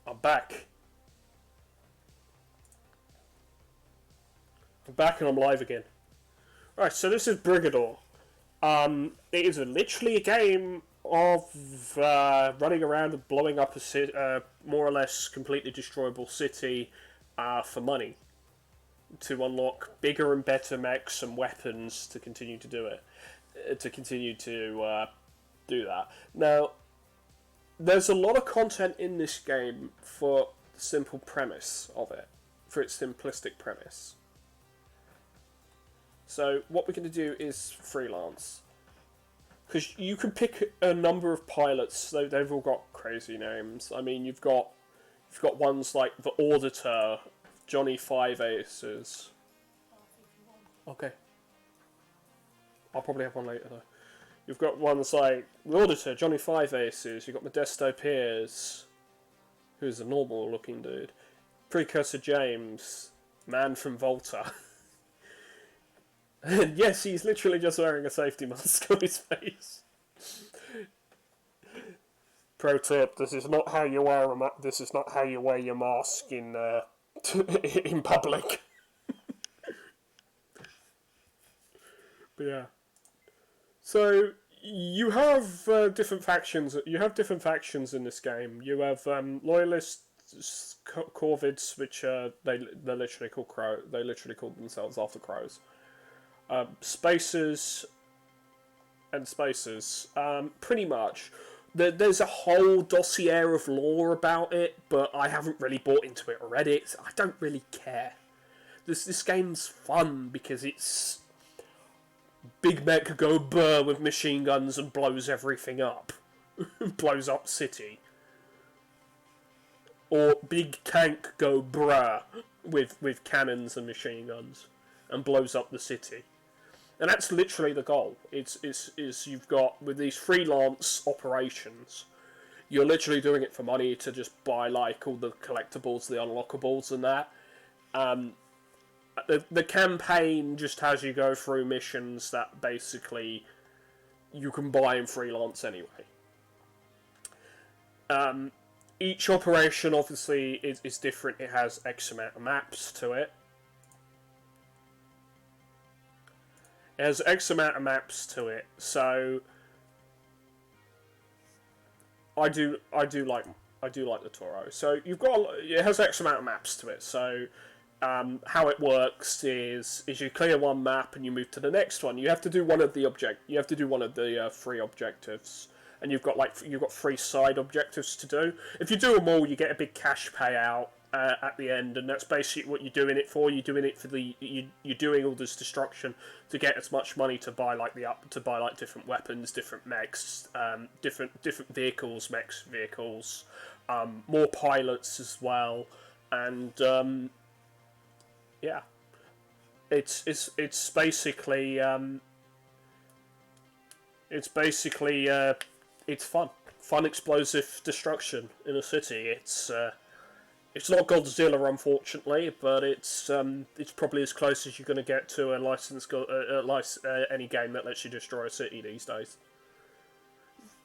I'm back. I'm back and I'm live again. Right, so this is Brigador. It is literally a game of running around and blowing up a more or less completely destroyable city for money to unlock bigger and better mechs and weapons to continue to do it. To continue to do that. Now, there's a lot of content in this game for the simple premise of it, for its simplistic premise. So what we're going to do is freelance. Because you can pick a number of pilots, they've all got crazy names. I mean, you've got ones like the Auditor, Johnny Five Aces. Okay. I'll probably have one later though. You've got ones like the Auditor, Johnny Five Aces. You've got Modesto Piers, who's a normal looking dude. Precursor James, Man from Volta. And yes, he's literally just wearing a safety mask on his face. Pro tip: this is not how you wear this is not how you wear your mask in in public. But yeah. So you have different factions. You have different factions in this game. You have loyalists, Corvids, which they literally call crow. They literally call themselves after crows. Spacers and spacers. Pretty much. There's a whole dossier of lore about it, but I haven't really bought into it or read it. So I don't really care. This game's fun because it's big mech go burr with machine guns and blows everything up. Blows up city. Or big tank go bruh with cannons and machine guns and blows up the city. And that's literally the goal. Is you've got, with these freelance operations, you're literally doing it for money to just buy like all the collectibles, the unlockables and that. The campaign just has you go through missions that basically you can buy in freelance anyway. Each operation obviously is different. It has X amount of maps to it. It has X amount of maps to it, so I do like the Toro. So it has X amount of maps to it. So how it works is you clear one map and you move to the next one. You have to do one of the three objectives, and you've got 3 side objectives to do. If you do them all, you get a big cash payout at the end, and that's basically what you're doing it for. You're doing it for you're doing all this destruction to get as much money to buy different weapons, different mechs, different vehicles, more pilots as well, and yeah, it's basically it's fun explosive destruction in a city. It's not Godzilla, unfortunately, but it's probably as close as you're going to get to any game that lets you destroy a city these days,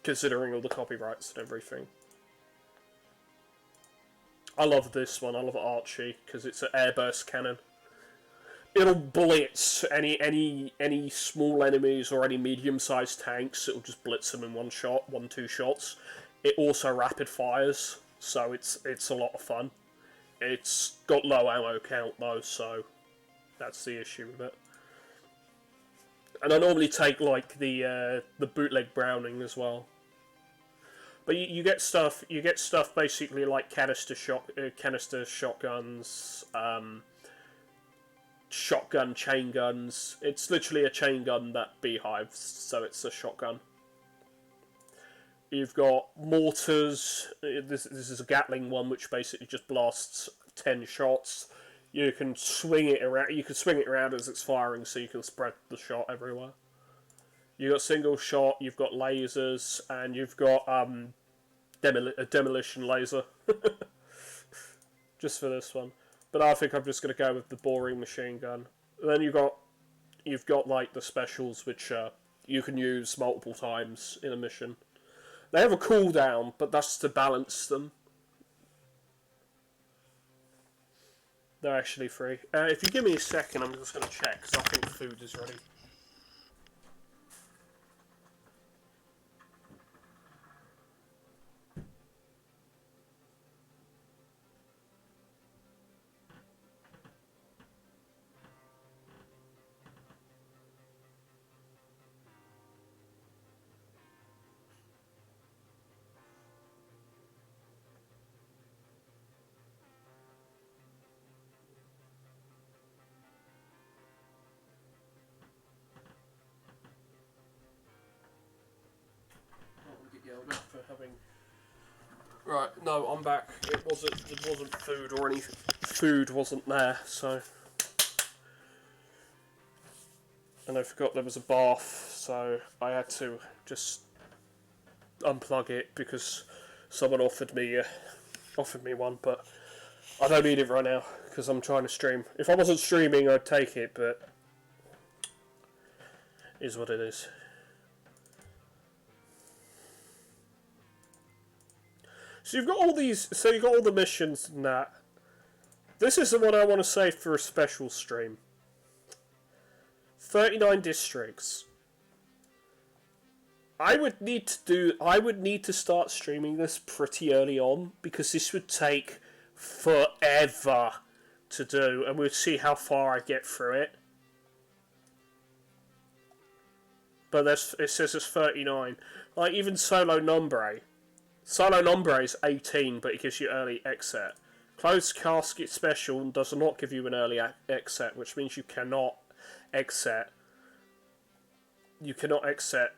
considering all the copyrights and everything. I love this one. I love Archie because it's an airburst cannon. It'll blitz any small enemies or any medium-sized tanks. It'll just blitz them in 1-2 shots. It also rapid fires, so it's a lot of fun. It's got low ammo count though, so that's the issue with it. And I normally take like the bootleg Browning as well. But you get stuff basically like canister shotguns, shotgun chain guns. It's literally a chain gun that beehives, so it's a shotgun. You've got mortars. This is a Gatling one, which basically just blasts 10 shots. You can swing it around. You can swing it around as it's firing, so you can spread the shot everywhere. You've got single shot. You've got lasers, and you've got a demolition laser. Just for this one, but I think I'm just going to go with the boring machine gun. And then you've got like the specials, which you can use multiple times in a mission. They have a cooldown, but that's to balance them. They're actually free. If you give me a second, I'm just going to check, because I think food is ready. For having... Right, no, I'm back. It wasn't food or anything. Food wasn't there, so... And I forgot there was a bath, so I had to just unplug it because someone offered me one, but I don't need it right now because I'm trying to stream. If I wasn't streaming, I'd take it, but it is what it is. So you've got all these. So you've got all the missions and that. This is the one I want to save for a special stream. 39 districts. I would need to start streaming this pretty early on because this would take forever to do, and we'll see how far I get through it. But it says it's 39. Like even Solo Nombre. Solo Nombre is 18, but it gives you early exit. Closed Casket Special does not give you an early exit, which means you cannot exit. You cannot exit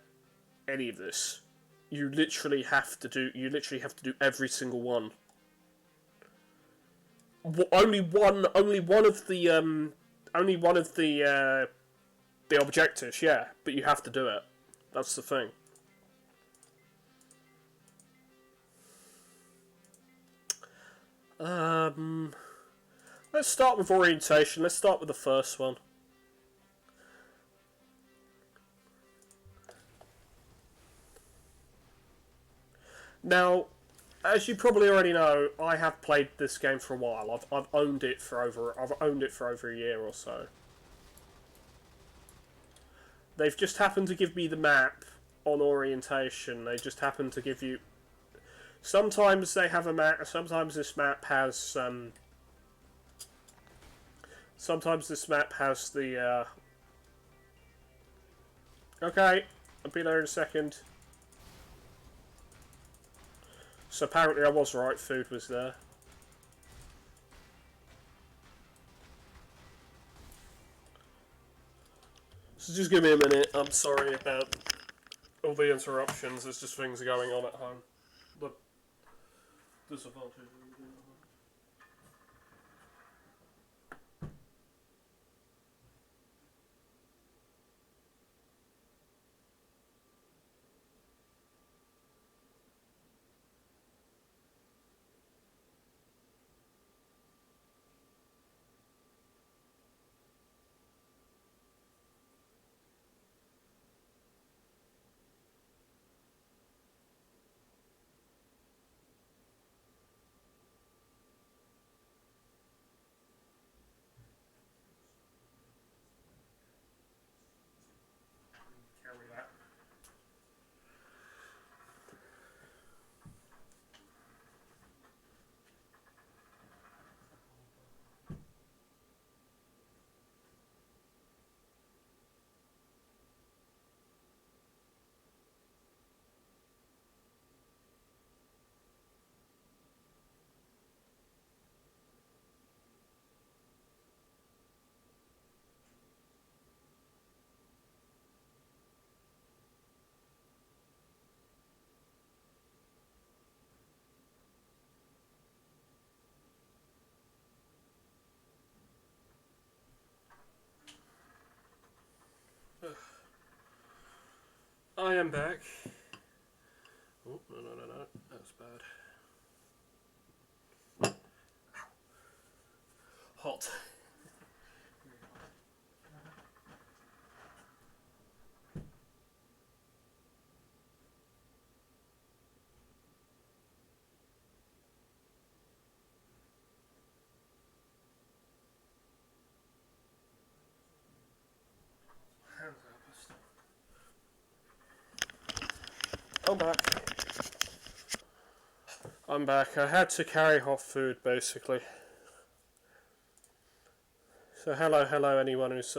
any of this. You literally have to do every single one. Only one of the objectives, yeah, but you have to do it. That's the thing. Let's start with orientation. Let's start with the first one. Now, as you probably already know, I have played this game for a while. I've owned it for over a year or so. They've just happened to give me the map on orientation. They just happen to give you. Sometimes they have a map. Sometimes this map has. Sometimes this map has the. Okay, I'll be there in a second. So apparently I was right. Food was there. So just give me a minute. I'm sorry about all the interruptions. There's just things going on at home. The disadvantage. Carry that. I am back. Oh, no. That's bad. Hot. I'm back. I'm back. I had to carry hot food, basically. So hello, anyone who's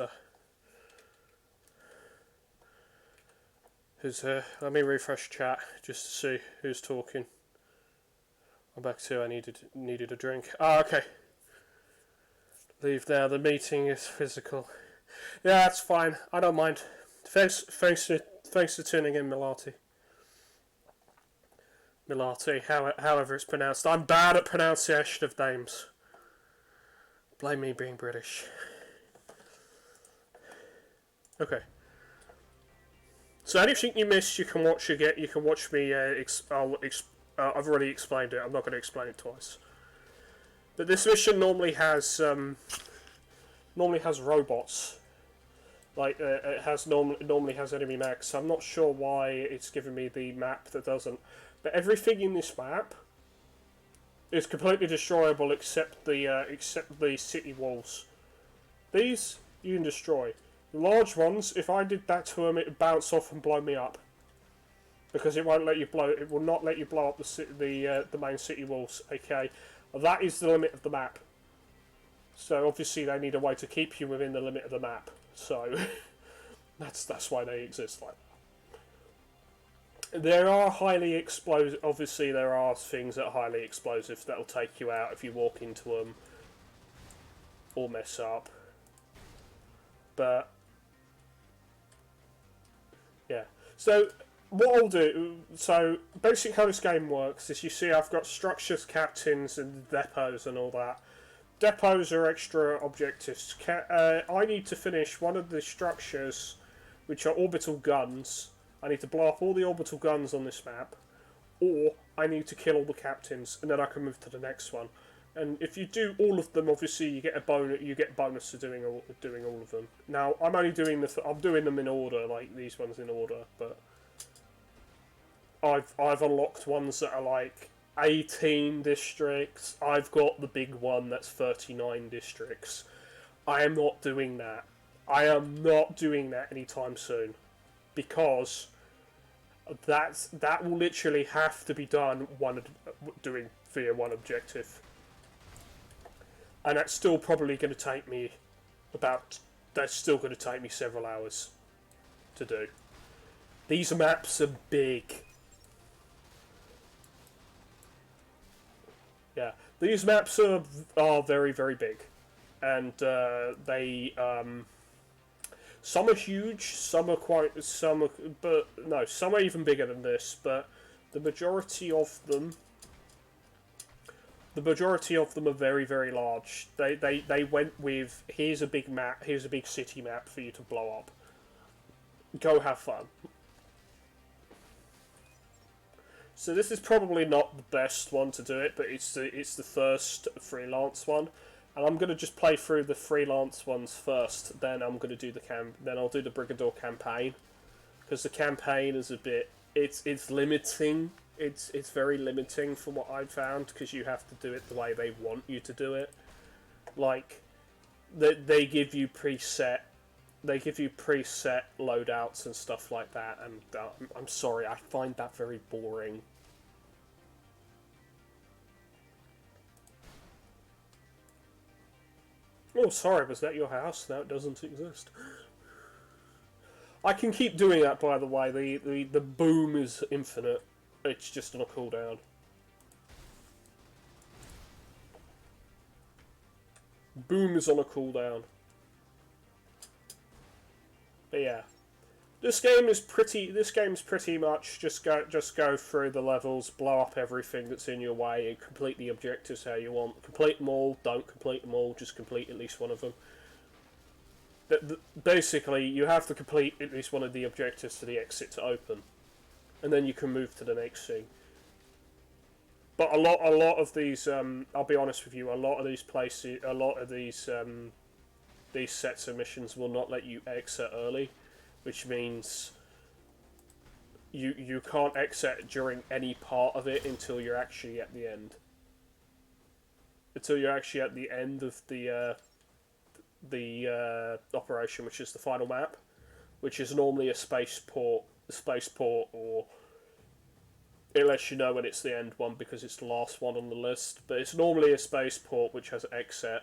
here. Let me refresh chat just to see who's talking. I'm back too. I needed a drink. Ah, okay. Leave now. The meeting is physical. Yeah, that's fine. I don't mind. Thanks for tuning in, Milati. Milati, however it's pronounced. I'm bad at pronunciation of names. Blame me being British. Okay. So anything you missed, you can watch again. You can watch me. I've already explained it. I'm not going to explain it twice. But this mission normally has robots. Like it normally has enemy mags. So I'm not sure why it's giving me the map that doesn't. But everything in this map is completely destroyable except the city walls. These you can destroy. The large ones, if I did that to them, it would bounce off and blow me up. Because it won't let you blow. It will not let you blow up the main city walls. Okay, that is the limit of the map. So obviously they need a way to keep you within the limit of the map. So that's why they exist like that. There are highly explosive. Obviously there are things that are highly explosive that'll take you out if you walk into them or mess up. But yeah, so what I'll do, so basically how this game works is you see I've got structures, captains and depots and all that. Depots are extra objectives. I need to finish one of the structures, which are orbital guns. I need to blow up all the orbital guns on this map, or I need to kill all the captains, and then I can move to the next one. And if you do all of them, obviously you get a bonus. You get a bonus to doing all of them. Now I'm only doing I'm doing them in order, like these ones in order, but I've unlocked ones that are like 18 districts. I've got the big one that's 39 districts. I am not doing that. I am not doing that anytime soon, because that will literally have to be done doing via one objective, and that's still probably going to take me several hours to do. These maps are big. Yeah, these maps are very, very big, and they some are huge, some are even bigger than this. But the majority of them are very, very large. They went with, here's a big map, here's a big city map for you to blow up. Go have fun. So this is probably not the best one to do it, but it's the first freelance one, and I'm gonna just play through the freelance ones first. Then I'm gonna do then I'll do the Brigador campaign, because the campaign is a bit it's limiting. It's very limiting from what I've found, because you have to do it the way they want you to do it. Like they give you preset. They give you preset loadouts and stuff like that, and I'm sorry, I find that very boring. Oh, sorry, was that your house? No, it doesn't exist. I can keep doing that, by the way. The boom is infinite. It's just on a cooldown. Boom is on a cooldown. But yeah, this game's pretty much just go through the levels, blow up everything that's in your way, and complete the objectives how you want. Complete them all. Don't complete them all. Just complete at least one of them. Basically, you have to complete at least one of the objectives for the exit to open, and then you can move to the next thing. But a lot of these, I'll be honest with you, a lot of these sets of missions will not let you exit early, which means you can't exit during any part of it until you're actually at the end. Until you're actually at the end of the operation, which is the final map, which is normally a spaceport, or unless you know when it's the end one because it's the last one on the list. But it's normally a spaceport which has exit,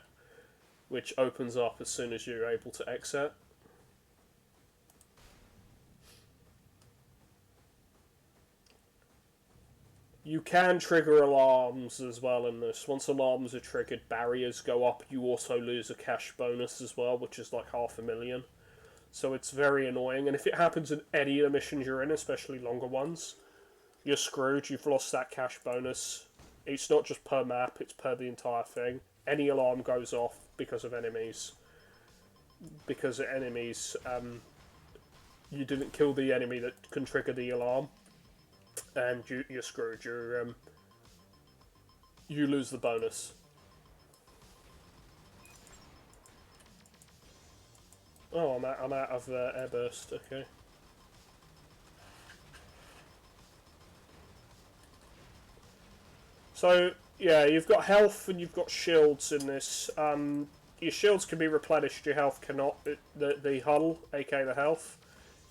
which opens up as soon as you're able to exit. You can trigger alarms as well in this. Once alarms are triggered, barriers go up. You also lose a cash bonus as well, which is like 500,000. So it's very annoying. And if it happens in any of the missions you're in, especially longer ones, you're screwed. You've lost that cash bonus. It's not just per map, it's per the entire thing. Any alarm goes off because of enemies. Because of enemies, you didn't kill the enemy that can trigger the alarm. And you're screwed. You lose the bonus. Oh, I'm out of airburst. Okay. So yeah, you've got health and you've got shields in this. Your shields can be replenished. Your health cannot. The hull, aka the health,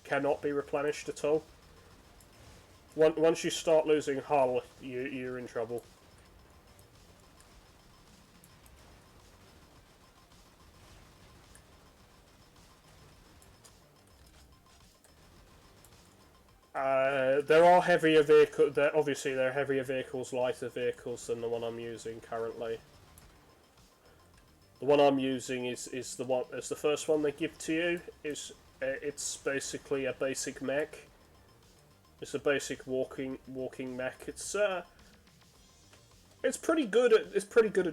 cannot be replenished at all. Once you start losing hull, you're in trouble. There are heavier vehicles. Obviously, there are heavier vehicles, lighter vehicles than the one I'm using currently. The one I'm using is the first one they give to you. It's basically a basic mech. It's a basic walking mech. It's pretty good at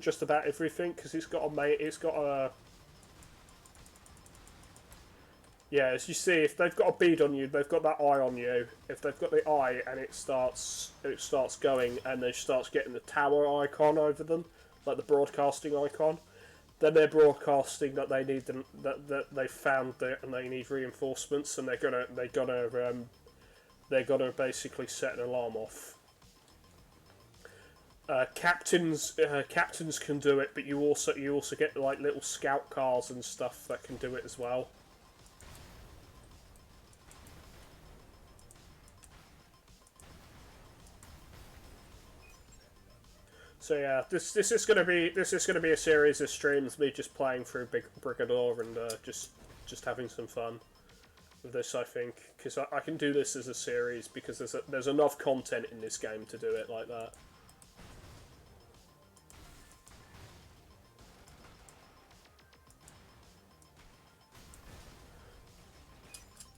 just about everything because it's got a yeah. As you see, if they've got a bead on you, they've got that eye on you. If they've got the eye and it starts going and they starts getting the tower icon over them, like the broadcasting icon, then they're broadcasting that they need them that they found it and they need reinforcements and they're gonna basically set an alarm off. Captains can do it, but you also get like little scout cars and stuff that can do it as well. So yeah, this is gonna be a series of streams me just playing through Brigador and just having some fun with this, I think, because I can do this as a series because there's enough content in this game to do it like that.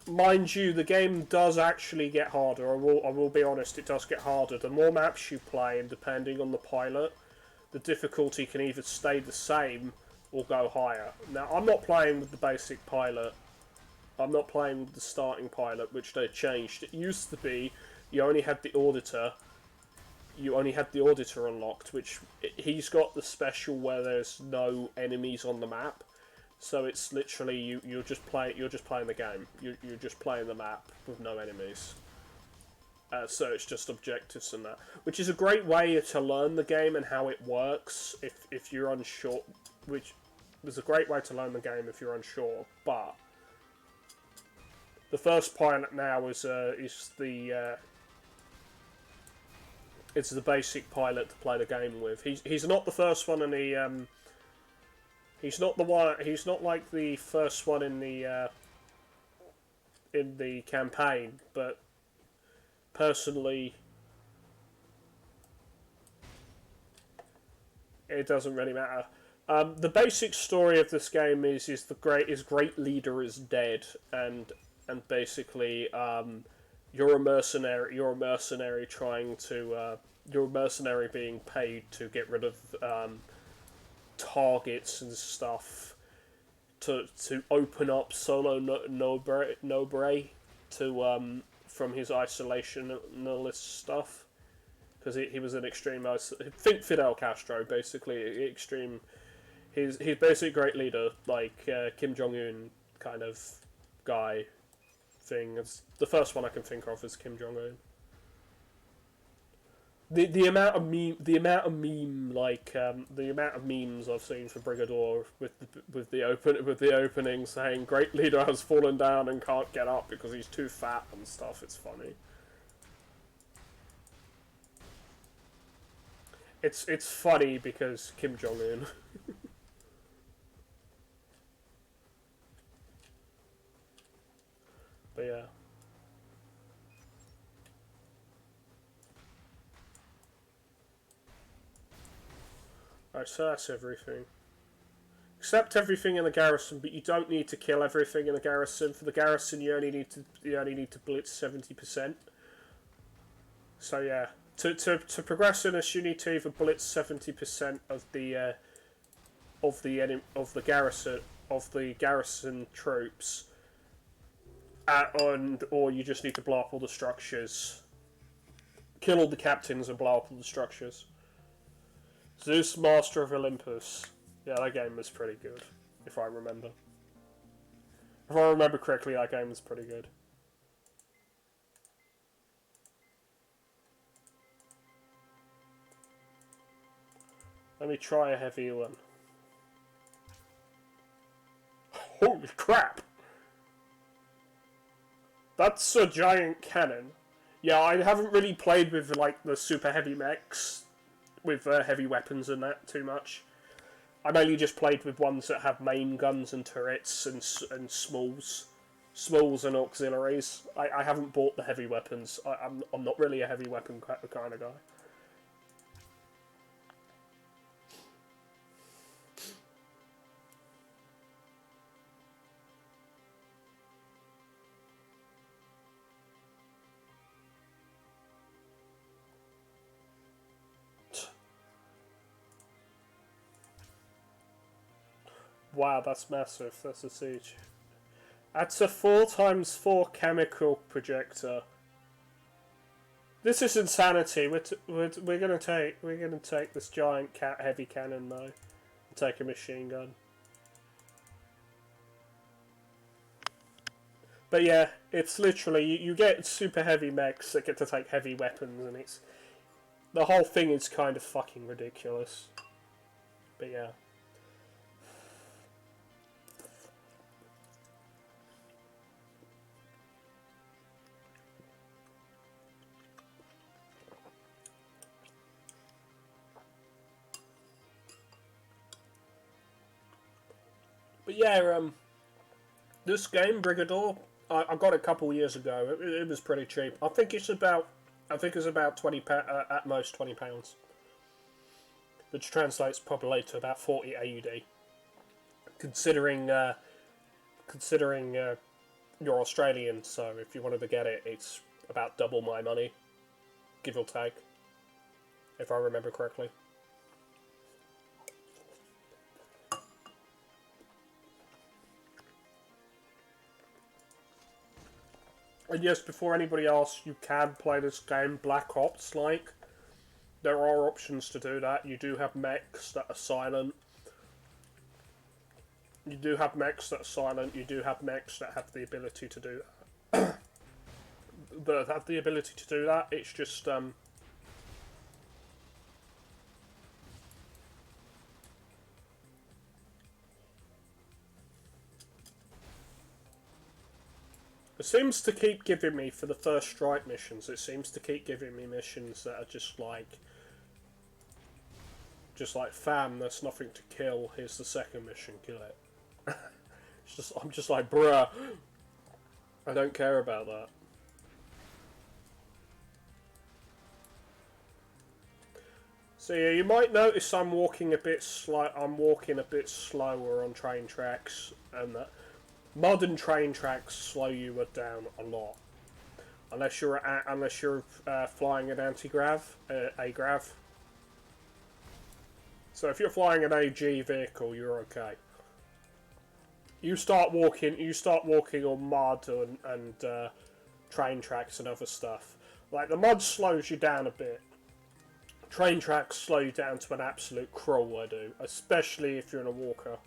Mind you, the game does actually get harder. I will be honest, it does get harder. The more maps you play, and depending on the pilot, the difficulty can either stay the same or go higher. Now, I'm not playing with the basic pilot. I'm not playing with the starting pilot, which they changed. It used to be you only had the auditor. You only had the auditor unlocked, which he's got the special where there's no enemies on the map. So it's literally you're just playing the game. You're just playing the map with no enemies. So it's just objectives and that, which is a great way to learn the game and how it works. If you're unsure, which is a great way to learn the game if you're unsure. But the first pilot now is the it's the basic pilot to play the game with. He's not the first one in the He's not the one. He's not like the first one in the campaign. But personally, it doesn't really matter. The basic story of this game is great leader is dead, and basically you're a mercenary. You're a mercenary trying to. You're a mercenary being paid to get rid of. Targets and stuff to open up Solo Nobre to from his isolationist stuff because he was an extreme. Think Fidel Castro basically extreme. He's basically a great leader like Kim Jong-un kind of guy thing. It's the first one I can think of is Kim Jong-un. The amount of memes I've seen for Brigador with the opening saying great leader has fallen down and can't get up because he's too fat and stuff. It's funny. it's funny because Kim Jong Un. But yeah. Alright, so that's everything. Accept everything in the garrison, but you don't need to kill everything in the garrison. For the garrison, you only need to blitz 70%. So yeah, to progress in this, you need to either blitz 70% of the garrison troops, or you just need to blow up all the structures, kill all the captains, and blow up all the structures. Zeus, Master of Olympus. Yeah, that game was pretty good, if I remember. If I remember correctly, that game was pretty good. Let me try a heavy one. Holy crap! That's a giant cannon. Yeah, I haven't really played with like the super heavy mechs with heavy weapons and that too much. I mainly just played with ones that have main guns and turrets and smalls and auxiliaries. I haven't bought the heavy weapons. I'm not really a heavy weapon kind of guy. Wow, that's massive. That's a siege. That's a 4x4 chemical projector. This is insanity. We're gonna take this giant heavy cannon though, and take a machine gun. But yeah, it's literally you get super heavy mechs that get to take heavy weapons, and the whole thing is kind of fucking ridiculous. But yeah. But yeah, this game, Brigador, I got it a couple years ago. It was pretty cheap. I think it's about at most £20, which translates probably to about 40 AUD. Considering you're Australian, so if you wanted to get it, it's about double my money, give or take, if I remember correctly. And yes, before anybody else, you can play this game Black Ops like. There are options to do that. You do have mechs that are silent. You do have mechs that have the ability to do that. It's just it seems to keep giving me, for the first strike missions, it seems to keep giving me missions that are just like, fam, there's nothing to kill, here's the second mission, kill it. I'm just like, bruh, I don't care about that. So yeah, you might notice I'm walking a bit slower on train tracks, and that modern train tracks slow you down a lot, unless you're flying an anti-grav, a-grav. So if you're flying an AG vehicle, you're okay. You start walking on mud and train tracks and other stuff. Like, the mud slows you down a bit. Train tracks slow you down to an absolute crawl, I do. Especially if you're in a walker.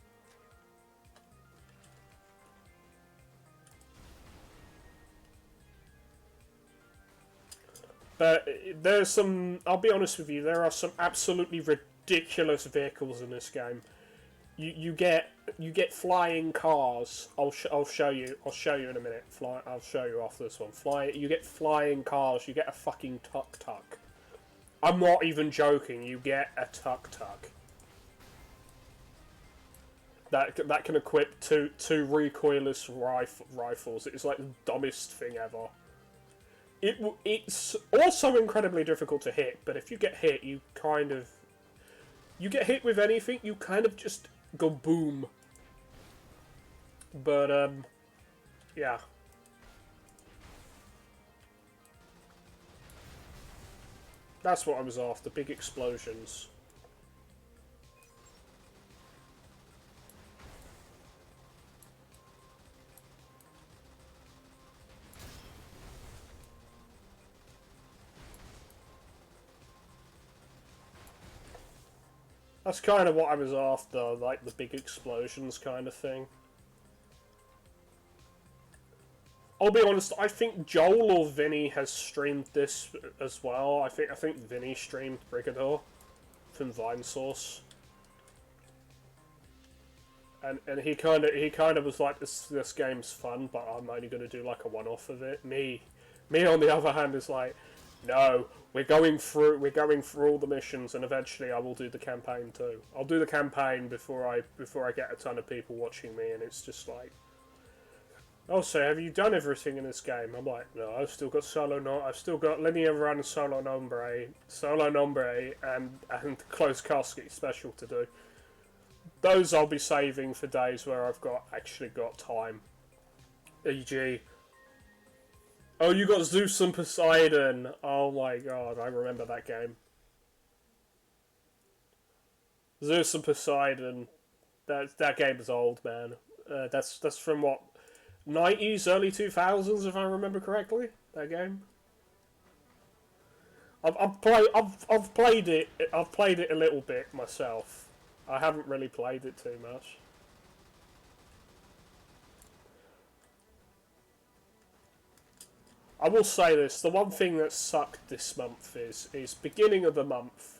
But there's some, I'll be honest with you, there are some absolutely ridiculous vehicles in this game. You get flying cars. I'll show you in a minute. I'll show you after this one. You get flying cars. You get a fucking tuk-tuk. I'm not even joking. You get a tuk-tuk that can equip two recoilless rifles. It's like the dumbest thing ever. It's also incredibly difficult to hit, but if you get hit, you get hit with anything, you kind of just go boom. But yeah. That's what I was after, big explosions. That's kind of what I was after, like the big explosions kind of thing. I'll be honest, I think Joel or Vinny has streamed this as well. I think Vinny streamed Brigador from VineSource. And he kind of was like, this game's fun, but I'm only gonna do like a one-off of it. Me on the other hand is like, no, we're going through all the missions, and eventually I will do the campaign too. I'll do the campaign before I get a ton of people watching me, and it's just like, oh, so have you done everything in this game? I'm like, no, I've still got linear run solo nombre, and closed casket special to do. Those I'll be saving for days where I've actually got time. E.g. Oh, you got Zeus and Poseidon. Oh my god, I remember that game. Zeus and Poseidon. That game is old, man. That's from what, 90s, early 2000s, if I remember correctly. That game. I've played it. I've played it a little bit myself. I haven't really played it too much. I will say this: the one thing that sucked this month is beginning of the month,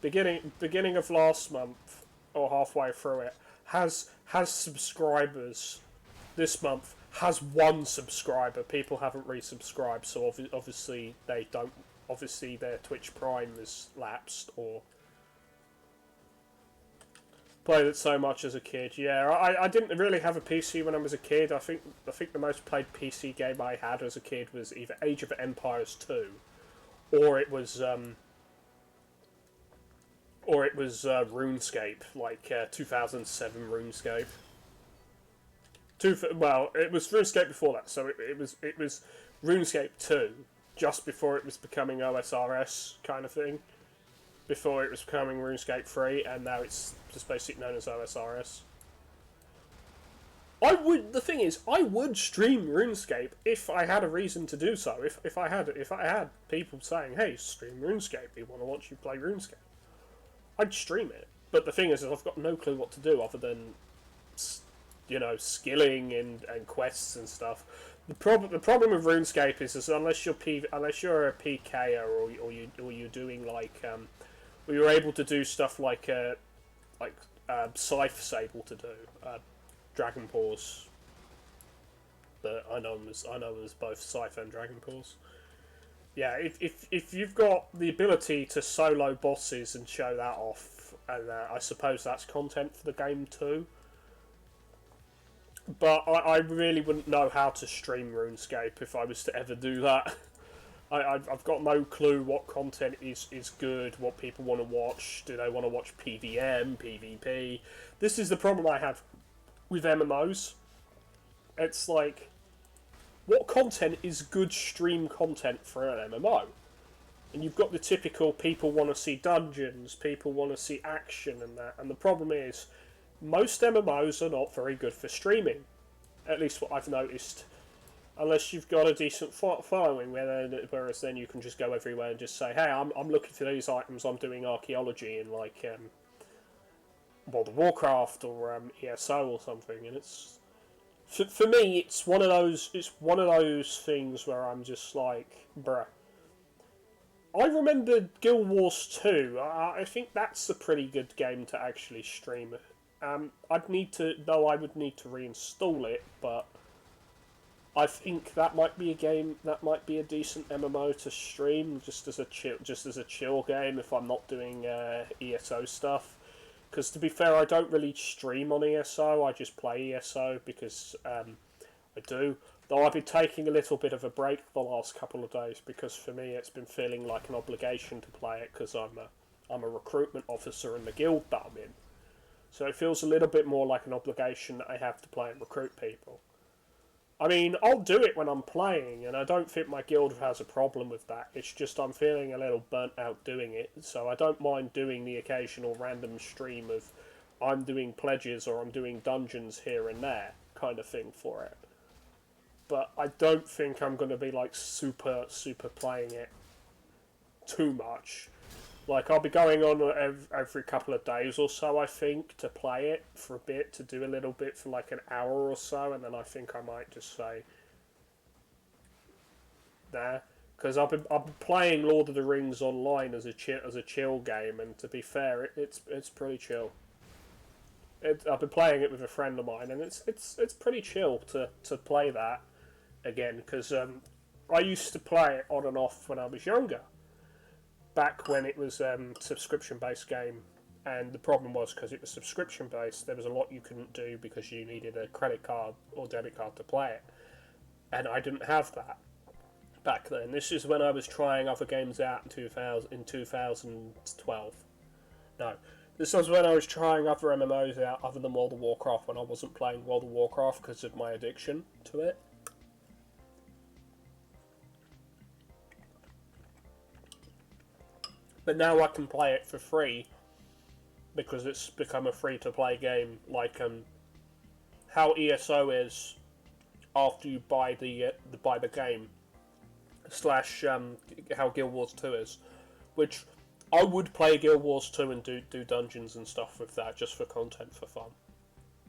beginning of last month, or halfway through it, has subscribers. This month has one subscriber. People haven't resubscribed, so obviously they don't. Obviously their Twitch Prime is lapsed, or played it so much as a kid. Yeah, I didn't really have a PC when I was a kid. I think the most played PC game I had as a kid was either Age of Empires 2, or it was RuneScape, like 2007 RuneScape. Well, it was RuneScape before that, so it was RuneScape 2, just before it was becoming OSRS kind of thing. Before it was becoming RuneScape 3, and now it's just basically known as OSRS. The thing is, I would stream RuneScape if I had a reason to do so. If I had people saying, "Hey, stream RuneScape. We want to watch you play RuneScape," I'd stream it. But the thing is, I've got no clue what to do other than, skilling and quests and stuff. The problem with RuneScape is unless you're a PKer or you're doing like we were able to do stuff like Scythe's able to do, Dragon Paws. But I know there's both Scythe and Dragon Paws. Yeah, if you've got the ability to solo bosses and show that off, and I suppose that's content for the game too. But I really wouldn't know how to stream RuneScape if I was to ever do that. I've got no clue what content is good, what people want to watch. Do they want to watch PvM, PvP? This is the problem I have with MMOs. It's like, what content is good stream content for an MMO? And you've got the typical people want to see dungeons, people want to see action and that. And the problem is, most MMOs are not very good for streaming. At least what I've noticed. Unless you've got a decent following, whereas then you can just go everywhere and just say, hey, I'm looking for these items, I'm doing archaeology in like World of Warcraft or ESO or something, and it's for me it's one of those things where I'm just like, bruh. I remember Guild Wars 2. I think that's a pretty good game to actually stream. I would need to reinstall it, but I think that might be a game that might be a decent MMO to stream just as a chill game if I'm not doing ESO stuff. Because to be fair, I don't really stream on ESO. I just play ESO because I do. Though I've been taking a little bit of a break the last couple of days because for me it's been feeling like an obligation to play it because I'm a recruitment officer in the guild that I'm in. So it feels a little bit more like an obligation that I have to play and recruit people. I mean, I'll do it when I'm playing, and I don't think my guild has a problem with that. It's just I'm feeling a little burnt out doing it, so I don't mind doing the occasional random stream of I'm doing pledges or I'm doing dungeons here and there kind of thing for it. But I don't think I'm going to be like super playing it too much. Like, I'll be going on every couple of days or so, I think, to play it for a bit, to do a little bit for like an hour or so, and then I think I might just say, nah. Because I've been playing Lord of the Rings online as a chill game, and to be fair, it's pretty chill. I've been playing it with a friend of mine, and it's pretty chill to play that again, because I used to play it on and off when I was younger. Back when it was subscription-based game, and the problem was because it was subscription-based, there was a lot you couldn't do because you needed a credit card or debit card to play it, and I didn't have that back then. This is when I was trying other games out in 2012. No, this was when I was trying other MMOs out other than World of Warcraft when I wasn't playing World of Warcraft because of my addiction to it. But now I can play it for free because it's become a free-to-play game, like how ESO is after you buy the game, slash how Guild Wars 2 is, which I would play Guild Wars 2 and do dungeons and stuff with that just for content for fun.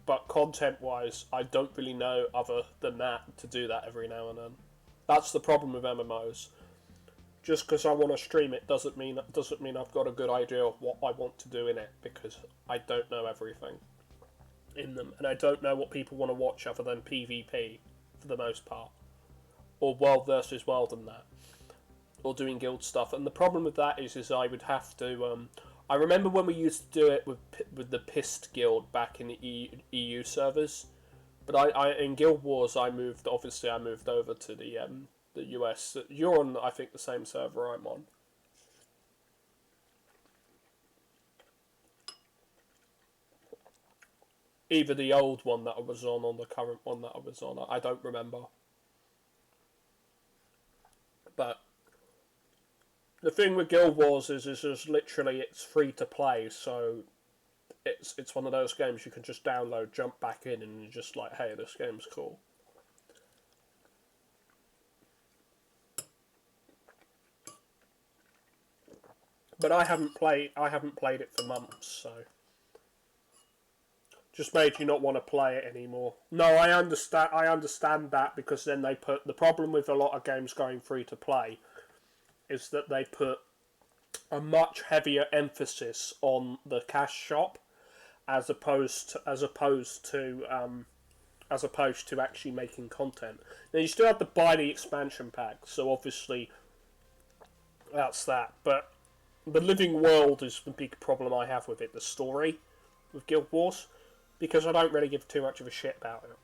But content-wise, I don't really know other than that to do that every now and then. That's the problem with MMOs. Just because I want to stream it doesn't mean I've got a good idea of what I want to do in it, because I don't know everything in them, and I don't know what people want to watch other than PvP for the most part, or world versus world and that, or doing guild stuff. And the problem with that is I would have to. I remember when we used to do it with the Pissed Guild back in the EU servers, but I in Guild Wars I moved over to the US. You're on, I think, the same server I'm on. Either the old one that I was on or the current one that I was on. I don't remember. But the thing with Guild Wars is just literally it's free to play, so it's one of those games you can just download, jump back in, and you're just like, hey, this game's cool. But I haven't played it for months, so just made you not want to play it anymore. No, I understand that, because then they put the problem with a lot of games going free to play is that they put a much heavier emphasis on the cash shop as opposed to actually making content. Now you still have to buy the expansion pack, so obviously that's that, but the living world is the big problem I have with it, the story with Guild Wars, because I don't really give too much of a shit about it.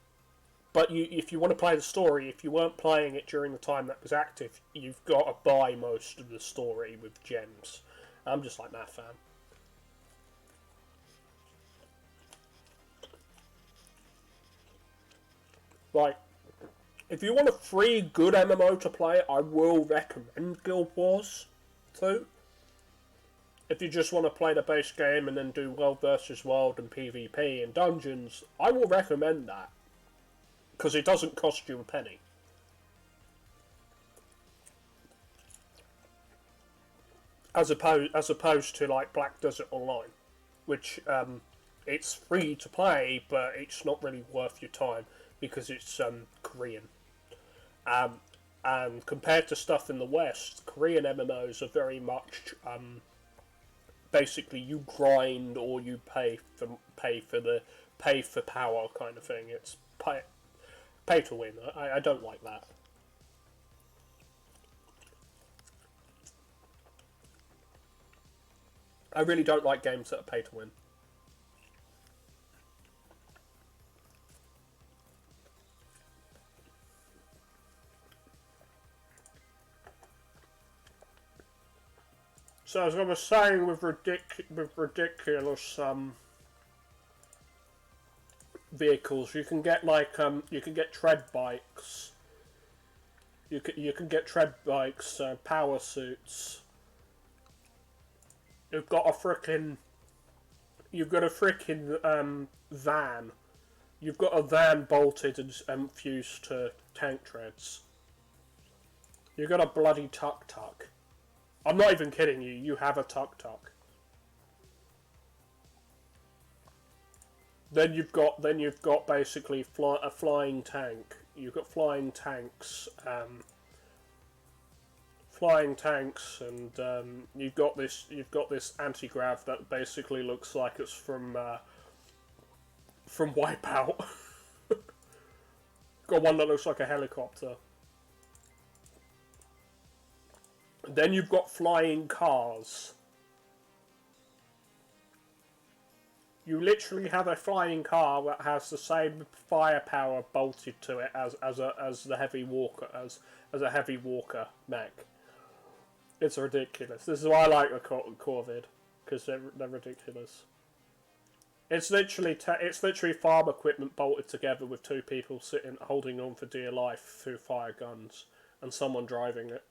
But if you want to play the story, if you weren't playing it during the time that was active, you've got to buy most of the story with gems. I'm just like that fan. Like, if you want a free good MMO to play, I will recommend Guild Wars 2. If you just want to play the base game and then do world versus world and PvP and dungeons, I will recommend that, because it doesn't cost you a penny. As opposed to like Black Desert Online, which it's free to play, but it's not really worth your time because it's Korean. And compared to stuff in the West, Korean MMOs are very much basically you grind or you pay for power kind of thing. It's pay, pay to win. I don't like that. I really don't like games that are pay to win. So as I was saying, with ridiculous vehicles, you can get like you can get tread bikes. You can get tread bikes, power suits. You've got a frickin' van. You've got a van bolted and fused to tank treads. You've got a bloody tuk-tuk. I'm not even kidding you. You have a tuk-tuk. Then you've got basically a flying tank. You've got flying tanks, and you've got this anti-grav that basically looks like it's from Wipeout. Got one that looks like a helicopter. Then you've got flying cars. You literally have a flying car that has the same firepower bolted to it as a heavy walker mech. It's ridiculous. This is why I like the Corvid, because they're ridiculous. It's literally farm equipment bolted together with two people holding on for dear life through fire guns and someone driving it.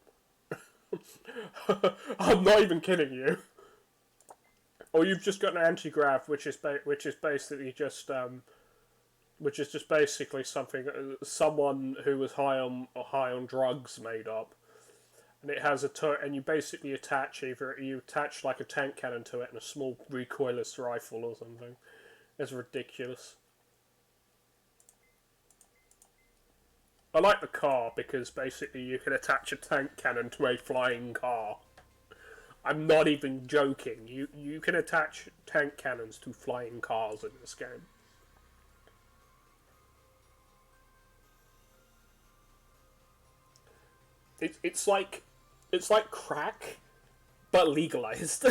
I'm not even kidding you. Or you've just got an anti-grav, which is basically just something someone who was high on drugs made up, and it has a turret, and you basically attach like a tank cannon to it and a small recoilless rifle or something. It's ridiculous. I like the car because basically you can attach a tank cannon to a flying car. I'm not even joking. You can attach tank cannons to flying cars in this game. It's like crack, but legalized.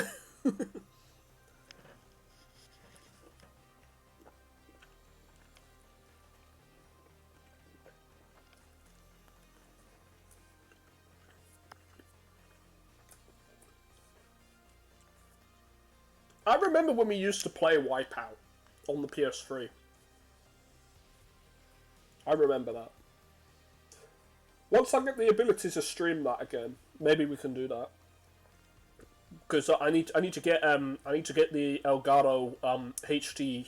I remember when we used to play Wipeout on the PS3. I remember that. Once I get the ability to stream that again, maybe we can do that. Because I need to get the Elgato HD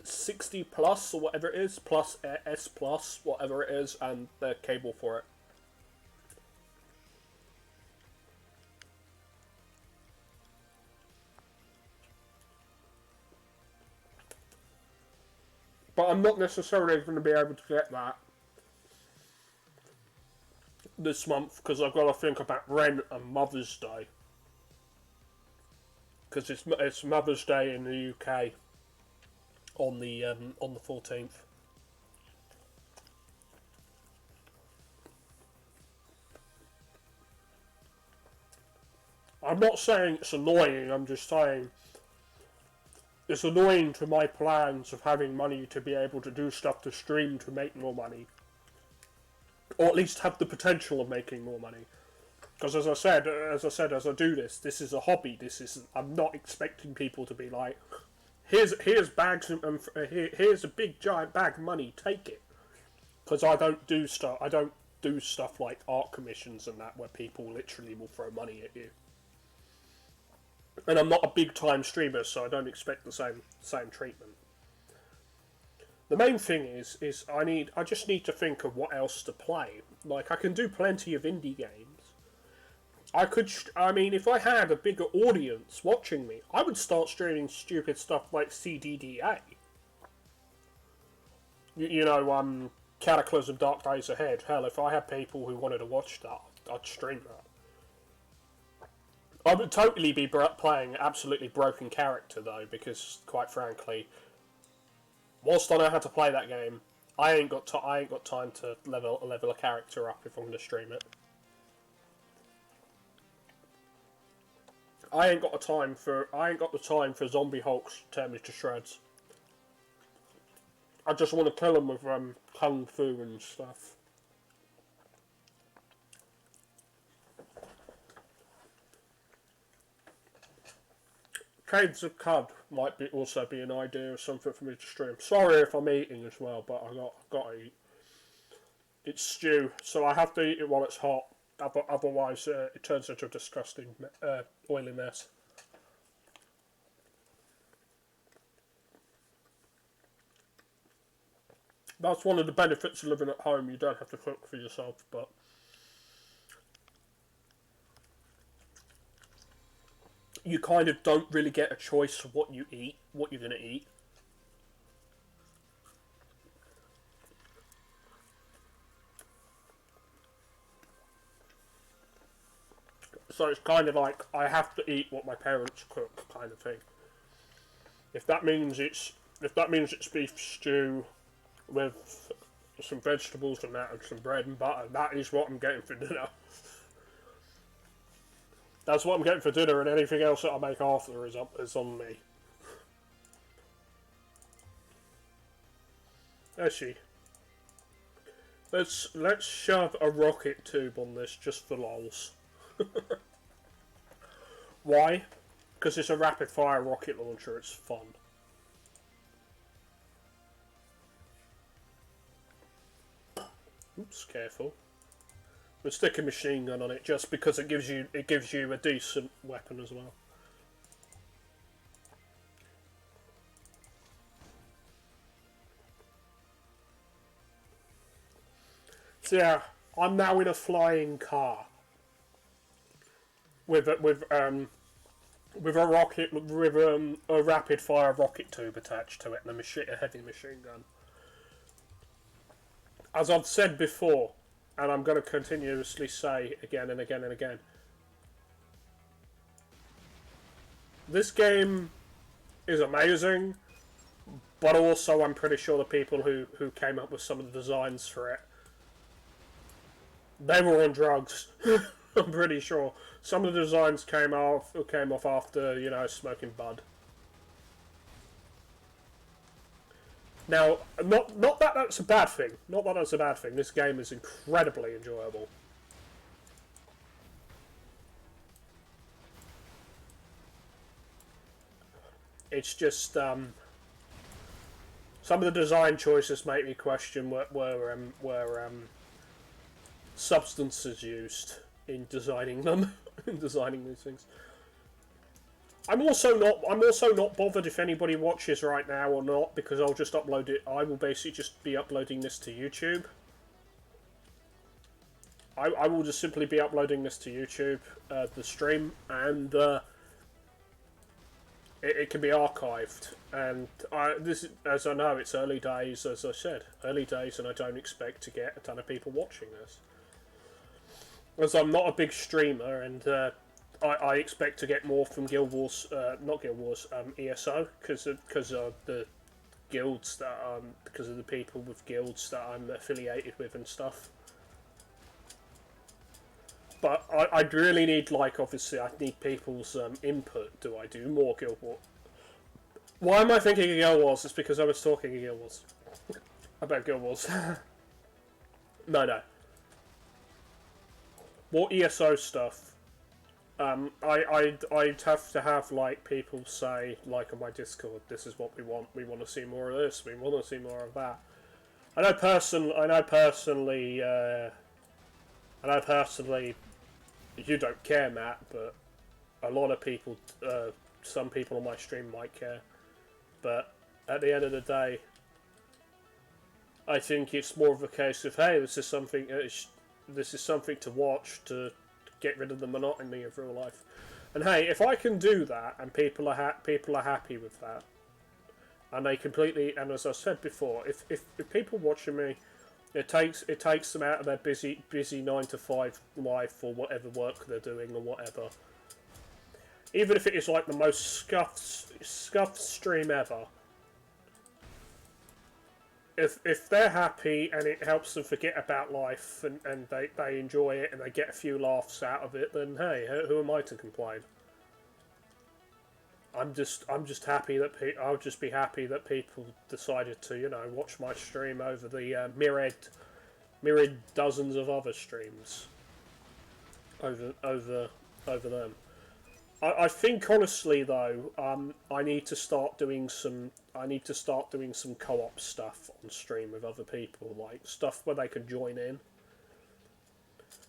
60 plus or whatever it is, plus S plus whatever it is, and the cable for it. But I'm not necessarily going to be able to get that this month because I've got to think about rent and Mother's Day. Because it's Mother's Day in the UK on the 14th. I'm not saying it's annoying. I'm just saying it's annoying to my plans of having money to be able to do stuff to stream to make more money. Or at least have the potential of making more money. Because as I said, as I do this is a hobby. I'm not expecting people to be like, here's bags and here's a big giant bag of money, take it. Because I don't do stuff like art commissions and that where people literally will throw money at you. And I'm not a big time streamer, so I don't expect the same treatment. The main thing is I just need to think of what else to play. Like I can do plenty of indie games. If I had a bigger audience watching me, I would start streaming stupid stuff like CDDA. Cataclysm Dark Days Ahead. Hell, if I had people who wanted to watch that, I'd stream that. I would totally be playing absolutely broken character though, because quite frankly, whilst I know how to play that game, I ain't got time to level a character up if I'm gonna stream it. I ain't got the time for zombie hulks to tear me to shreds. I just want to kill them with kung fu and stuff. Caves of Cud might also be an idea or something for me to stream. Sorry if I'm eating as well, but I got to eat. It's stew, so I have to eat it while it's hot. Otherwise, it turns into a disgusting oily mess. That's one of the benefits of living at home. You don't have to cook for yourself, but you kind of don't really get a choice of what you eat, what you're going to eat. So it's kind of like I have to eat what my parents cook, kind of thing. If that means it's beef stew with some vegetables and that and some bread and butter, that is what I'm getting for dinner. That's what I'm getting for dinner, and anything else that I make after is on me. Actually, let's shove a rocket tube on this just for lols. Why? Because it's a rapid fire rocket launcher. It's fun. Oops, careful. We'll stick a machine gun on it just because it gives you a decent weapon as well. So yeah, I'm now in a flying car with a rocket with a rapid fire rocket tube attached to it and a heavy machine gun. As I've said before, and I'm going to continuously say again and again and again, this game is amazing, but also I'm pretty sure the people who came up with some of the designs for it, they were on drugs. I'm pretty sure some of the designs came off after, you know, smoking bud. Now, not that that's a bad thing. Not that that's a bad thing. This game is incredibly enjoyable. It's just some of the design choices make me question where substances used in designing them, in designing these things. I'm also not bothered if anybody watches right now or not, because I'll just upload it. I will basically just be uploading this to YouTube. I will just simply be uploading this to YouTube, the stream, and it can be archived. And as I know, it's early days, as I said, early days, and I don't expect to get a ton of people watching this. As I'm not a big streamer, and I expect to get more from Guild Wars, not Guild Wars, ESO, because of the guilds that because of the people with guilds that I'm affiliated with and stuff. But I'd really need, like, obviously, I need people's input. Do I do more Guild Wars? Why am I thinking of Guild Wars? It's because I was talking of Guild Wars. About Guild Wars. No. More ESO stuff. I'd have to have, like, people say, like, on my Discord, this is what we want to see more of this, we want to see more of that. I know personally, you don't care, Matt, but a lot of people, some people on my stream might care. But at the end of the day, I think it's more of a case of, hey, this is something to watch to get rid of the monotony of real life. And hey, if I can do that, and people are happy with that, and they completely, and as I said before, if people watching me, it takes them out of their busy 9-to-5 life or whatever work they're doing or whatever. Even if it is like the most scuffed stream ever, if they're happy and it helps them forget about life and they enjoy it and they get a few laughs out of it, then hey, who am I to complain? I'm just happy that I'll just be happy that people decided to watch my stream over the myriad dozens of other streams over them. I think honestly though, I need to start doing some co-op stuff on stream with other people, like stuff where they can join in.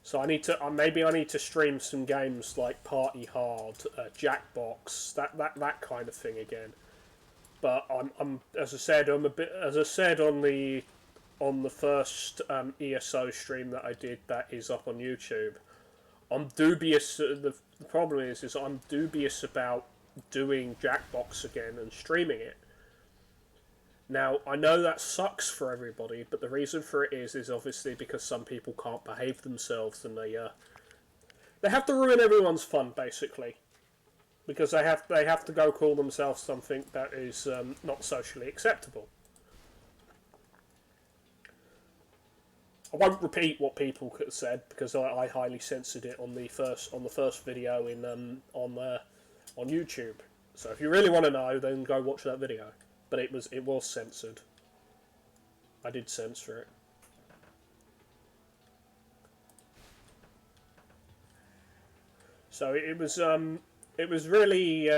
So I need to maybe I need to stream some games like Party Hard, Jackbox, that kind of thing again. But I'm as I said on the first ESO stream that I did that is up on YouTube. I'm dubious. The problem is I'm dubious about doing Jackbox again and streaming it. Now, I know that sucks for everybody, but the reason for it is obviously because some people can't behave themselves and they have to ruin everyone's fun, basically. Because they have to go call themselves something that is not socially acceptable. I won't repeat what people could have said because I highly censored it on the first video on YouTube. So if you really want to know, then go watch that video. But it was censored. I did censor it. So it was really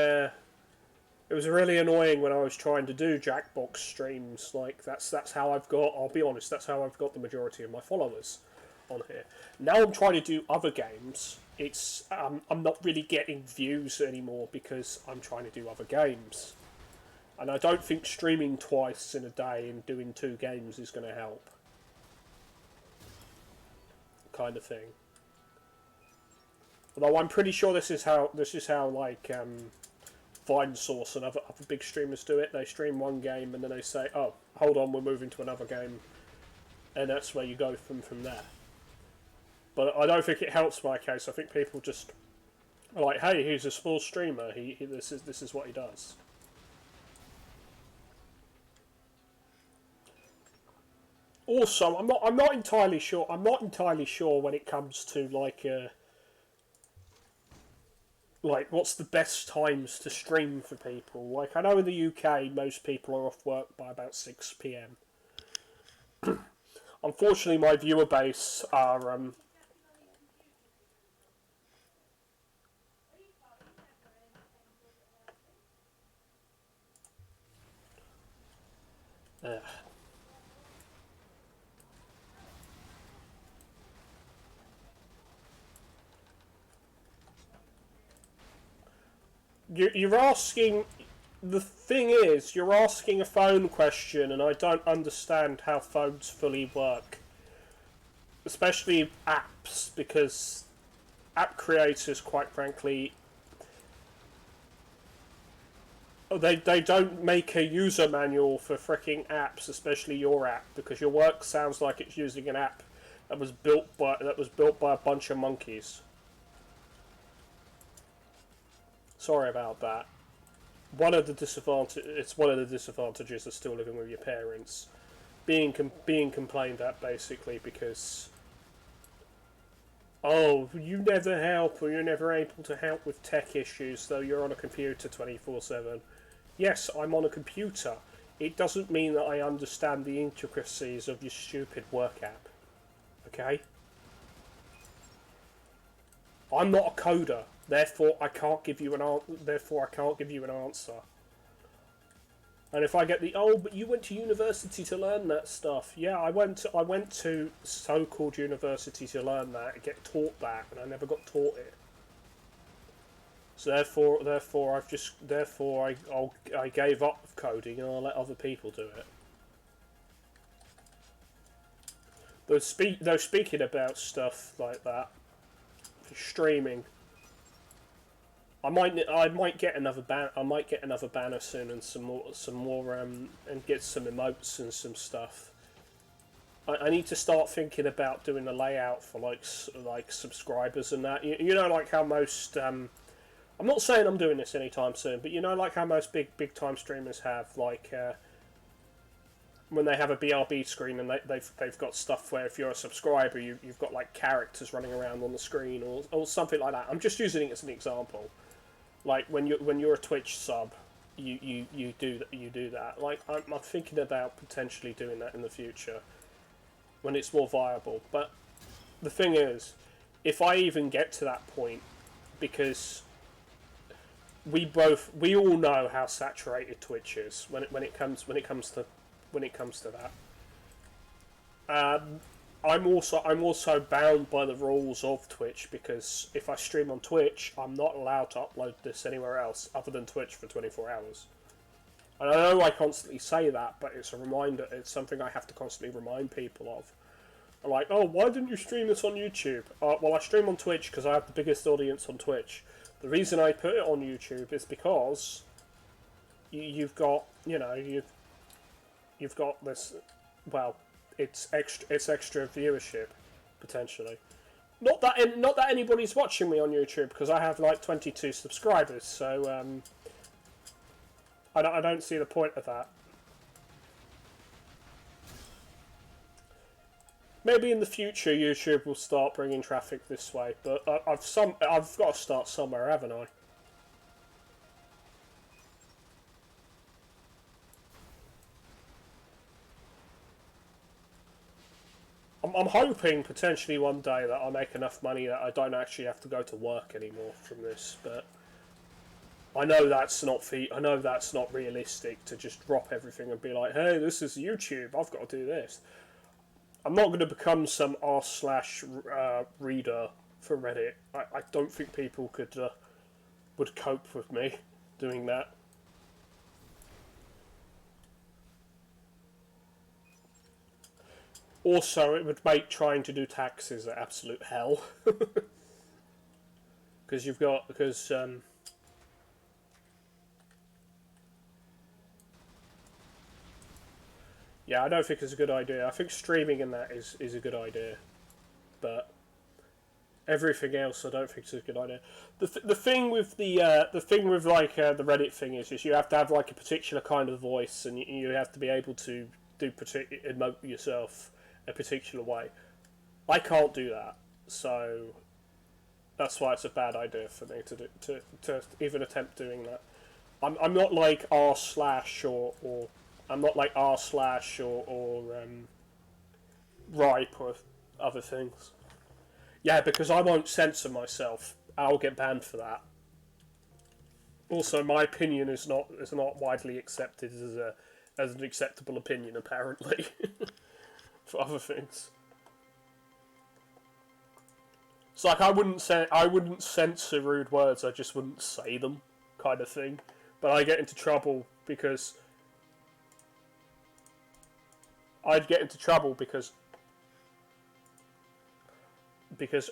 annoying when I was trying to do Jackbox streams. Like that's how I've got. I'll be honest. That's how I've got the majority of my followers on here. Now I'm trying to do other games. It's I'm not really getting views anymore because I'm trying to do other games. And I don't think streaming twice in a day and doing 2 games is going to help. Kind of thing. Although I'm pretty sure this is how like VineSource and other big streamers do it. They stream one game and then they say, "Oh, hold on, we're moving to another game," and that's where you go from there. But I don't think it helps my case. I think people just are like, "Hey, he's a small streamer. This is what he does." Also, I'm not entirely sure. I'm not entirely sure when it comes to like what's the best times to stream for people. Like I know in the UK, most people are off work by about 6 p.m. Unfortunately, my viewer base are you're asking. The thing is, you're asking a phone question, and I don't understand how phones fully work. Especially apps, because app creators, quite frankly, they don't make a user manual for fricking apps, especially your app, because your work sounds like it's using an app that was built by a bunch of monkeys. Sorry about that. It's one of the disadvantages of still living with your parents, being complained at basically because you never help or you're never able to help with tech issues though you're on a computer 24/7. Yes, I'm on a computer. It doesn't mean that I understand the intricacies of your stupid work app. Okay? I'm not a coder. Therefore, I can't give you an answer. And if I get but you went to university to learn that stuff. Yeah, I went to so-called university to learn that, get taught that, and I never got taught it. So therefore, I gave up coding and I'll let other people do it. Though speaking about stuff like that, for streaming. I might get another banner soon and some more and get some emotes and some stuff. I need to start thinking about doing a layout for like subscribers and that. You know, like how most I'm not saying I'm doing this anytime soon, but you know, like how most big time streamers have when they have a BRB screen and they've got stuff where if you're a subscriber, you've got like characters running around on the screen or something like that. I'm just using it as an example. Like when you're a Twitch sub, you do that. Like I'm thinking about potentially doing that in the future when it's more viable. But the thing is, if I even get to that point, because we all know how saturated Twitch is when it comes to that. I'm also bound by the rules of Twitch, because if I stream on Twitch, I'm not allowed to upload this anywhere else other than Twitch for 24 hours. And I know I constantly say that, but it's a reminder. It's something I have to constantly remind people of. I'm like, oh, why didn't you stream this on YouTube? Well, I stream on Twitch because I have the biggest audience on Twitch. The reason I put it on YouTube is because you've got this. Well, it's extra viewership potentially. Not that anybody's watching me on YouTube, because I have like 22 subscribers. So I don't see the point of that. Maybe in the future YouTube will start bringing traffic this way, but I've got to start somewhere, haven't I? I'm hoping potentially one day that I'll make enough money that I don't actually have to go to work anymore from this, but I know that's not realistic to just drop everything and be like, hey, this is YouTube, I've got to do this. I'm not going to become some r/reader for Reddit. I don't think people would cope with me doing that. Also, it would make trying to do taxes an absolute hell. Because yeah, I don't think it's a good idea. I think streaming in that is a good idea, but everything else I don't think is a good idea. The thing with the the Reddit thing is you have to have like a particular kind of voice, and you have to be able to emote yourself a particular way. I can't do that, so that's why it's a bad idea for me to even attempt doing that. I'm not like r slash or I'm not like r slash or ripe or other things. Yeah, because I won't censor myself. I'll get banned for that. Also, my opinion is not widely accepted as an acceptable opinion, apparently, for other things. It's like I wouldn't censor rude words. I just wouldn't say them, kind of thing. But I get into trouble because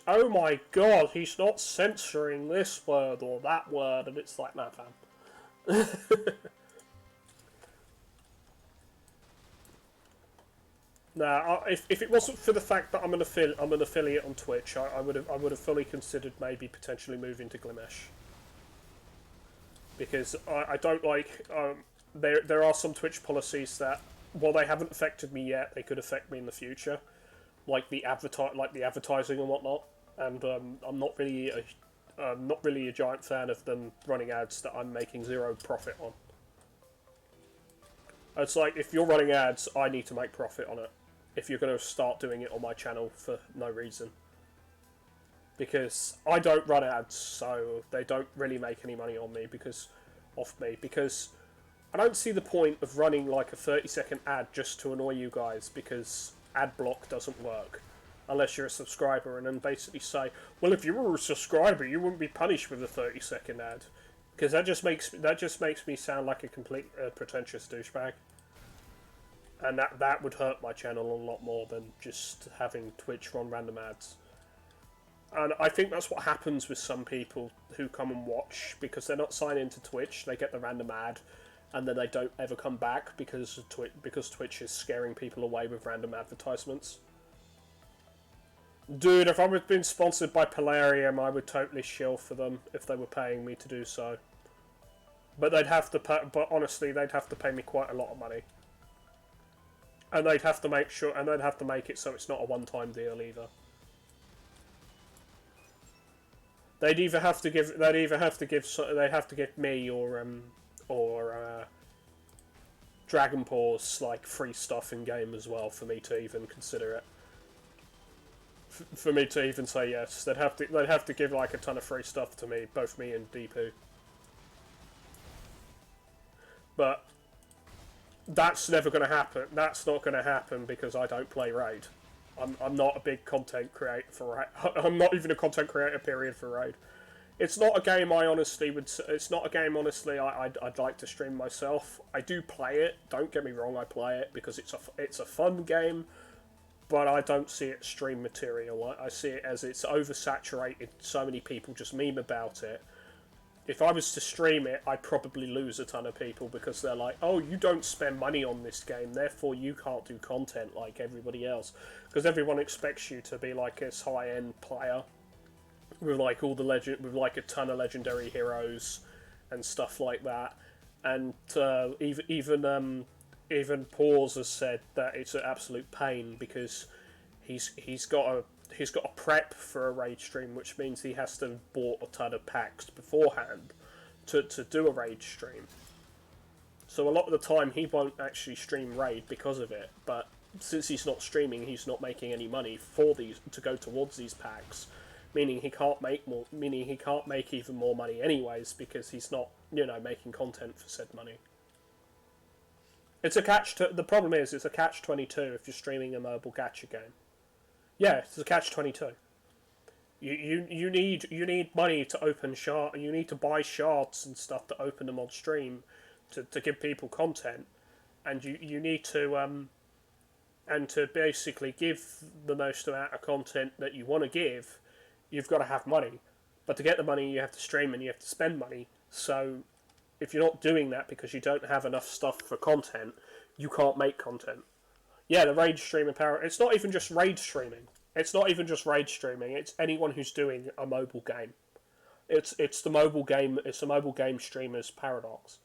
oh my god, he's not censoring this word or that word, and it's like, nah, fam. Nah, if it wasn't for the fact that I'm an affiliate on Twitch, I would have fully considered maybe potentially moving to Glimesh, because I don't like there are some Twitch policies that, while they haven't affected me yet, they could affect me in the future, like the advertising and whatnot. And I'm not really a giant fan of them running ads that I'm making zero profit on. It's like, if you're running ads, I need to make profit on it. If you're going to start doing it on my channel for no reason. Because I don't run ads, so they don't really make any money on me because I don't see the point of running like a 30-second ad just to annoy you guys, because ad block doesn't work unless you're a subscriber, and then basically say, well, if you were a subscriber, you wouldn't be punished with a 30-second ad, because that just makes me sound like a complete pretentious douchebag, and that would hurt my channel a lot more than just having Twitch run random ads. And I think that's what happens with some people who come and watch, because they're not signed into Twitch. They get the random ad, and then they don't ever come back because Twitch is scaring people away with random advertisements. Dude, if I was being sponsored by Polarium, I would totally shill for them if they were paying me to do so. But honestly, they'd have to pay me quite a lot of money. And they'd have to make sure, and they'd have to make it so it's not a one-time deal either. They'd either have to give, they'd have to give me or Dragon Pause like free stuff in game as well for me to even consider it. For me to even say yes, they'd have to give like a ton of free stuff to me, both me and Deepu. But that's never going to happen. That's not going to happen because I don't play Raid. I'm not a big content creator for Raid. I'm not even a content creator, period, for Raid. It's not a game I honestly would. It's not a game honestly I'd like to stream myself. I do play it. Don't get me wrong. I play it because it's a fun game, but I don't see it stream material. I see it as it's oversaturated. So many people just meme about it. If I was to stream it, I'd probably lose a ton of people because they're like, oh, you don't spend money on this game, therefore you can't do content like everybody else. Because everyone expects you to be like this high-end player with like all the with like a ton of legendary heroes and stuff like that. And even Paws has said that it's an absolute pain because he's got a prep for a raid stream, which means he has to have bought a ton of packs beforehand to do a raid stream. So a lot of the time he won't actually stream raid because of it, but since he's not streaming, he's not making any money for these to go towards these packs, meaning he can't make more. Meaning he can't make even more money anyways because he's not, making content for said money. It's a the problem is it's a catch-22 if you're streaming a mobile gacha game. Yeah, it's a catch-22. You need money to open shard. You need to buy shards and stuff to open them on stream to give people content, and you need to and to basically give the most amount of content that you want to give, you've got to have money. But to get the money, you have to stream and you have to spend money. So if you're not doing that because you don't have enough stuff for content, you can't make content. Yeah, the raid streaming power. It's not even just raid streaming. It's not even just raid streaming. It's anyone who's doing a mobile game. It's the mobile game. It's the mobile game streamers paradox.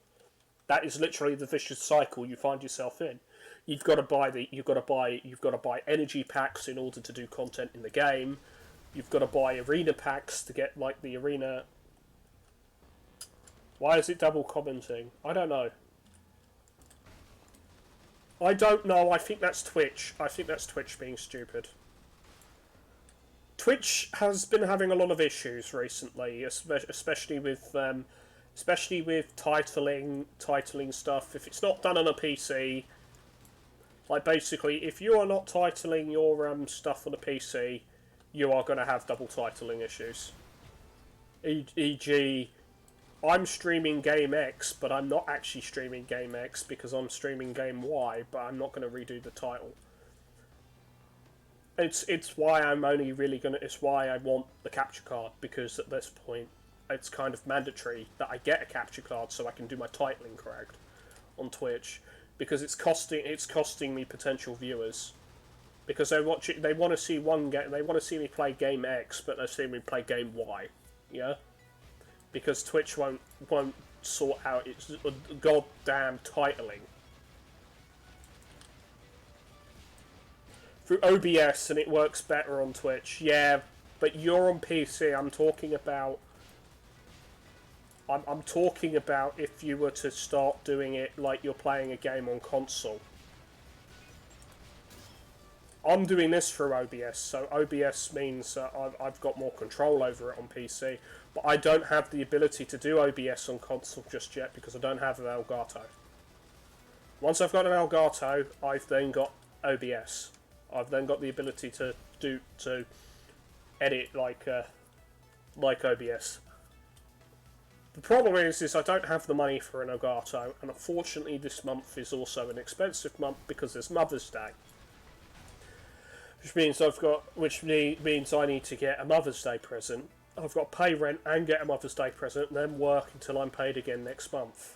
That is literally the vicious cycle you find yourself in. You've got to buy energy packs in order to do content in the game. You've got to buy arena packs to get like the arena. Why is it double commenting? I don't know. I think that's Twitch. I think that's Twitch being stupid. Twitch has been having a lot of issues recently, especially with titling stuff. If it's not done on a PC, like basically, if you are not titling your stuff on a PC, you are going to have double titling issues. E.g., I'm streaming Game X, but I'm not actually streaming Game X because I'm streaming Game Y, but I'm not going to redo the title. It's why I'm only really gonna. It's why I want the capture card, because at this point, it's kind of mandatory that I get a capture card so I can do my titling correct on Twitch, because it's costing me potential viewers, because they want to see they want to see me play Game X, but they see me play Game Y, yeah, because Twitch won't sort out its goddamn titling through OBS, and it works better on Twitch. Yeah, but you're on PC. I'm talking about if you were to start doing it like you're playing a game on console. I'm doing this through OBS, so OBS means that I've got more control over it on PC, but I don't have the ability to do OBS on console just yet because I don't have an Elgato. Once I've got an Elgato, I've then got OBS. I've then got the ability to edit like OBS. The problem is I don't have the money for an Elgato, and unfortunately this month is also an expensive month because there's Mother's Day, which means I need to get a Mother's Day present. I've got to pay rent and get a Mother's Day present, and then work until I'm paid again next month.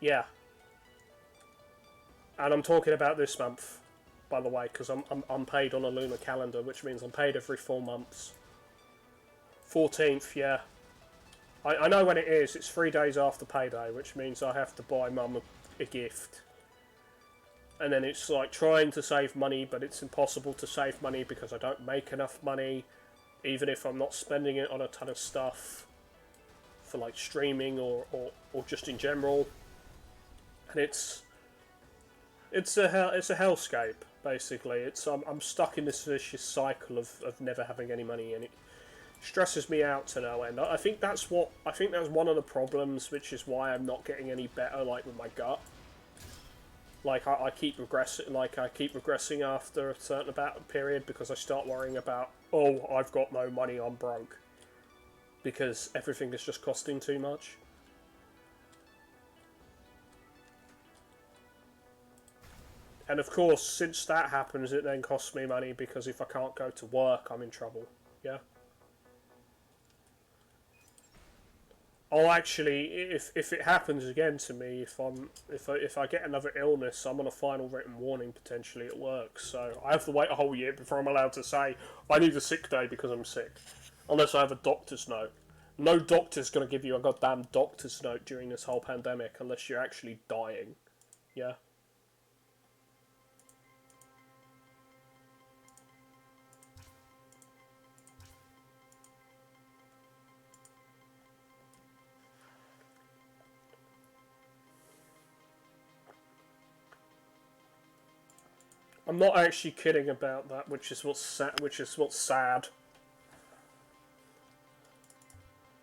Yeah, and I'm talking about this month, by the way, because I'm paid on a lunar calendar, which means I'm paid every 4 months. 14th, yeah. I know when it is. It's 3 days after payday, which means I have to buy Mum a gift. and then it's like trying to save money, but it's impossible to save money because I don't make enough money, even if I'm not spending it on a ton of stuff for like streaming or just in general. And it's a hellscape basically. I'm stuck in this vicious cycle of never having any money, and it stresses me out to no end. I think that's one of the problems, which is why I'm not getting any better, like with my gut. Like I keep regressing. Like I keep regressing after a certain about period because I start worrying about, oh, I've got no money, I'm broke, because everything is just costing too much. And of course, since that happens, it then costs me money because if I can't go to work, I'm in trouble. Yeah. I'll actually, if it happens again to me, if I get another illness, I'm on a final written warning potentially at work. So I have to wait a whole year before I'm allowed to say I need a sick day because I'm sick, unless I have a doctor's note. No doctor's gonna give you a goddamn doctor's note during this whole pandemic unless you're actually dying. Yeah. I'm not actually kidding about that, which is what's sad.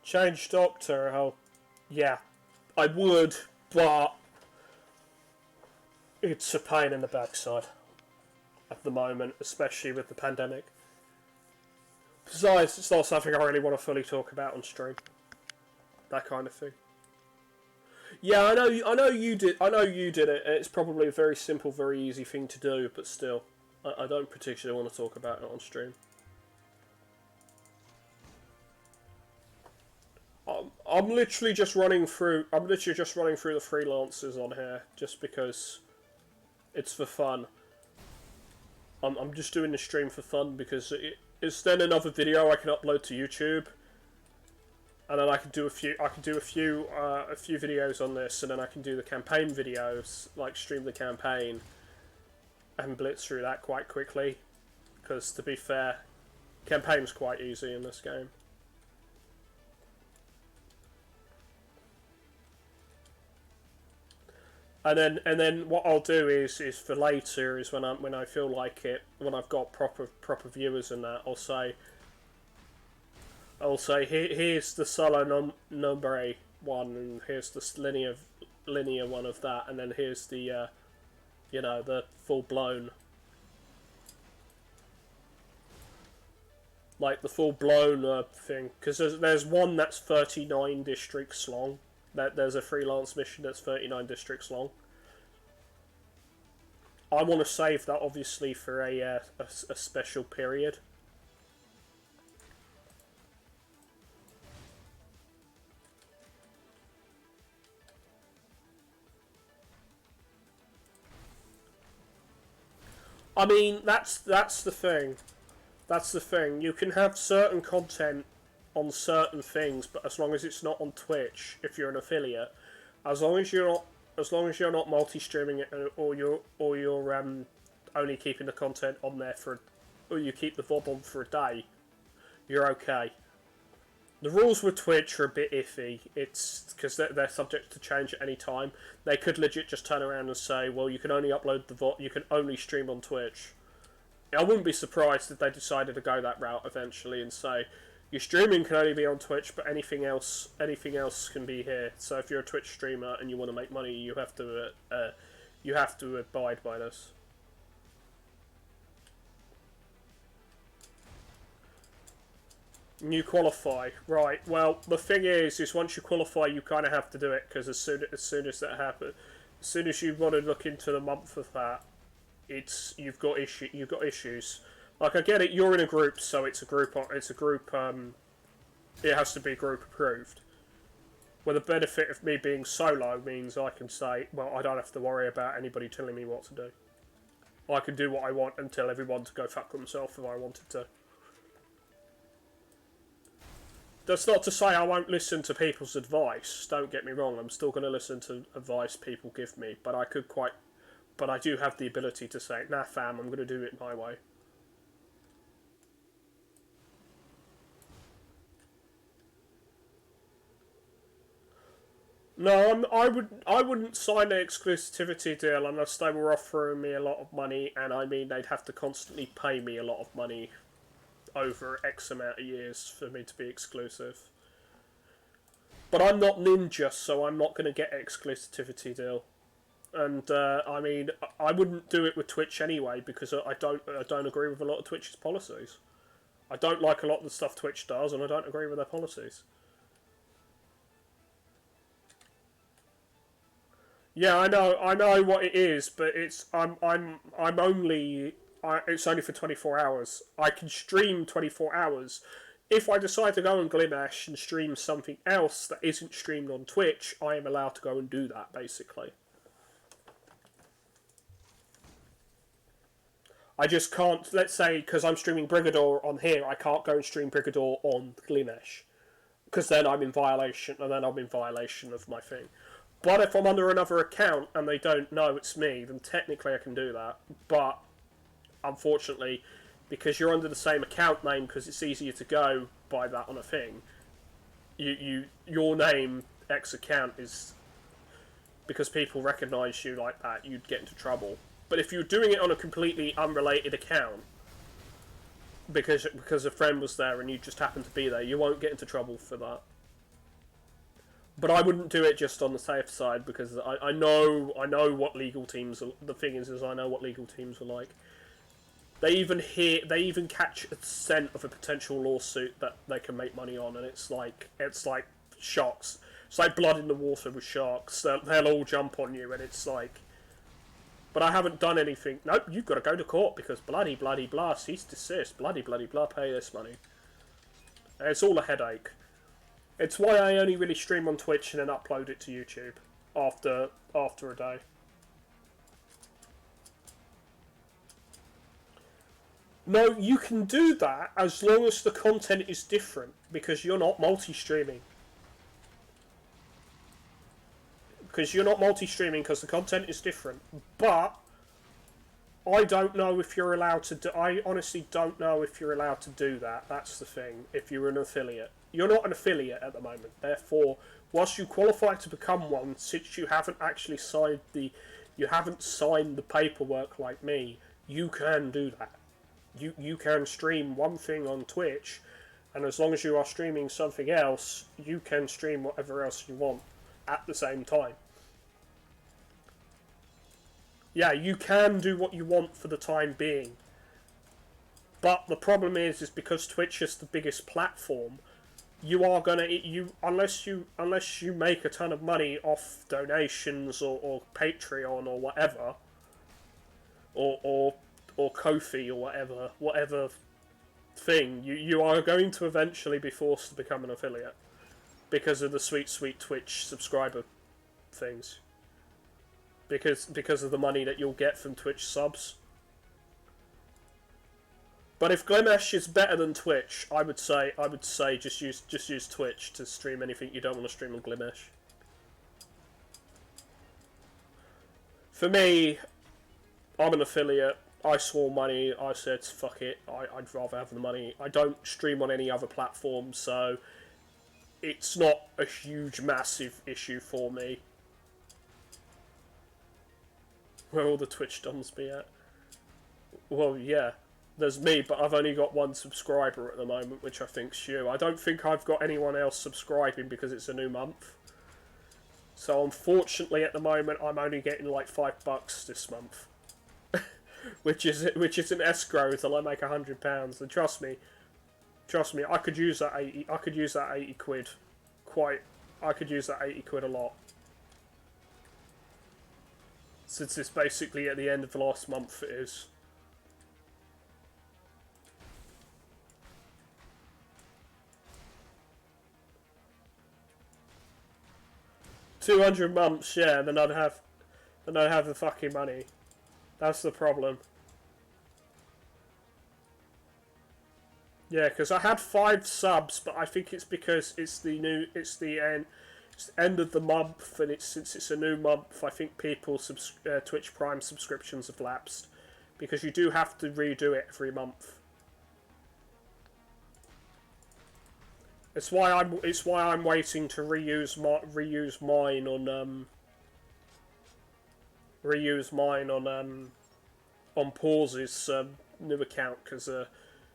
Change doctor? Oh, yeah, I would, but it's a pain in the backside at the moment, especially with the pandemic. Besides, it's not something I really want to fully talk about on stream. That kind of thing. Yeah, I know you did. I know you did it. It's probably a very simple, very easy thing to do, but still, I don't particularly want to talk about it on stream. I'm literally just running through. I'm literally just running through the freelancers on here, just because it's for fun. I'm just doing the stream for fun because it's then another video I can upload to YouTube. And then I can do a few videos on this, and then I can do the campaign videos, like stream the campaign, and blitz through that quite quickly. Because to be fair, campaign's quite easy in this game. And then what I'll do is for later is when I feel like it, when I've got proper viewers and that, I'll say here's the solo nombre one, and here's the linear one of that, and then here's the the full blown, like the full blown thing, because there's one that's 39 districts long. There's a freelance mission that's 39 districts long. I want to save that obviously for a special period. I mean, that's the thing. That's the thing. You can have certain content on certain things, but as long as it's not on Twitch, if you're an affiliate, as long as you're not multi-streaming it, or you're only keeping the content on there or you keep the VOD on for a day, you're okay. The rules with Twitch are a bit iffy. It's because they're subject to change at any time. They could legit just turn around and say, well, you can only upload the VOD, you can only stream on Twitch. I wouldn't be surprised if they decided to go that route eventually and say, your streaming can only be on Twitch, but anything else can be here. So if you're a Twitch streamer and you want to make money, you have to abide by this. You qualify, right? Well, the thing is once you qualify, you kind of have to do it, because as soon as that happens, as soon as you want to look into the month of that, you've got issues. Like, I get it, you're in a group, so it has to be group approved. Well, the benefit of me being solo means I can say, well, I don't have to worry about anybody telling me what to do. I can do what I want and tell everyone to go fuck themselves if I wanted to. That's not to say I won't listen to people's advice, don't get me wrong, I'm still going to listen to advice people give me, but but I do have the ability to say, nah fam, I'm going to do it my way. No, I wouldn't sign an exclusivity deal unless they were offering me a lot of money, and I mean they'd have to constantly pay me a lot of money over X amount of years for me to be exclusive. But I'm not Ninja, so I'm not going to get an exclusivity deal. And I mean, I wouldn't do it with Twitch anyway because I don't agree with a lot of Twitch's policies. I don't like a lot of the stuff Twitch does, and I don't agree with their policies. Yeah, I know what it is, but I'm only, it's only for 24 hours. I can stream 24 hours. If I decide to go on Glimesh and stream something else that isn't streamed on Twitch, I am allowed to go and do that, basically. I just can't, let's say, because I'm streaming Brigador on here, I can't go and stream Brigador on Glimesh. Because then I'm in violation, and then I'm in violation of my thing. But if I'm under another account and they don't know it's me, then technically I can do that. But unfortunately, because you're under the same account name, because it's easier to go by that on a thing, your name X account is, because people recognise you like that, you'd get into trouble. But if you're doing it on a completely unrelated account, because a friend was there and you just happened to be there, you won't get into trouble for that. But I wouldn't do it just on the safe side because I know what legal teams are. The thing is I know what legal teams are like. They even catch a scent of a potential lawsuit that they can make money on, and it's like sharks. It's like blood in the water with sharks. They'll all jump on you, and it's like. But I haven't done anything. Nope, you've got to go to court because bloody blah, cease desist, bloody blah, pay this money. And it's all a headache. It's why I only really stream on Twitch and then upload it to YouTube after a day. No, you can do that as long as the content is different, because you're not multi-streaming. Because the content is different. But I don't know if you're allowed to do... I honestly don't know if you're allowed to do that. That's the thing, if you're an affiliate. You're not an affiliate at the moment. Therefore, whilst you qualify to become one, since you haven't actually signed the paperwork like me, you can do that. You can stream one thing on Twitch, and as long as you are streaming something else, you can stream whatever else you want at the same time. Yeah, you can do what you want for the time being. But the problem is because Twitch is the biggest platform, you are gonna unless you make a ton of money off donations or Patreon or whatever, or Ko-fi or whatever thing, you are going to eventually be forced to become an affiliate because of the sweet Twitch subscriber things. Because of the money that you'll get from Twitch subs. But if Glimesh is better than Twitch, I would say just use Twitch to stream anything you don't want to stream on Glimesh. For me, I'm an affiliate. I saw money. I said fuck it. I'd rather have the money. I don't stream on any other platform, so it's not a huge, massive issue for me. Where all the Twitch dumbs be at? Well, yeah. There's me, but I've only got one subscriber at the moment, which I think's you. I don't think I've got anyone else subscribing because it's a new month. So unfortunately, at the moment, I'm only getting like $5 this month, which is an escrow till I make £100. And trust me, I could use that 80. I could use that 80 quid. I could use that 80 quid a lot. Since it's basically at the end of the last month, it is. $200 months, yeah, then I'd have the fucking money. That's the problem. Yeah, because I had 5 subs, but I think it's because it's the end of the month, and since it's a new month, I think Twitch Prime subscriptions have lapsed because you do have to redo it every month. It's why I'm waiting to reuse mine on Paul's new account because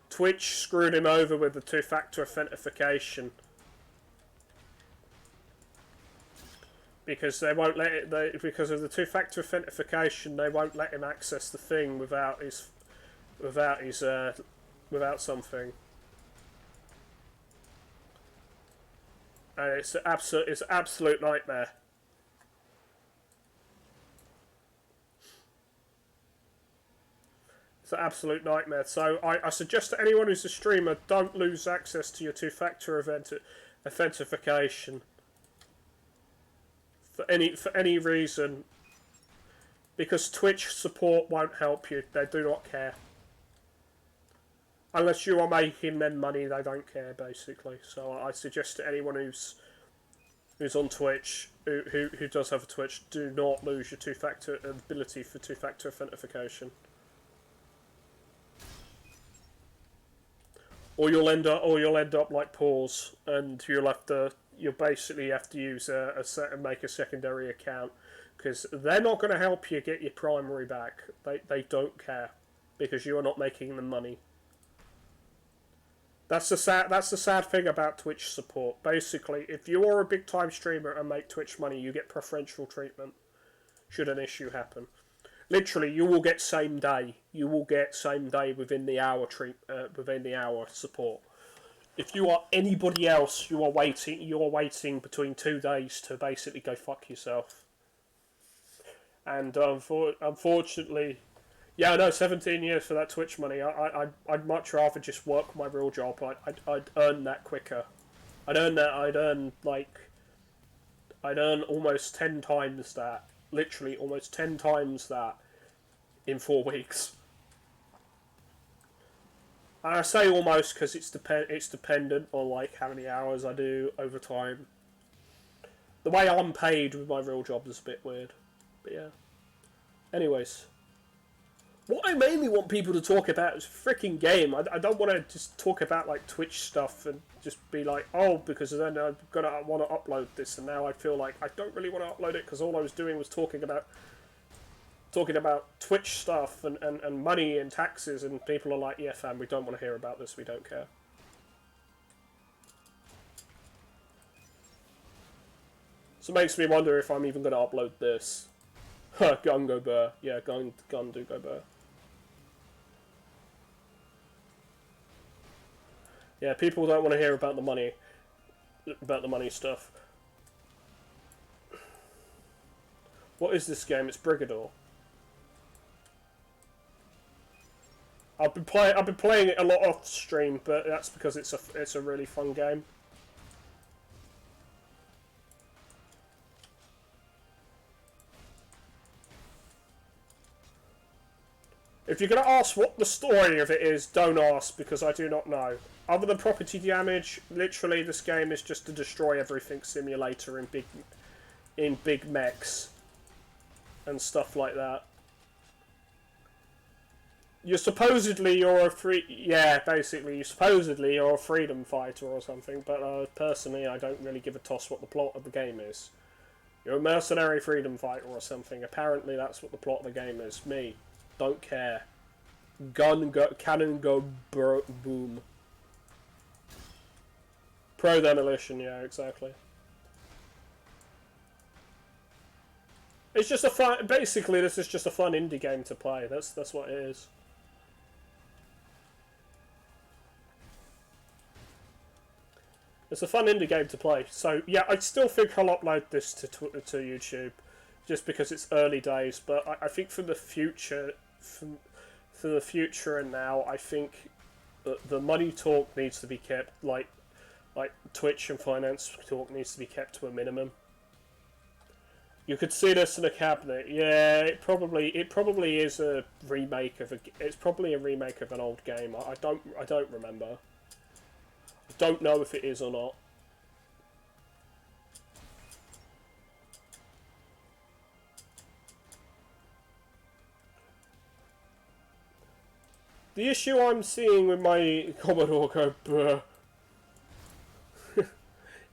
Twitch screwed him over with the two-factor authentication. Because they won't let it. Because of the two-factor authentication, they won't let him access the thing without something. And it's an absolute nightmare. It's an absolute nightmare. So I suggest to anyone who's a streamer, don't lose access to your two-factor authentication. For any reason, because Twitch support won't help you. They do not care. Unless you are making them money, they don't care basically. So I suggest to anyone who's on Twitch, who does have a Twitch, do not lose your two-factor ability for two-factor authentication. Or you'll end up like Paul's, and you'll basically have to use make a secondary account because they're not going to help you get your primary back. They don't care because you are not making them money. That's the sad thing about Twitch support. Basically, if you are a big time streamer and make Twitch money, you get preferential treatment should an issue happen. Literally, you will get same day. You will get same day within the hour support. If you are anybody else, you are waiting between 2 days to basically go fuck yourself. And unfortunately, yeah, I know 17 years for that Twitch money. I'd much rather just work my real job. I'd earn that quicker. I'd earn almost 10 times that. Literally almost 10 times that in 4 weeks. And I say almost because it's dependent on like how many hours I do overtime. The way I'm paid with my real job is a bit weird, but yeah. Anyways, what I mainly want people to talk about is a freaking game. I don't want to just talk about like Twitch stuff and just be like, oh, because then I'm gonna want to upload this, and now I feel like I don't really want to upload it because all I was doing was talking about Twitch stuff and money and taxes, and people are like, yeah, fam, we don't want to hear about this, we don't care. So it makes me wonder if I'm even going to upload this. Gun go burr. Yeah, gun do go burr. Yeah, people don't want to hear about the money stuff. What is this game? It's Brigador. I've been playing it a lot off stream, but that's because it's a really fun game. If you're going to ask what the story of it is, don't ask, because I do not know. Other than property damage, literally this game is just a destroy everything simulator in big mechs and stuff like that. Basically you're a freedom fighter or something, but personally I don't really give a toss what the plot of the game is. You're a mercenary freedom fighter or something. Apparently that's what the plot of the game is. Me. Don't care. Cannon go boom. Pro demolition, yeah, exactly. It's just a fun. Basically, this is just a fun indie game to play. That's what it is. It's a fun indie game to play. So yeah, I still think I'll upload this to YouTube, just because it's early days. But I think for the future, for the future and now, I think the money talk needs to be kept, like Twitch and finance talk needs to be kept to a minimum. You could see this in a cabinet. Yeah, it probably is a remake of it's probably a remake of an old game. I don't remember. I don't know if it is or not. The issue I'm seeing with my Commodore go,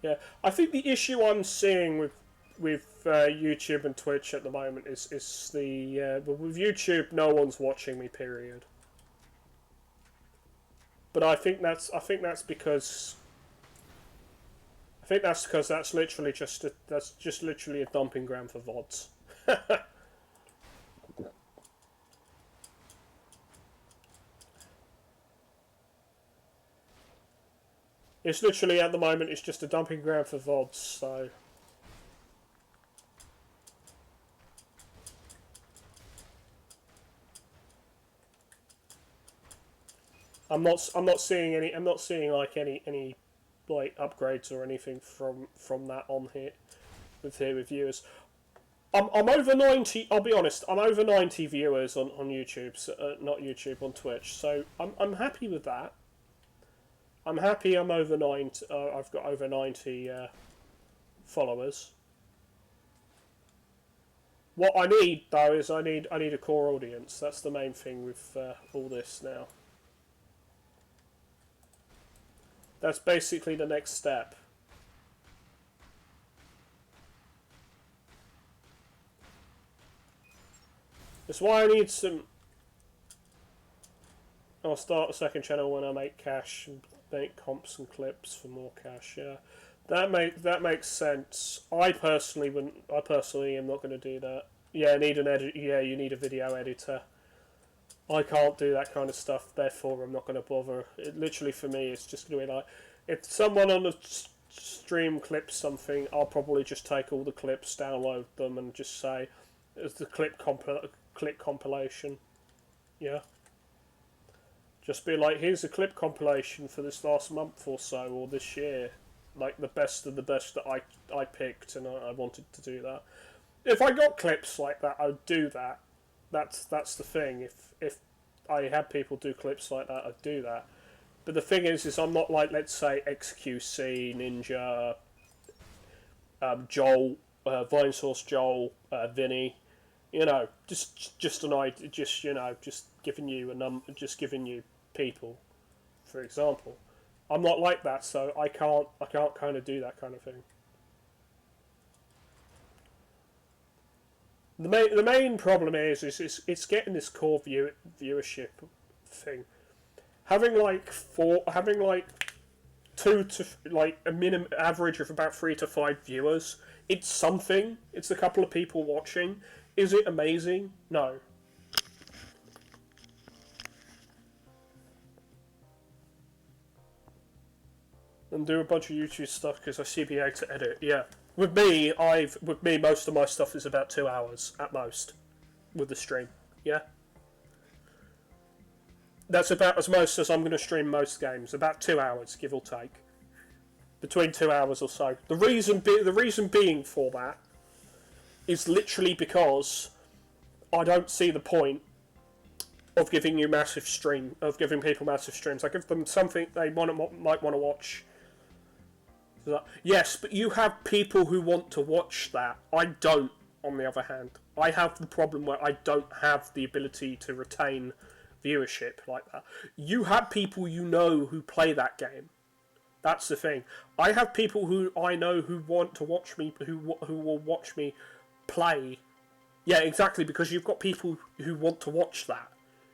yeah, I think the issue I'm seeing with YouTube and Twitch at the moment is the with YouTube, no one's watching me. Period. But I think that's because that's just literally a dumping ground for VODs. It's literally at the moment it's just a dumping ground for VODs. So I'm not seeing any like upgrades or anything from that on here with viewers. I'm over 90. I'll be honest. I'm over 90 viewers on YouTube, so, not YouTube, on Twitch. So I'm happy with that. I'm happy. I'm over 90. I've got over 90 followers. What I need though is I need a core audience. That's the main thing with all this now. That's basically the next step. That's why I need some. I'll start a second channel when I make cash and make comps and clips for more cash. Yeah, that makes sense. I personally am not going to do that. Yeah, need an edit. Yeah, you need a video editor. I can't do that kind of stuff. Therefore, I'm not going to bother. Literally, for me, it's just going to be like, if someone on the stream clips something, I'll probably just take all the clips, download them, and just say, "It's the clip compilation." Yeah. Just be like, here's a clip compilation for this last month or so, or this year, like the best of the best that I picked, and I wanted to do that. If I got clips like that, I'd do that. That's the thing. If I had people do clips like that, I'd do that. But the thing is I'm not like, let's say, XQC, Ninja, Joel, Vinesource Joel, Vinny. You know, just an idea, just giving you people, for example. I'm not like that, so I can't kind of do that kind of thing. The main problem is it's getting this core viewership thing. Having like two to like a minimum average of about 3 to 5 viewers. It's something. It's a couple of people watching. Is it amazing? No. And do a bunch of YouTube stuff because I CBA to edit. Yeah. With me, most of my stuff is about 2 hours at most with the stream. Yeah. That's about as most as I'm going to stream most games. About 2 hours, give or take. Between 2 hours or so. The reason being for that is literally because I don't see the point of giving people massive streams. I give them something they might want to watch. Yes, but you have people who want to watch that. I don't, on the other hand. I have the problem where I don't have the ability to retain viewership like that. You have people you know who play that game. That's the thing. I have people who I know who want to watch me, who will watch me play. Yeah, exactly, because you've got people who want to watch that,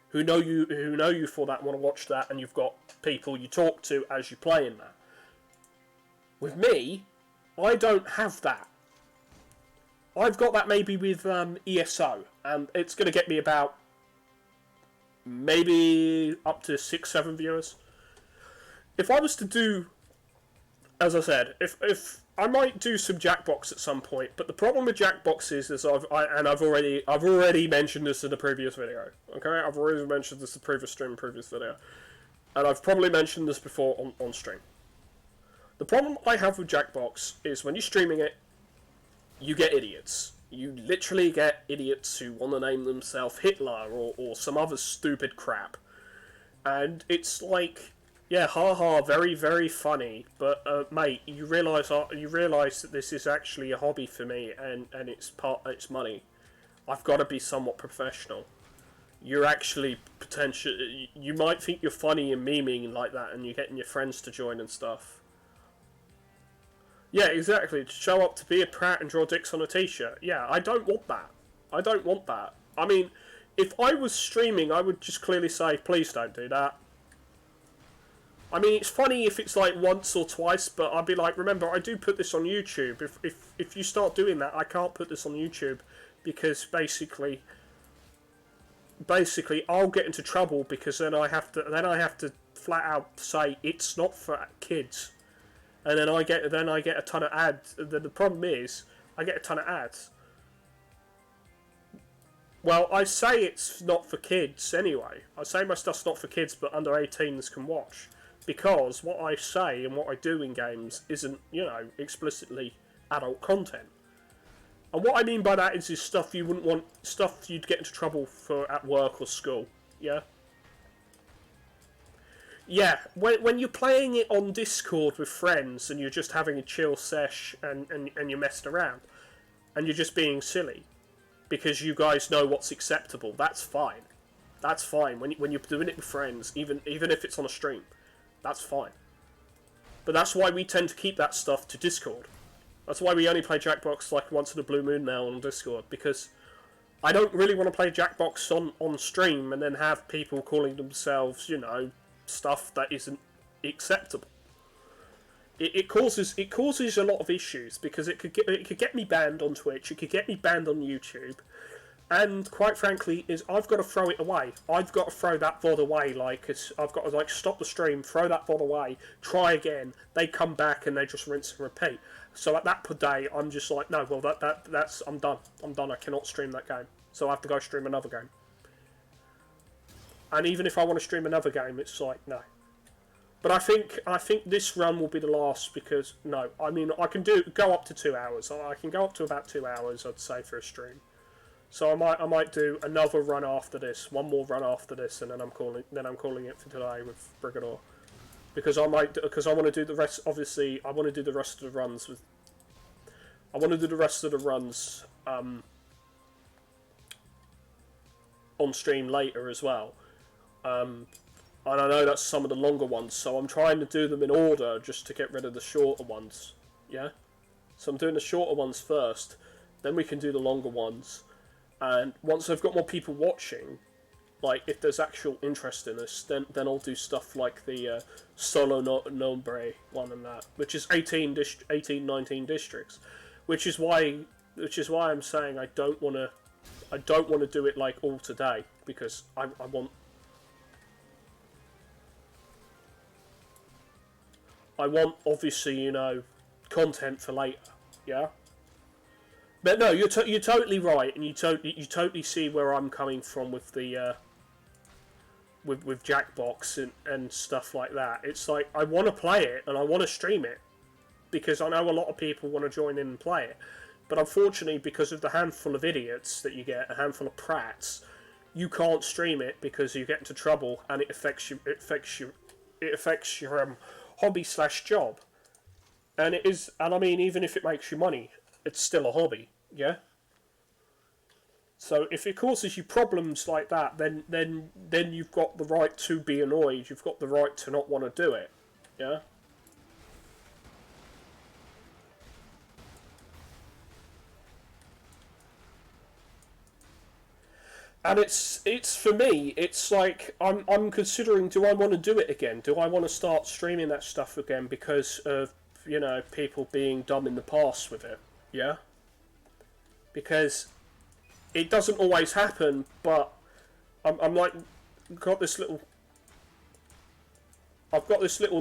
who know you for that, want to watch that, and you've got people you talk to as you play in that. With me, I don't have that. I've got that maybe with ESO, and it's going to get me about maybe up to 6-7 viewers. If I was to do, as I said, if I might do some Jackbox at some point, but the problem with Jackbox is I've already mentioned this in the previous video. Okay, I've already mentioned this in the previous stream, previous video, and I've probably mentioned this before on stream. The problem I have with Jackbox is when you're streaming it, you get idiots. You literally get idiots who want to name themselves Hitler or some other stupid crap. And it's like, yeah, haha, very, very funny, but mate, you realise that this is actually a hobby for me, and it's money. I've got to be somewhat professional. you're actually potentially, you might think you're funny and memeing like that, and you're getting your friends to join and stuff. Yeah, exactly. To show up to be a prat and draw dicks on a t-shirt. Yeah, I don't want that. I don't want that. I mean, if I was streaming, I would just clearly say, please don't do that. I mean, it's funny if it's like once or twice, but I'd be like, remember, I do put this on YouTube. If you start doing that, I can't put this on YouTube because basically I'll get into trouble because then I have to flat out say it's not for kids, and then I get a ton of ads. The problem is I get a ton of ads. Well, I say it's not for kids anyway. I say my stuff's not for kids, but under 18s can watch. Because what I say and what I do in games isn't, explicitly adult content. And what I mean by that is stuff you wouldn't want, stuff you'd get into trouble for at work or school. Yeah? Yeah, when you're playing it on Discord with friends and you're just having a chill sesh and you're messing around and you're just being silly because you guys know what's acceptable, that's fine. That's fine. When you're doing it with friends, even if it's on a stream, that's fine. But that's why we tend to keep that stuff to Discord. That's why we only play Jackbox like once in a blue moon now on Discord, because I don't really want to play Jackbox on stream and then have people calling themselves, stuff that isn't acceptable. It causes a lot of issues because it could get me banned on Twitch, it could get me banned on YouTube, and quite frankly, I've got to throw it away. I've got to throw that VOD away. I've got to stop the stream, throw that VOD away, try again. They come back and they just rinse and repeat. So at that day, I'm just like, no, well that's I'm done. I'm done. I cannot stream that game. So I have to go stream another game. And even if I want to stream another game, it's like no. But I think this run will be the last because no, I mean I can go up to 2 hours. I can go up to about 2 hours, I'd say, for a stream. So I might do another run after this, one more run after this, and then I'm calling it for today with Brigador, because I want to do the rest. Obviously, I want to do the rest of the runs on stream later as well. And I know that's some of the longer ones, so I'm trying to do them in order just to get rid of the shorter ones. Yeah, so I'm doing the shorter ones first, then we can do the longer ones. And once I've got more people watching, like if there's actual interest in this, then I'll do stuff like the Solo Nombre one and that, which is 19 districts, which is why I'm saying I don't want to do it like all today, because I want obviously content for later, yeah. But no, you're totally right, and you totally see where I'm coming from with the with Jackbox and stuff like that. It's like I want to play it and I want to stream it because I know a lot of people want to join in and play it, but unfortunately, because of the handful of idiots that you get, a handful of prats, you can't stream it because you get into trouble and it affects your hobby/job, and I mean, even if it makes you money, it's still a hobby, yeah? So if it causes you problems like that, then you've got the right to be annoyed, you've got the right to not want to do it, yeah? And it's for me, it's like, I'm considering, do I want to do it again? Do I want to start streaming that stuff again because of, people being dumb in the past with it? Yeah, because it doesn't always happen, but I'm like, I've got this little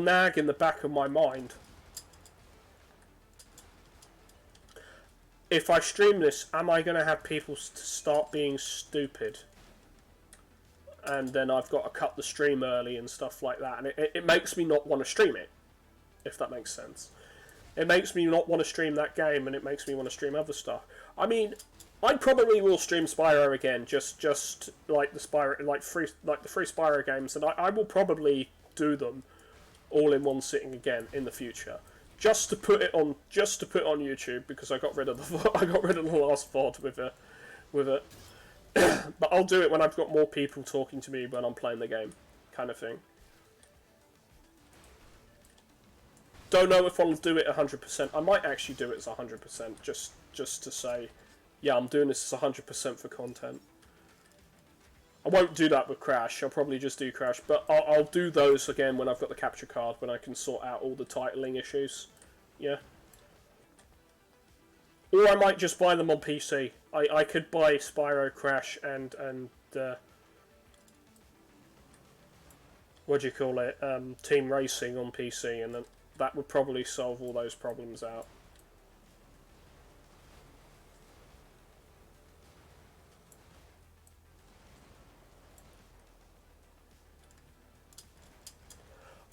nag in the back of my mind. If I stream this, am I going to have people start being stupid? And then I've got to cut the stream early and stuff like that, and it makes me not want to stream it, if that makes sense. It makes me not want to stream that game, and it makes me want to stream other stuff. I mean, I probably will stream Spyro again, just like the Spyro, like the free Spyro games, and I will probably do them all in one sitting again in the future, just to put it on YouTube, because I got rid of the last VOD with it. But I'll do it when I've got more people talking to me when I'm playing the game, kind of thing. Don't know if I'll do it 100%. I might actually do it as 100%, just to say, yeah, I'm doing this as 100% for content. I won't do that with Crash. I'll probably just do Crash, but I'll do those again when I've got the capture card, when I can sort out all the titling issues. Yeah. Or I might just buy them on PC. I could buy Spyro, Crash, and what do you call it? Team Racing on PC, and then that would probably solve all those problems out.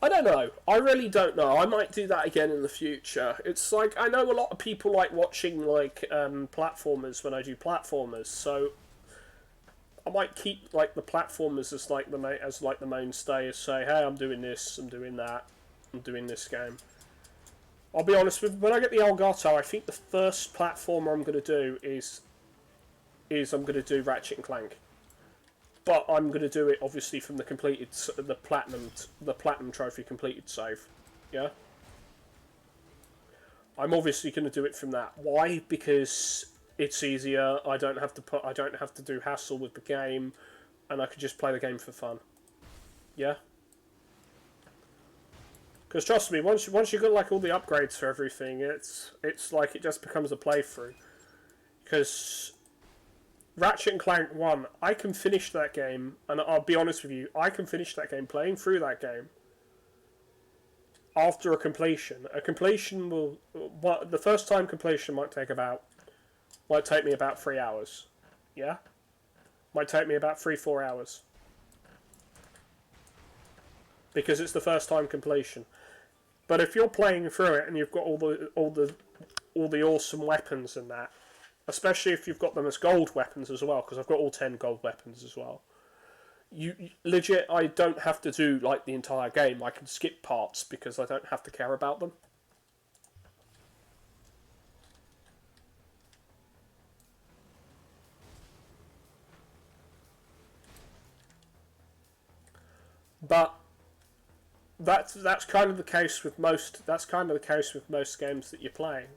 I don't know. I really don't know. I might do that again in the future. It's like, I know a lot of people like watching like platformers when I do platformers, so I might keep like the platformers as like the mainstay, as say, hey, I'm doing this, I'm doing that, I'm doing this game. I'll be honest with you, when I get the Elgato, I think the first platformer I'm going to do is I'm going to do Ratchet and Clank. But I'm going to do it obviously from the platinum trophy completed save. Yeah. I'm obviously going to do it from that. Why? Because it's easier. I don't have to do hassle with the game, and I can just play the game for fun. Yeah. Because trust me, once you got like all the upgrades for everything, it's like it just becomes a playthrough. Because Ratchet and Clank 1, I can finish that game, and I'll be honest with you, I can finish that game, playing through that game, after a completion. A completion will... the first time completion might take me about 3 hours. Yeah? Might take me about 3-4 hours. Because it's the first time completion. But if you're playing through it and you've got all the awesome weapons and that, especially if you've got them as gold weapons as well, because I've got all 10 gold weapons as well. You legit, I don't have to do like the entire game. I can skip parts because I don't have to care about them. But that's kind of the case with most. That's kind of the case with most games that you're playing.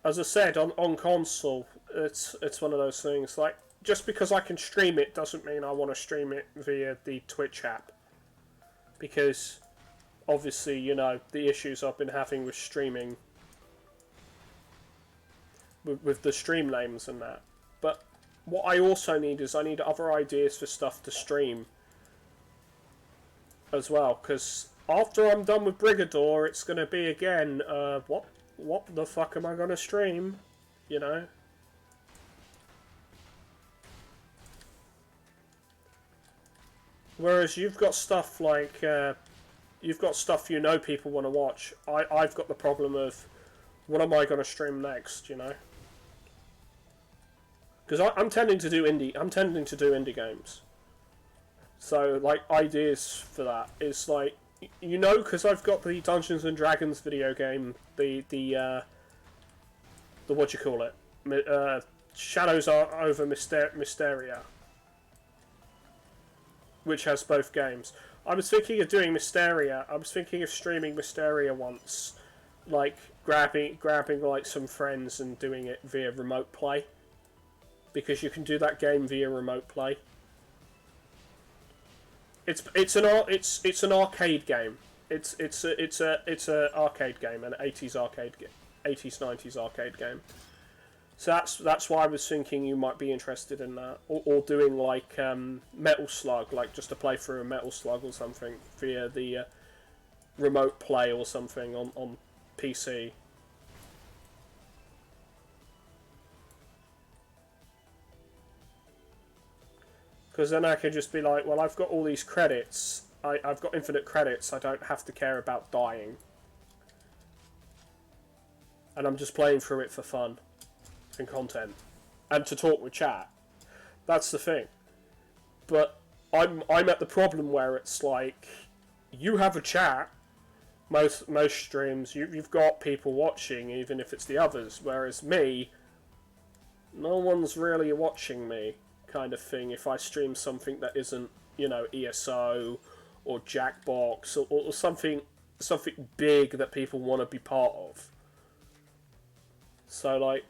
As I said, on console, it's one of those things. Like, just because I can stream it doesn't mean I want to stream it via the Twitch app. Because, obviously, you know, the issues I've been having with streaming, with the stream names and that. But what I also need is I need other ideas for stuff to stream as well. Because after I'm done with Brigador, it's going to be again, what the fuck am I gonna stream? You know? Whereas you've got stuff like, you've got stuff you know people want to watch. I've got the problem of, what am I gonna stream next, you know? Because I'm tending to do indie games. So, like, ideas for that is like, you know, because I've got the Dungeons and Dragons video game, the what do you call it? Shadows over Mysteria, which has both games. I was thinking of doing Mysteria. I was thinking of streaming Mysteria once, like grabbing like some friends and doing it via remote play, because you can do that game via remote play. It's an arcade game. It's a arcade game, an 80s 90s arcade game. So that's why I was thinking you might be interested in that, or doing like Metal Slug, like just to play through a Metal Slug or something via the remote play or something on PC. Because then I can just be like, well, I've got all these credits. I've got infinite credits. I don't have to care about dying. And I'm just playing through it for fun and content. And to talk with chat. That's the thing. But I'm at the problem where it's like, you have a chat. Most streams, you've got people watching, even if it's the others. Whereas me, no one's really watching me, kind of thing. If I stream something that isn't, ESO or Jackbox or something big that people want to be part of. So like,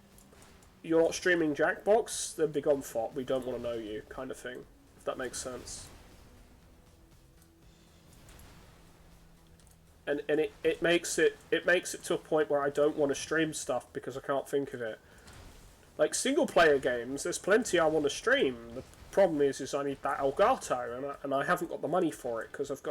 you're not streaming Jackbox, then be gone fot. We don't want to know you, kind of thing. If that makes sense. And it makes it to a point where I don't want to stream stuff because I can't think of it. Like single player games, there's plenty I want to stream. The problem is I need that Elgato, and I haven't got the money for it because we've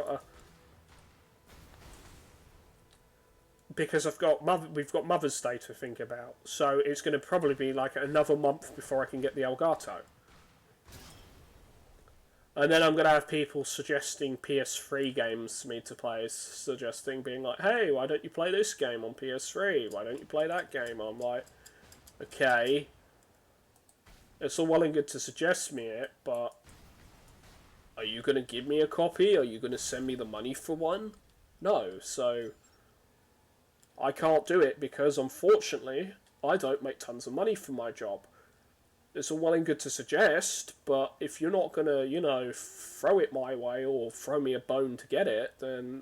got Mother's Day to think about. So it's going to probably be like another month before I can get the Elgato. And then I'm going to have people suggesting PS3 games to me to play, being like, hey, why don't you play this game on PS3? Why don't you play that game? I'm like, okay, it's all well and good to suggest me it, but are you going to give me a copy? Are you going to send me the money for one? No, so I can't do it because, unfortunately, I don't make tons of money from my job. It's all well and good to suggest, but if you're not going to, throw it my way or throw me a bone to get it, then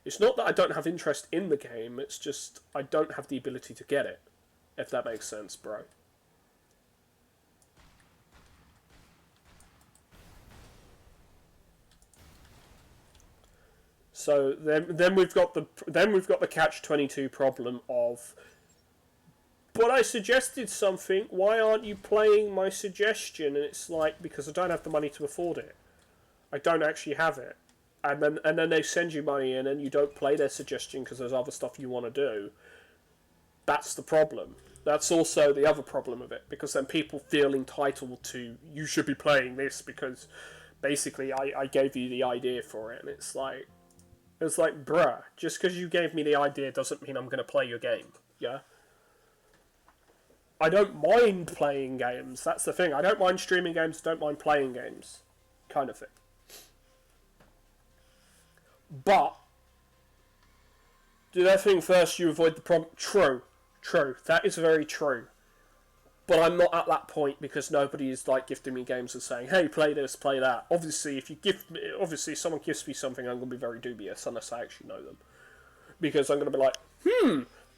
it's not that I don't have interest in the game, it's just I don't have the ability to get it, if that makes sense, bro. So then we've got the catch-22 problem of, but I suggested something, why aren't you playing my suggestion? And it's like, because I don't have the money to afford it. I don't actually have it. And then they send you money and then you don't play their suggestion because there's other stuff you want to do. That's the problem. That's also the other problem of it, because then people feel entitled to, you should be playing this because basically I gave you the idea for it. And it's like, bruh, just because you gave me the idea doesn't mean I'm going to play your game, yeah? I don't mind playing games. That's the thing. I don't mind streaming games. Don't mind playing games, kind of thing. But do that thing first. You avoid the problem. True. That is very true. But I'm not at that point because nobody is like gifting me games and saying, "Hey, play this, play that." Obviously, if someone gifts me something, I'm going to be very dubious unless I actually know them, because I'm going to be like,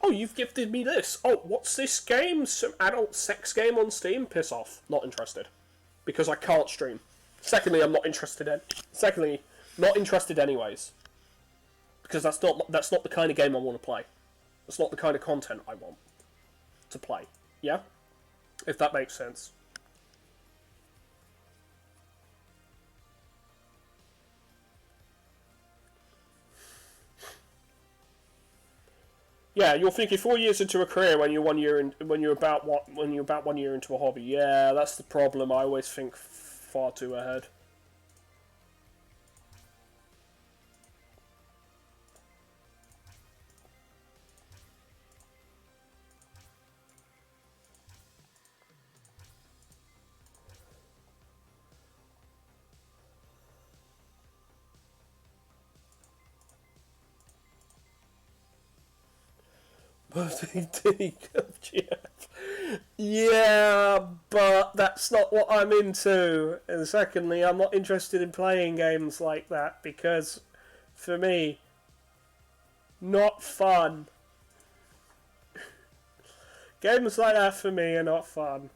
oh, you've gifted me this. Oh, what's this game? Some adult sex game on Steam? Piss off. Not interested. Because I can't stream. Secondly, I'm not interested in. Secondly, not interested anyways. Because that's not the kind of game I want to play. That's not the kind of content I want to play. Yeah? If that makes sense. Yeah, you're thinking 4 years into a career when you're about 1 year into a hobby. Yeah, that's the problem. I always think far too ahead. Birthday of GF. Yeah, but that's not what I'm into. And secondly, I'm not interested in playing games like that because, for me, not fun. Games like that for me are not fun.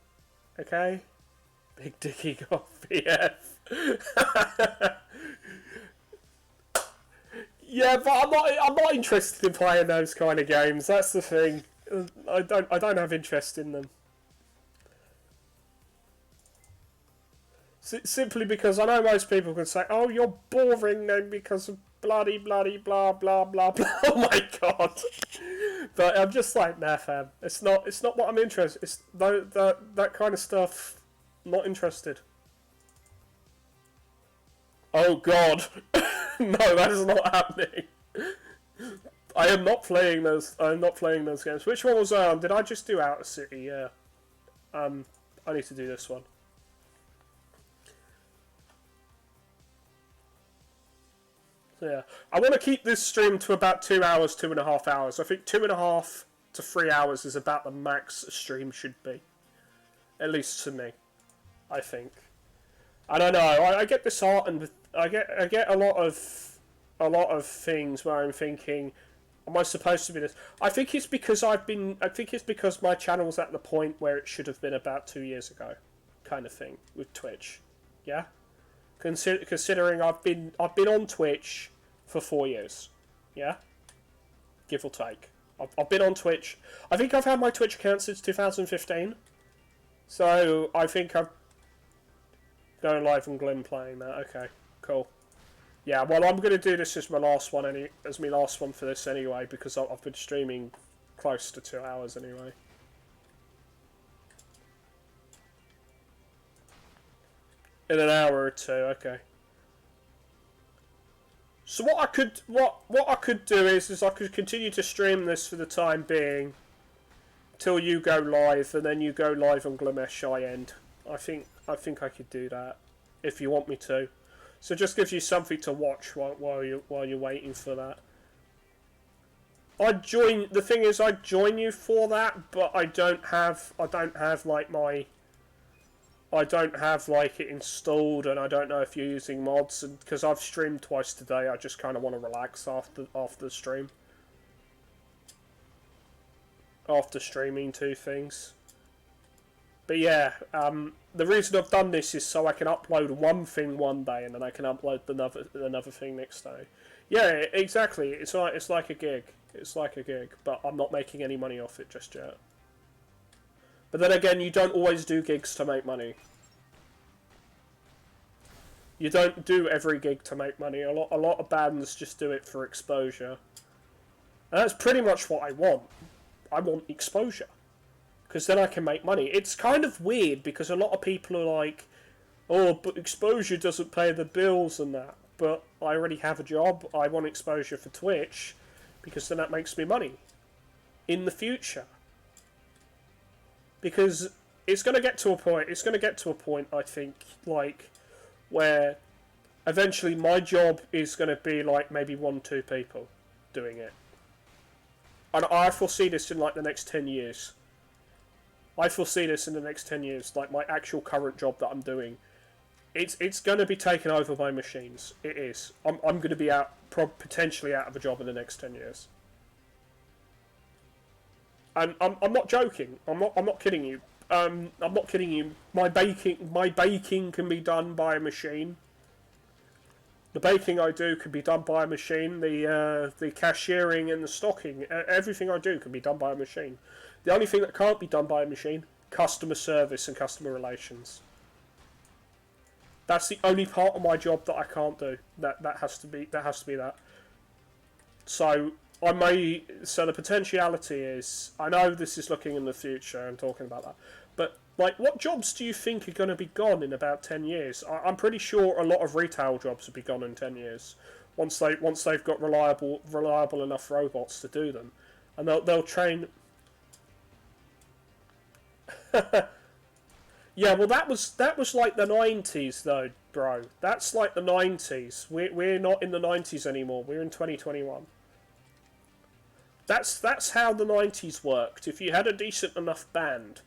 Okay? Big Dicky got VF. Yeah, but I'm not interested in playing those kind of games. That's the thing. I don't have interest in them. Simply because I know most people can say, "Oh, you're boring then because of bloody bloody blah blah blah blah." Oh my god! But I'm just like, nah, fam. It's not what I'm interested. It's that kind of stuff. Not interested. Oh god. No, that is not happening. I am not playing those. I'm not playing those games. Which one was Did I just do Outer City? Yeah. I need to do this one. So yeah, I want to keep this stream to about 2 hours, 2.5 hours. I think 2.5 to 3 hours is about the max a stream should be. At least to me, I think. I don't know. I get this art, and I get a lot of things where I'm thinking, am I supposed to be this? I think it's because I think it's because my channel's at the point where it should have been about 2 years ago, kind of thing with Twitch. Yeah. Considering I've been on Twitch for 4 years. Yeah. Give or take. I've been on Twitch. I think I've had my Twitch account since 2015. So I think I've going live on Glim playing that. Okay, cool. Yeah, well, I'm going to do this as my last one, for this anyway, because I've been streaming close to 2 hours anyway. In an hour or two, okay. So what I could do is I could continue to stream this for the time being, till you go live, and then you go live on Glamesh end. I think I could do that if you want me to. So it just gives you something to watch while you're waiting for that. I'd join. The thing is, I'd join you for that, but I don't have like it installed, and I don't know if you're using mods. And because I've streamed twice today, I just kind of want to relax after the stream. After streaming two things. But yeah, the reason I've done this is so I can upload one thing one day and then I can upload another thing next day. Yeah, exactly. It's like a gig. It's like a gig, but I'm not making any money off it just yet. But then again, you don't always do gigs to make money. You don't do every gig to make money. A lot of bands just do it for exposure. And that's pretty much what I want. I want exposure. Because then I can make money. It's kind of weird because a lot of people are like, oh, but exposure doesn't pay the bills and that. But I already have a job. I want exposure for Twitch because then that makes me money in the future. Because it's going to get to a point, I think, like, where eventually my job is going to be like maybe 1-2 people doing it. And I foresee this in like the next 10 years. I foresee this in the next 10 years, like my actual current job that I'm doing. It's going to be taken over by machines. It is. I'm going to be potentially out of a job in the next 10 years. And I'm not joking. I'm not kidding you. I'm not kidding you. My baking can be done by a machine. The baking I do can be done by a machine. The cashiering and the stocking, everything I do can be done by a machine. The only thing that can't be done by a machine, customer service and customer relations. That's the only part of my job that I can't do. That has to be that. So the potentiality is, I know this is looking in the future and talking about that, but like, what jobs do you think are going to be gone in about 10 years? I'm pretty sure a lot of retail jobs will be gone in 10 years once they've got reliable enough robots to do them, and they'll train. Yeah, well, that was like the 90s though, bro. That's like the 90s. We're not in the 90s anymore. We're in 2021. That's how the 90s worked. If you had a decent enough band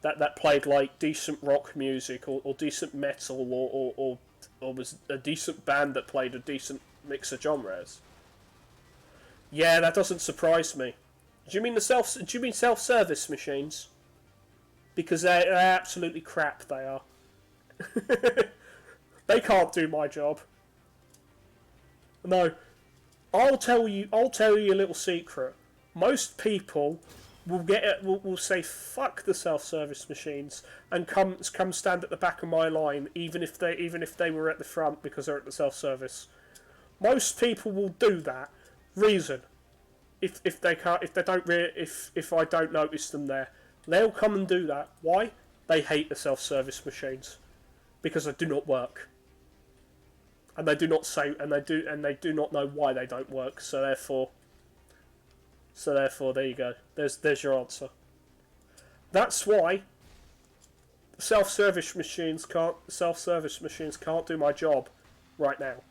that played like decent rock music or decent metal or was a decent band that played a decent mix of genres. Yeah, that doesn't surprise me. Do you mean self-service machines? Because they're absolutely crap, they are. They can't do my job. No. I'll tell you a little secret. Most people will say fuck the self-service machines and come stand at the back of my line, even if they were at the front because they're at the self-service. Most people will do that. Reason. If I don't notice them there. They'll come and do that. Why? They hate the self-service machines because they do not work, and they do not not know why they don't work. So therefore, there you go. There's your answer. That's why self-service machines can't do my job right now.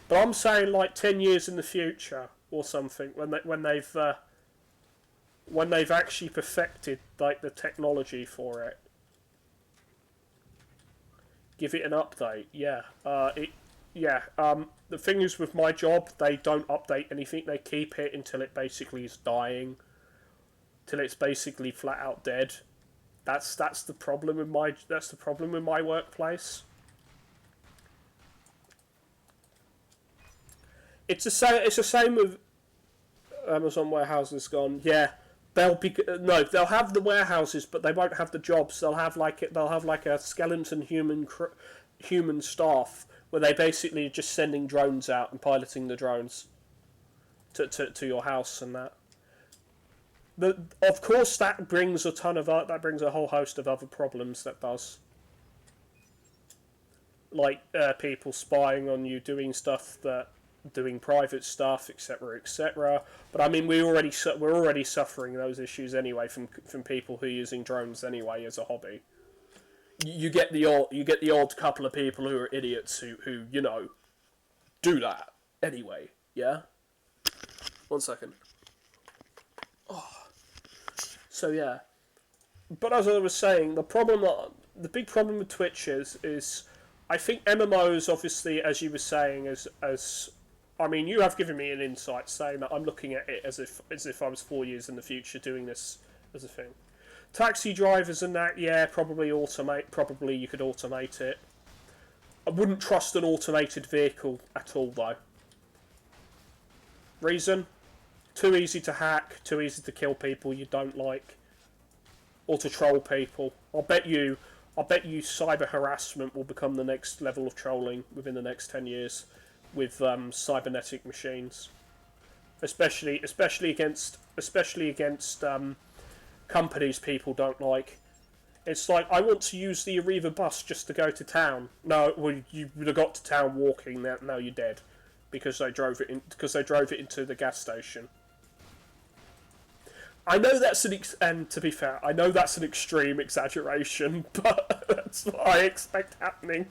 But I'm saying like 10 years in the future or something when they've. when they've actually perfected like the technology for it. Give it an update. Yeah. Yeah. The thing is with my job, they don't update anything. They keep it until it basically is dying, till it's basically flat out dead. That's the problem with my workplace. It's the same with Amazon warehouses gone. Yeah, they'll be no, they'll have the warehouses, but they won't have the jobs. They'll have like a skeleton human staff where they basically just sending drones out and piloting the drones to your house and that. Of course, that brings a whole host of other problems. That does, like people spying on you, doing private stuff, etc., etc. But I mean, we're already suffering those issues anyway from people who are using drones anyway as a hobby. You get the odd couple of people who are idiots who do that anyway. Yeah. 1 second. So yeah, but as I was saying, the big problem with Twitch is I think MMOs, obviously, as you were saying, as I mean, you have given me an insight saying that I'm looking at it as if I was 4 years in the future doing this as a thing. Taxi drivers and that, yeah, probably you could automate it. I wouldn't trust an automated vehicle at all, though. Reason? Too easy to hack, too easy to kill people you don't like, or to troll people. I'll bet you cyber harassment will become the next level of trolling within the next 10 years with cybernetic machines, especially against companies people don't like. It's like, I want to use the Arriva bus just to go to town. No, well, you would have got to town walking. Now you're dead because they drove it into the gas station. I know and to be fair, I know that's an extreme exaggeration, but that's what I expect happening.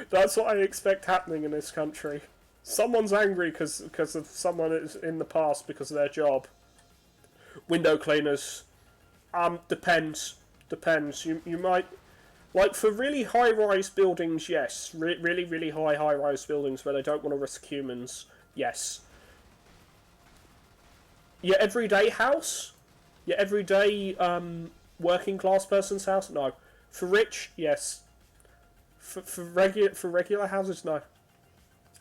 That's what I expect happening in this country. Someone's angry because of someone in the past because of their job. Window cleaners. Depends. You might, like, for really high-rise buildings, yes. Really, really high-rise buildings where they don't want to risk humans, yes. Your everyday house? Your everyday working class person's house? No. For rich, yes. For regular houses, no.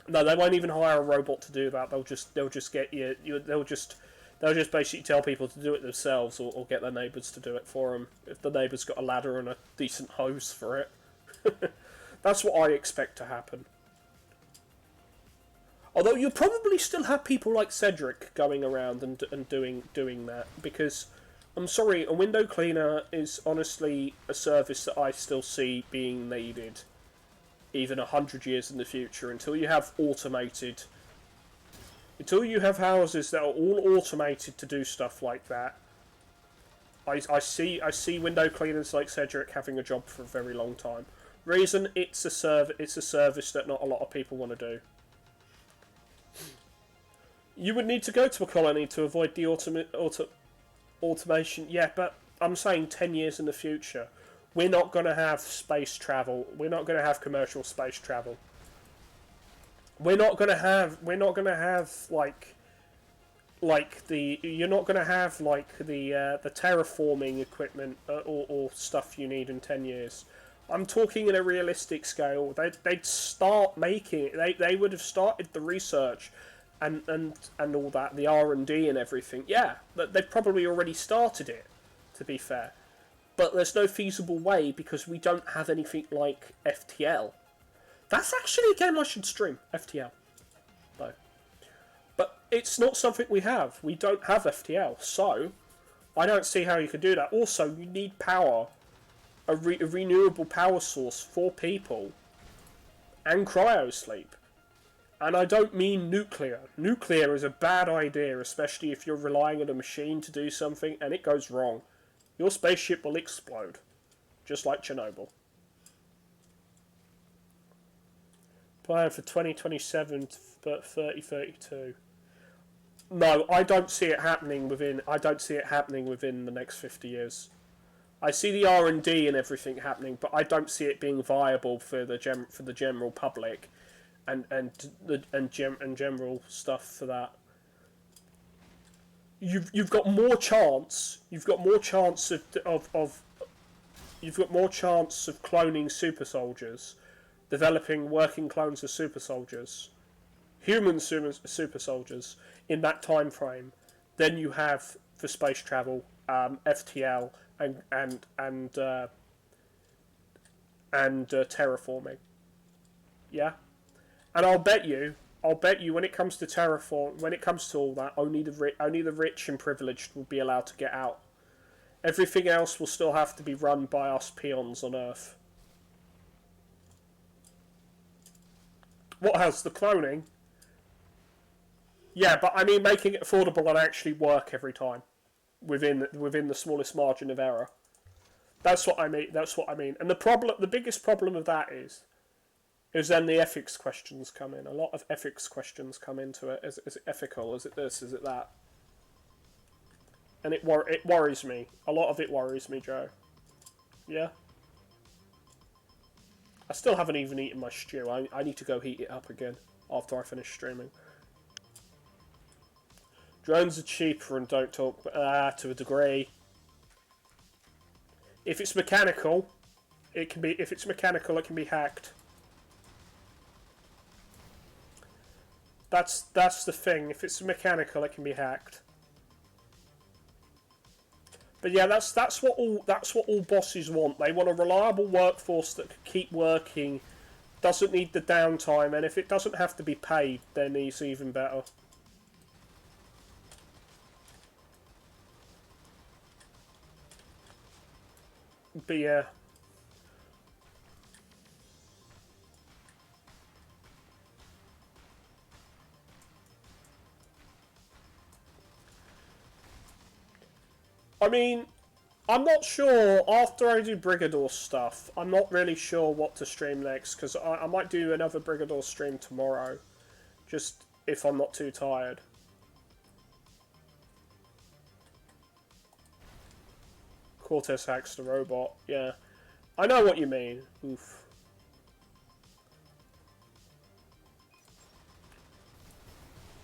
No, they won't even hire a robot to do that. They'll just get they'll just basically tell people to do it themselves, or get their neighbours to do it for them if the neighbour's got a ladder and a decent hose for it. That's what I expect to happen. Although you'll probably still have people like Cedric going around and doing that, because I'm sorry, a window cleaner is honestly a service that I still see being needed, even 100 years in the future, until you have houses that are all automated to do stuff like that. I see window cleaners like Cedric having a job for a very long time. Reason, it's a service that not a lot of people want to do. You would need to go to a colony to avoid the automation. Yeah, but I'm saying 10 years in the future. We're not going to have space travel. We're not going to have commercial space travel. We're not going to have the terraforming equipment or stuff you need in 10 years. I'm talking in a realistic scale. They'd start making it. They would have started the research and all that, the R&D and everything. Yeah, they've probably already started it, to be fair. But there's no feasible way because we don't have anything like FTL. That's actually a game I should stream, FTL. Though. But it's not something we have. We don't have FTL, so I don't see how you could do that. Also, you need power, a renewable power source for people, and cryosleep. And I don't mean nuclear. Nuclear is a bad idea, especially if you're relying on a machine to do something and it goes wrong. Your spaceship will explode, just like Chernobyl. Plan for 2027 but 3032. No, I don't see it happening within. I don't see it happening within the next 50 years. I see the R&D and everything happening, but I don't see it being viable for the general public, and general stuff for that. You've got more chance. You've got more chance of you've got more chance of cloning super soldiers, developing working clones of super soldiers, human super soldiers in that time frame, than you have for space travel, FTL, and terraforming. Yeah, and I'll bet you when it comes to when it comes to all that, only the rich and privileged will be allowed to get out. Everything else will still have to be run by us peons on Earth. What has the cloning? Yeah, but I mean making it affordable and actually work every time, within the smallest margin of error. That's what I mean. And the biggest problem of that is then the ethics questions come in. A lot of ethics questions come into it. Is it ethical? Is it this? Is it that? And it worries me. A lot of it worries me, Joe. Yeah? I still haven't even eaten my stew. I need to go heat it up again after I finish streaming. Drones are cheaper and don't talk to a degree. If it's mechanical, it can be hacked. That's the thing. If it's mechanical, it can be hacked. But yeah, that's what all bosses want. They want a reliable workforce that can keep working, doesn't need the downtime, and if it doesn't have to be paid, then it's even better. But yeah. I mean, I'm not sure, after I do Brigador stuff, I'm not really sure what to stream next, because I might do another Brigador stream tomorrow, just if I'm not too tired. Cortez hacks the robot, yeah. I know what you mean. Oof.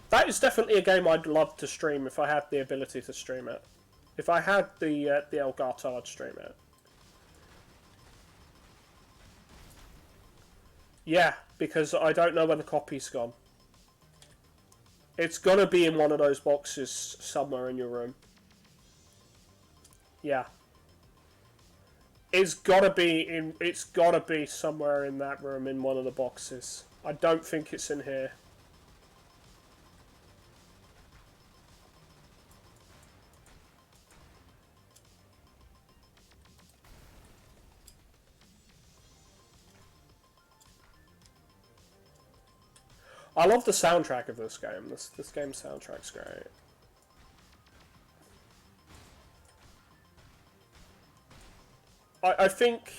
That is definitely a game I'd love to stream if I had the ability to stream it. If I had the Elgato, I'd stream it. Yeah, because I don't know where the copy's gone. It's gotta be in one of those boxes somewhere in your room. Yeah. It's gotta be somewhere in that room in one of the boxes. I don't think it's in here. I love the soundtrack of this game. This game's soundtrack's great. I think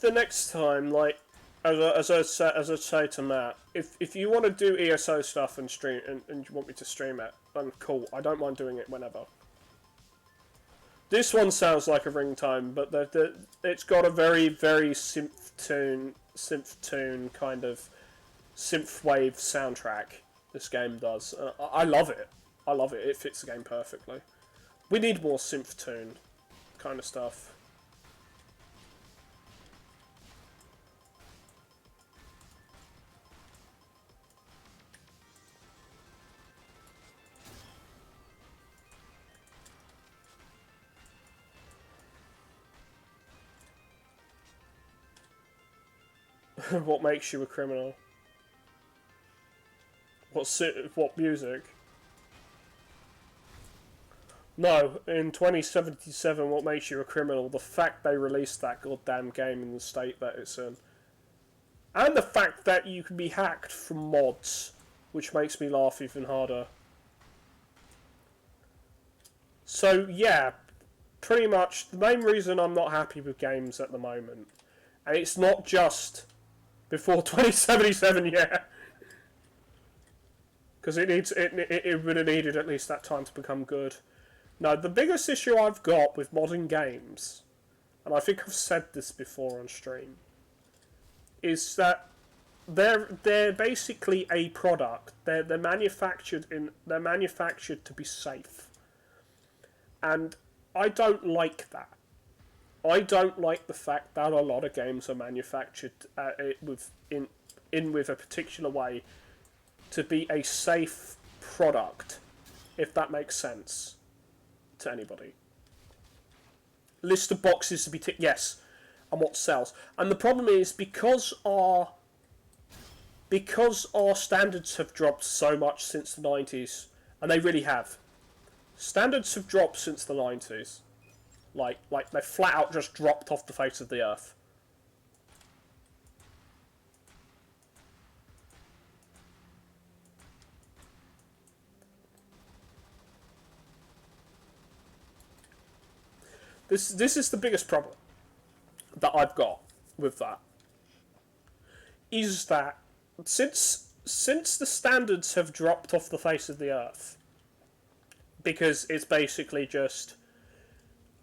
the next time, like, as I say to Matt, if you want to do ESO stuff and stream and you want me to stream it, then cool. I don't mind doing it whenever. This one sounds like a ringtone, but it's got a very, very synth tune kind of synthwave soundtrack. This game does. I love it. I love it. It fits the game perfectly. We need more synth tune kind of stuff. What makes you a criminal? What music? No, in 2077, what makes you a criminal? The fact they released that goddamn game in the state that it's in. And the fact that you can be hacked from mods, which makes me laugh even harder. So, yeah, pretty much the main reason I'm not happy with games at the moment, and it's not just before 2077, yeah, because it would have needed at least that time to become good. No, the biggest issue I've got with modern games, and I think I've said this before on stream, is that they're basically a product. They're manufactured to be safe, and I don't like that. I don't like the fact that a lot of games are manufactured with a particular way to be a safe product, if that makes sense to anybody. List of boxes to be ticked, yes, and what sells. And the problem is because our standards have dropped so much since the 90s, and they really have. Standards have dropped since the 90s. Like they flat out just dropped off the face of the earth. This is the biggest problem that I've got with that. Is that since the standards have dropped off the face of the earth, because it's basically just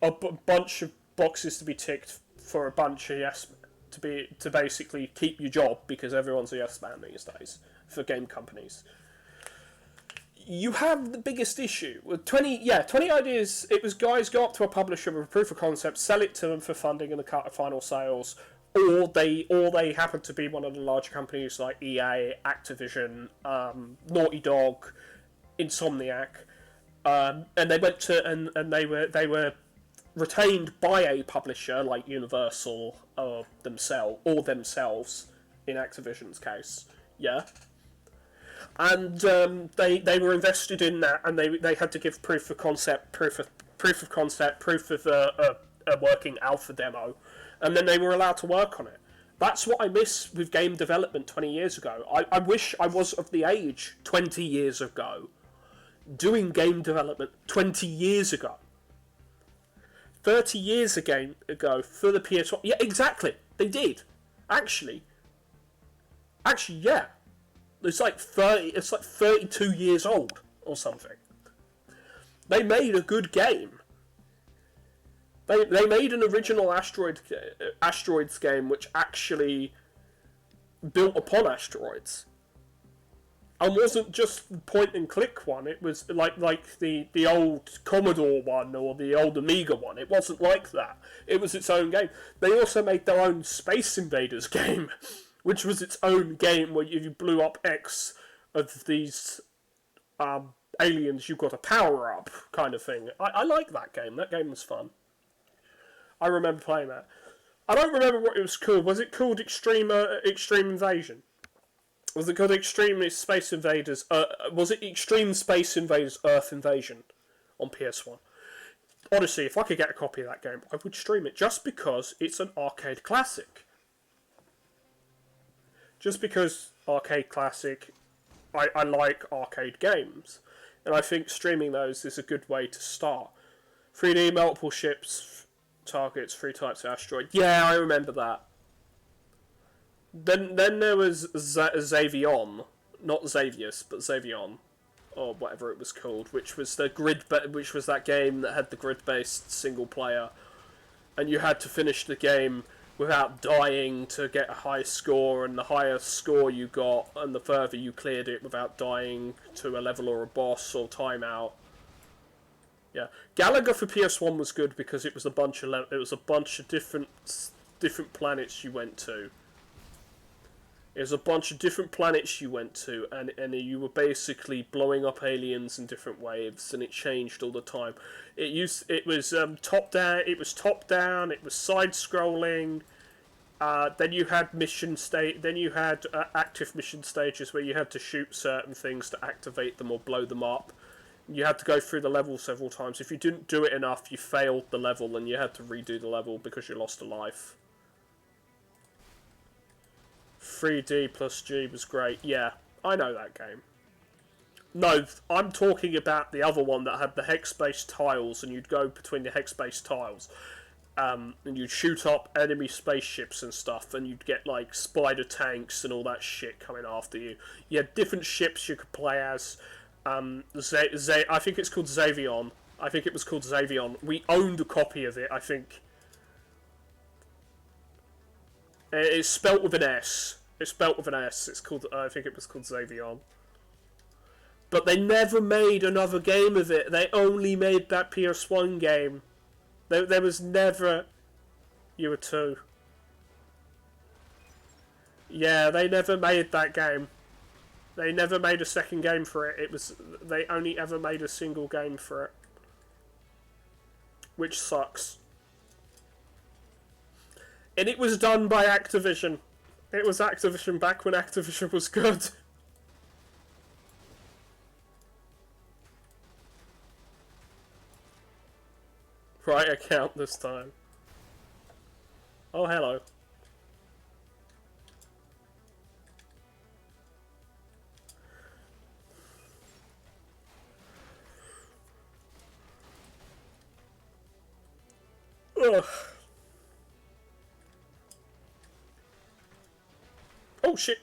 a bunch of boxes to be ticked for a bunch of yes to basically keep your job, because everyone's a yes man these days for game companies. You have the biggest issue with 20 ideas. It was guys go up to a publisher with a proof of concept, sell it to them for funding and the cut of final sales, or they happen to be one of the larger companies like EA, Activision, Naughty Dog, Insomniac, and they went to and they were retained by a publisher like Universal themselves in Activision's case, yeah. And they were invested in that, and they had to give proof of a working alpha demo, and then they were allowed to work on it. That's what I miss with game development 20 years ago. I wish I was of the age 20 years ago, doing game development 20 years ago. 30 years ago for the PS1. Yeah, exactly. They did. Actually, yeah. It's like 32 years old or something. They made a good game. They made an original Asteroids game which actually built upon Asteroids. And wasn't just point and click one. It was like the old Commodore one or the old Amiga one. It wasn't like that. It was its own game. They also made their own Space Invaders game, which was its own game where if you blew up X of these aliens, you got a power-up kind of thing. I like that game. That game was fun. I remember playing that. I don't remember what it was called. Was it called Extreme Invasion? Was it called Extreme Space Invaders? Was it Extreme Space Invaders Earth Invasion on PS1? Honestly, if I could get a copy of that game, I would stream it just because it's an arcade classic. Just because arcade classic, I like arcade games. And I think streaming those is a good way to start. 3D, multiple ships, targets, 3 types of asteroid. Yeah, I remember that. Then there was Xavion, not Xavius, but Xavion, or whatever it was called, which was which was that game that had the grid-based single player, and you had to finish the game without dying to get a high score, and the higher score you got, and the further you cleared it without dying to a level or a boss or timeout. Yeah, Galaga for PS1 was good because it was a bunch of different planets you went to. It was a bunch of different planets you went to, and you were basically blowing up aliens in different waves, and it changed all the time. It was top down. It was top down. It was side scrolling. Then you had active mission stages where you had to shoot certain things to activate them or blow them up. You had to go through the level several times. If you didn't do it enough, you failed the level, and you had to redo the level because you lost a life. 3D plus G was great. Yeah, I know that game. No, I'm talking about the other one that had the hex-based tiles, and you'd go between the hex-based tiles. and you'd shoot up enemy spaceships and stuff, and you'd get like spider tanks and all that shit coming after you. You had different ships you could play as. I think it's called Xavion. I think it was called Xavion. We owned a copy of it, I think. It's spelt with an S. It's spelt with an S. It's called. I think it was called Xavion. But they never made another game of it. They only made that PS1 game. There was never... You were 2. Yeah, they never made that game. They never made a second game for it. They only ever made a single game for it. Which sucks. And it was done by Activision. It was Activision back when Activision was good. Right account this time. Oh, hello. Ugh. Oh shit.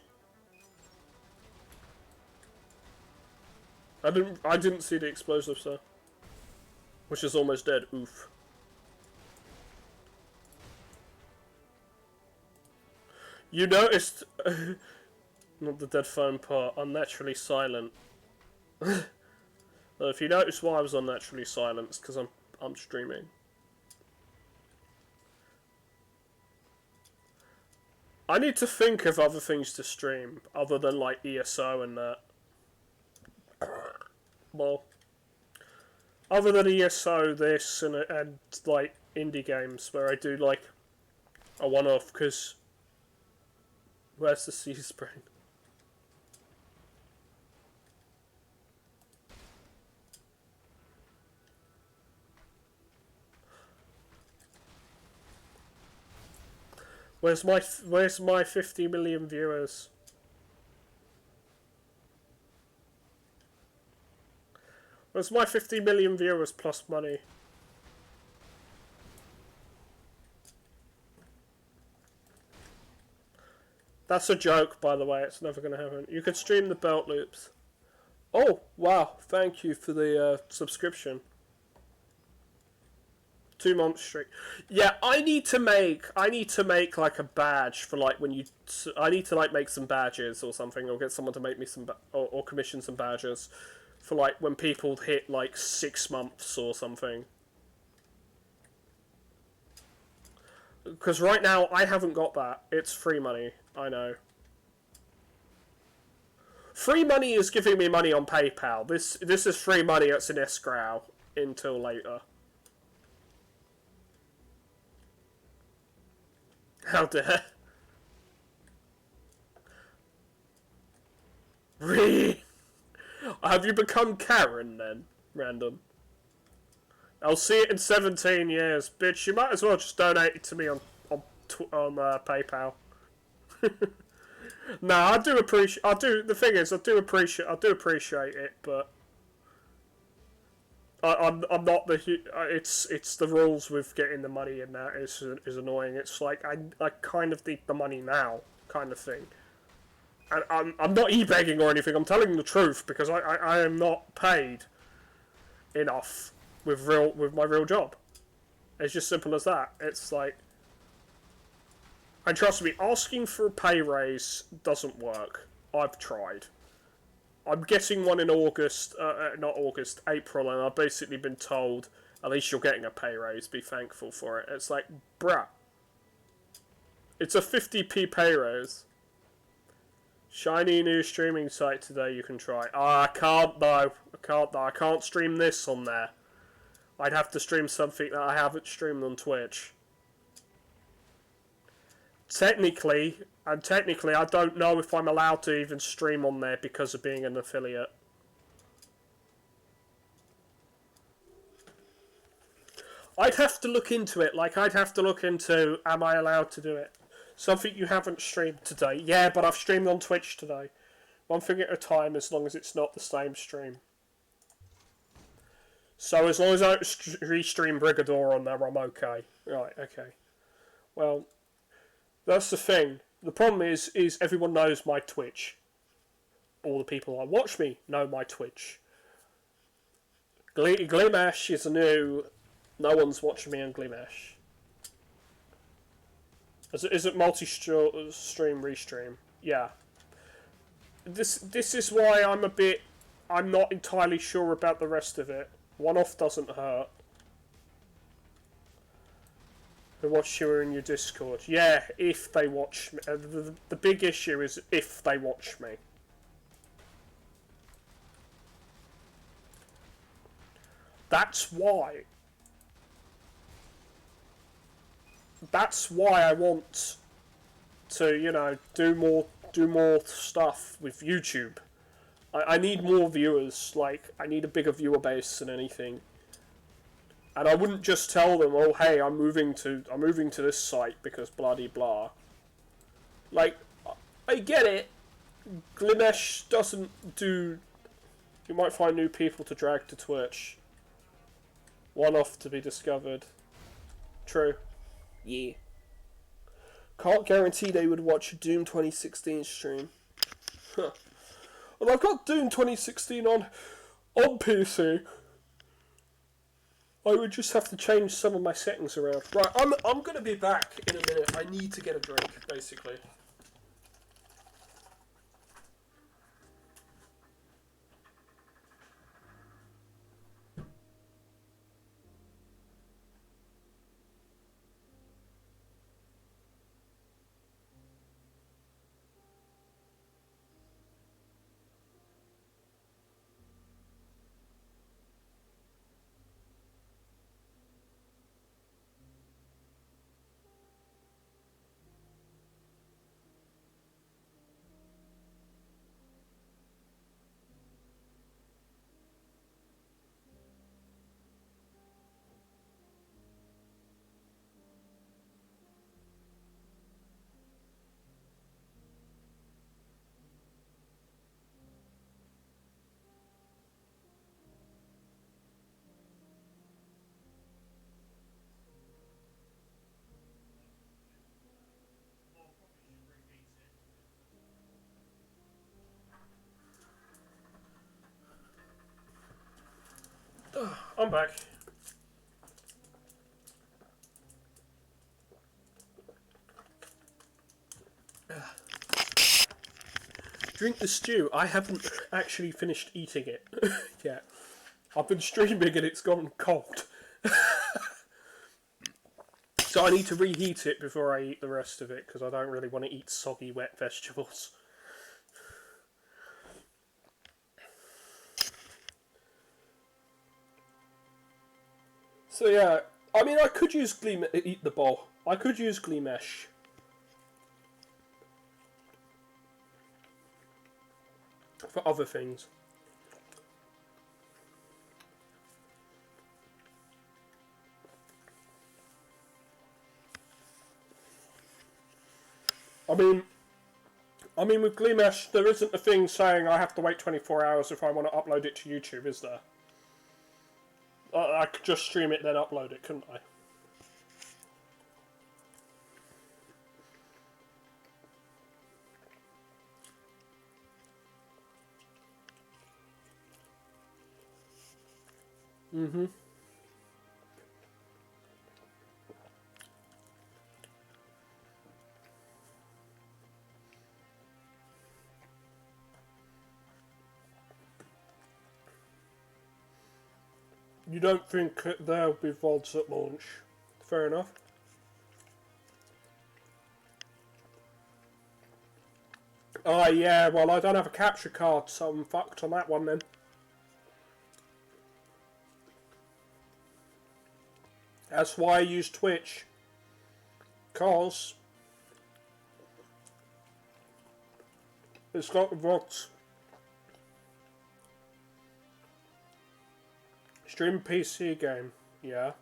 I didn't see the explosive, sir. Which is almost dead. Oof. You noticed... not the dead phone part. Unnaturally silent. Well, if you notice why I was unnaturally silent, it's because I'm streaming. I need to think of other things to stream, other than, like, ESO and that. Well... Other than ESO, this, and like, indie games, where I do, like, a one-off, because... Where's the sea spring? Where's my 50 million viewers? Where's my 50 million viewers plus money? That's a joke, by the way. It's never going to happen. You could stream the belt loops. Oh, wow. Thank you for the subscription. 2 months straight. Yeah, I need to make like a badge for like when you... I need to like make some badges or something, or get someone to make me some... or commission some badges for like when people hit like 6 months or something. Because right now I haven't got that. It's free money. I know. Free money is giving me money on PayPal. This is free money that's in escrow until later. How dare. Really? Have you become Karen then, random? I'll see it in 17 years, bitch. You might as well just donate it to me on PayPal. No, I do appreciate. The thing is, I do appreciate it, but I'm not the. It's the rules with getting the money in that is annoying. It's like I kind of need the money now, kind of thing. And I'm not e-begging or anything. I'm telling the truth because I am not paid enough with my real job. It's just simple as that. It's like. And trust me, asking for a pay raise doesn't work. I've tried. I'm getting one in August, April, and I've basically been told, at least you're getting a pay raise, be thankful for it. It's like, bruh. It's a 50p pay raise. Shiny new streaming site today you can try. I can't though. I can't stream this on there. I'd have to stream something that I haven't streamed on Twitch. Technically, I don't know if I'm allowed to even stream on there because of being an affiliate. I'd have to look into it. Like, I'd have to look into, am I allowed to do it? Something you haven't streamed today. Yeah, but I've streamed on Twitch today. One thing at a time, as long as it's not the same stream. So as long as I don't restream Brigador on there, I'm okay. Right, okay. Well, that's the thing. The problem is everyone knows my Twitch. All the people that watch me know my Twitch. Glimesh is new. No one's watching me on Glimesh. Is it multi-stream restream? Yeah. This is why I'm not entirely sure about the rest of it. One off doesn't hurt. Who watch you in your Discord? Yeah, if they watch me. The big issue is if they watch me. That's why. That's why I want to, do more stuff with YouTube. I need more viewers. Like, I need a bigger viewer base than anything. And I wouldn't just tell them, oh hey, I'm moving to this site because bloody blah. Like, I get it. Glimesh doesn't do. You might find new people to drag to Twitch. One off to be discovered. True. Yeah. Can't guarantee they would watch a Doom 2016 stream. Huh. Well, I've got Doom 2016 on PC. I would just have to change some of my settings around. Right, I'm gonna be back in a minute. I need to get a drink, basically. I'm back. Drink the stew. I haven't actually finished eating it yet. I've been streaming and it's gone cold. So I need to reheat it before I eat the rest of it because I don't really want to eat soggy, wet vegetables. So yeah, I mean I could use eat the bowl. I could use Glimesh. For other things. I mean, with Glimesh, there isn't a thing saying I have to wait 24 hours if I want to upload it to YouTube, is there? I could just stream it then upload it, couldn't I? Mm-hmm. You don't think there'll be VODs at launch? Fair enough. Oh yeah, well I don't have a capture card, so I'm fucked on that one then. That's why I use Twitch. Cause it's got VODs. Stream PC game, yeah.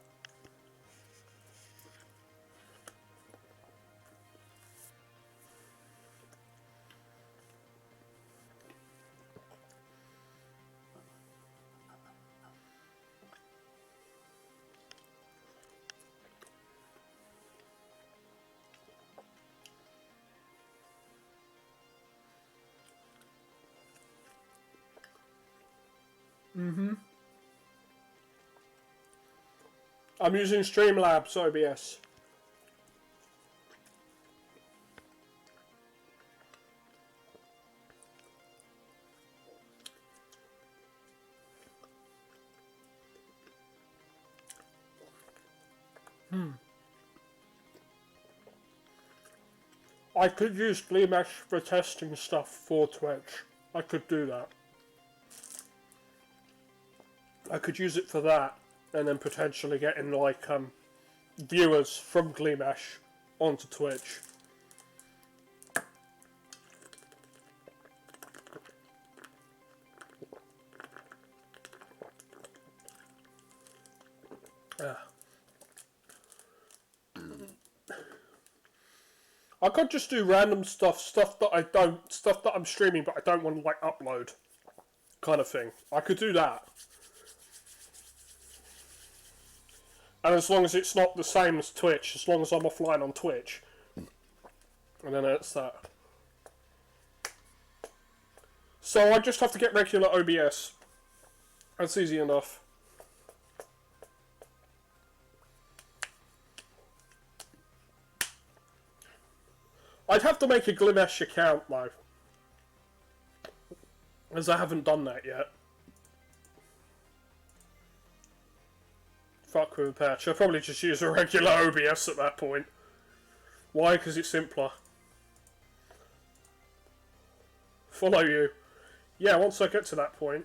I'm using Streamlabs OBS. I could use Gleemesh for testing stuff for Twitch. I could do that. I could use it for that, and then potentially getting like viewers from Gleemesh onto Twitch. I could just do random stuff that I'm streaming but I don't want to like upload, kind of thing. I could do that. And as long as it's not the same as Twitch, as long as I'm offline on Twitch. And then that's that. So I just have to get regular OBS. That's easy enough. I'd have to make a Gleemesh account though, as I haven't done that yet. Fuck with a patch. I'll probably just use a regular OBS at that point. Why? Because it's simpler. Follow you. Yeah, once I get to that point.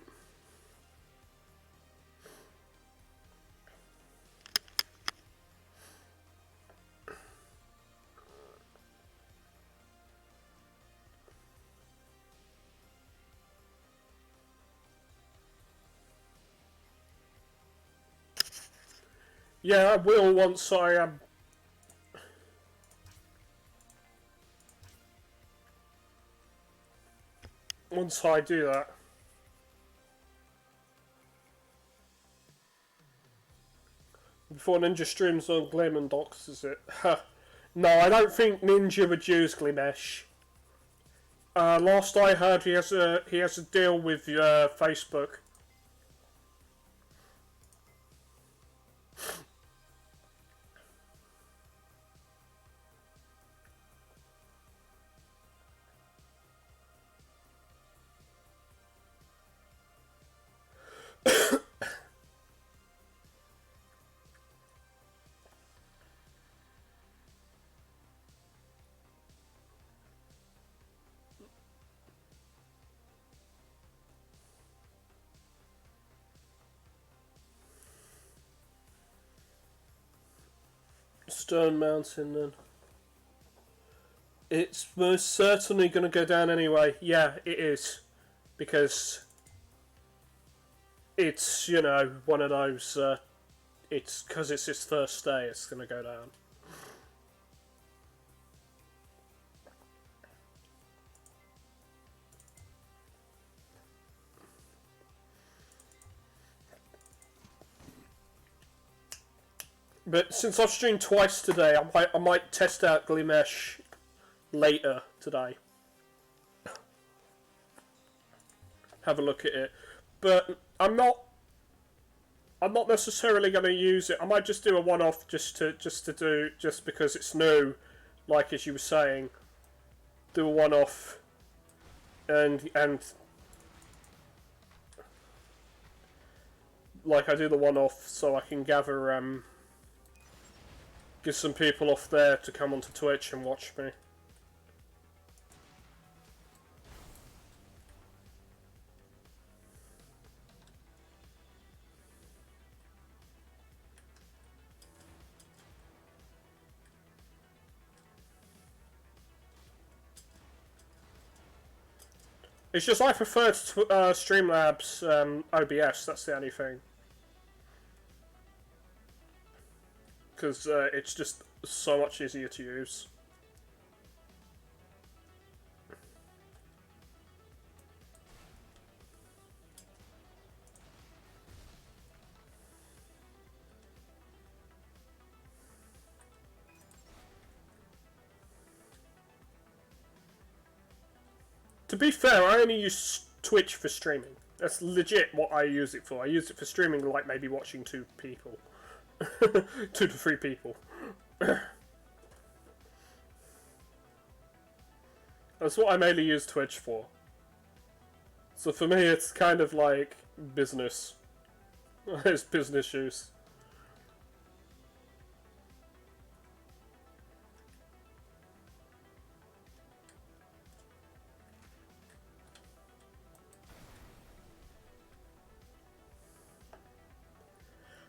Yeah, I will once I once I do that. Before Ninja streams on Gleeman Docs, is it? No, I don't think Ninja would use Gleemesh. Last I heard, he has a deal with Facebook. Stone Mountain, then. It's most certainly going to go down anyway. Yeah, it is. Because it's, you know, one of those, it's because it's his first day, it's going to go down. But since I've streamed twice today, I might test out Gleemesh later today. Have a look at it. But I'm not necessarily going to use it. I might just do a one-off just because it's new, like as you were saying. Do a one-off and like I do the one-off so I can gather get some people off there to come onto Twitch and watch me. It's just I prefer Streamlabs OBS, that's the only thing. Because it's just so much easier to use. To be fair, I only use Twitch for streaming. That's legit what I use it for. I use it for streaming, like maybe watching 2 people. 2 to 3 people. That's what I mainly use Twitch for. So for me, it's kind of like business. It's business use.